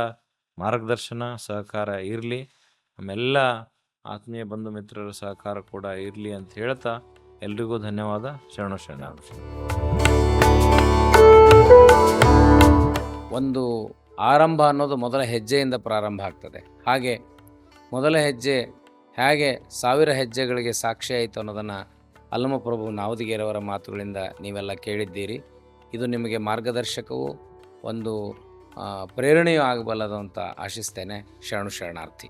ಮಾರ್ಗದರ್ಶನ, ಸಹಕಾರ ಇರಲಿ, ನಮ್ಮೆಲ್ಲ ಆತ್ಮೀಯ ಬಂಧು ಮಿತ್ರರ ಸಹಕಾರ ಕೂಡ ಇರಲಿ ಅಂತ ಹೇಳ್ತಾ ಎಲ್ರಿಗೂ ಧನ್ಯವಾದ. ಶರಣಾರ್ಥಿ. ಒಂದು ಆರಂಭ ಅನ್ನೋದು ಮೊದಲ ಹೆಜ್ಜೆಯಿಂದ ಪ್ರಾರಂಭ ಆಗ್ತದೆ. ಹಾಗೆ ಮೊದಲ ಹೆಜ್ಜೆ ಹೇಗೆ 1000 ಹೆಜ್ಜೆಗಳಿಗೆ ಸಾಕ್ಷಿ ಆಯಿತು ಅನ್ನೋದನ್ನು ಅಲ್ಲಮಪ್ರಭು ನಾವದಿಗೇರವರ ಮಾತುಗಳಿಂದ ನೀವೆಲ್ಲ ಕೇಳಿದ್ದೀರಿ. ಇದು ನಿಮಗೆ ಮಾರ್ಗದರ್ಶಕವೂ ಒಂದು ಪ್ರೇರಣೆಯೂ ಆಗಬಲ್ಲದು ಅಂತ ಆಶಿಸ್ತೇನೆ. ಶರಣಾರ್ಥಿ.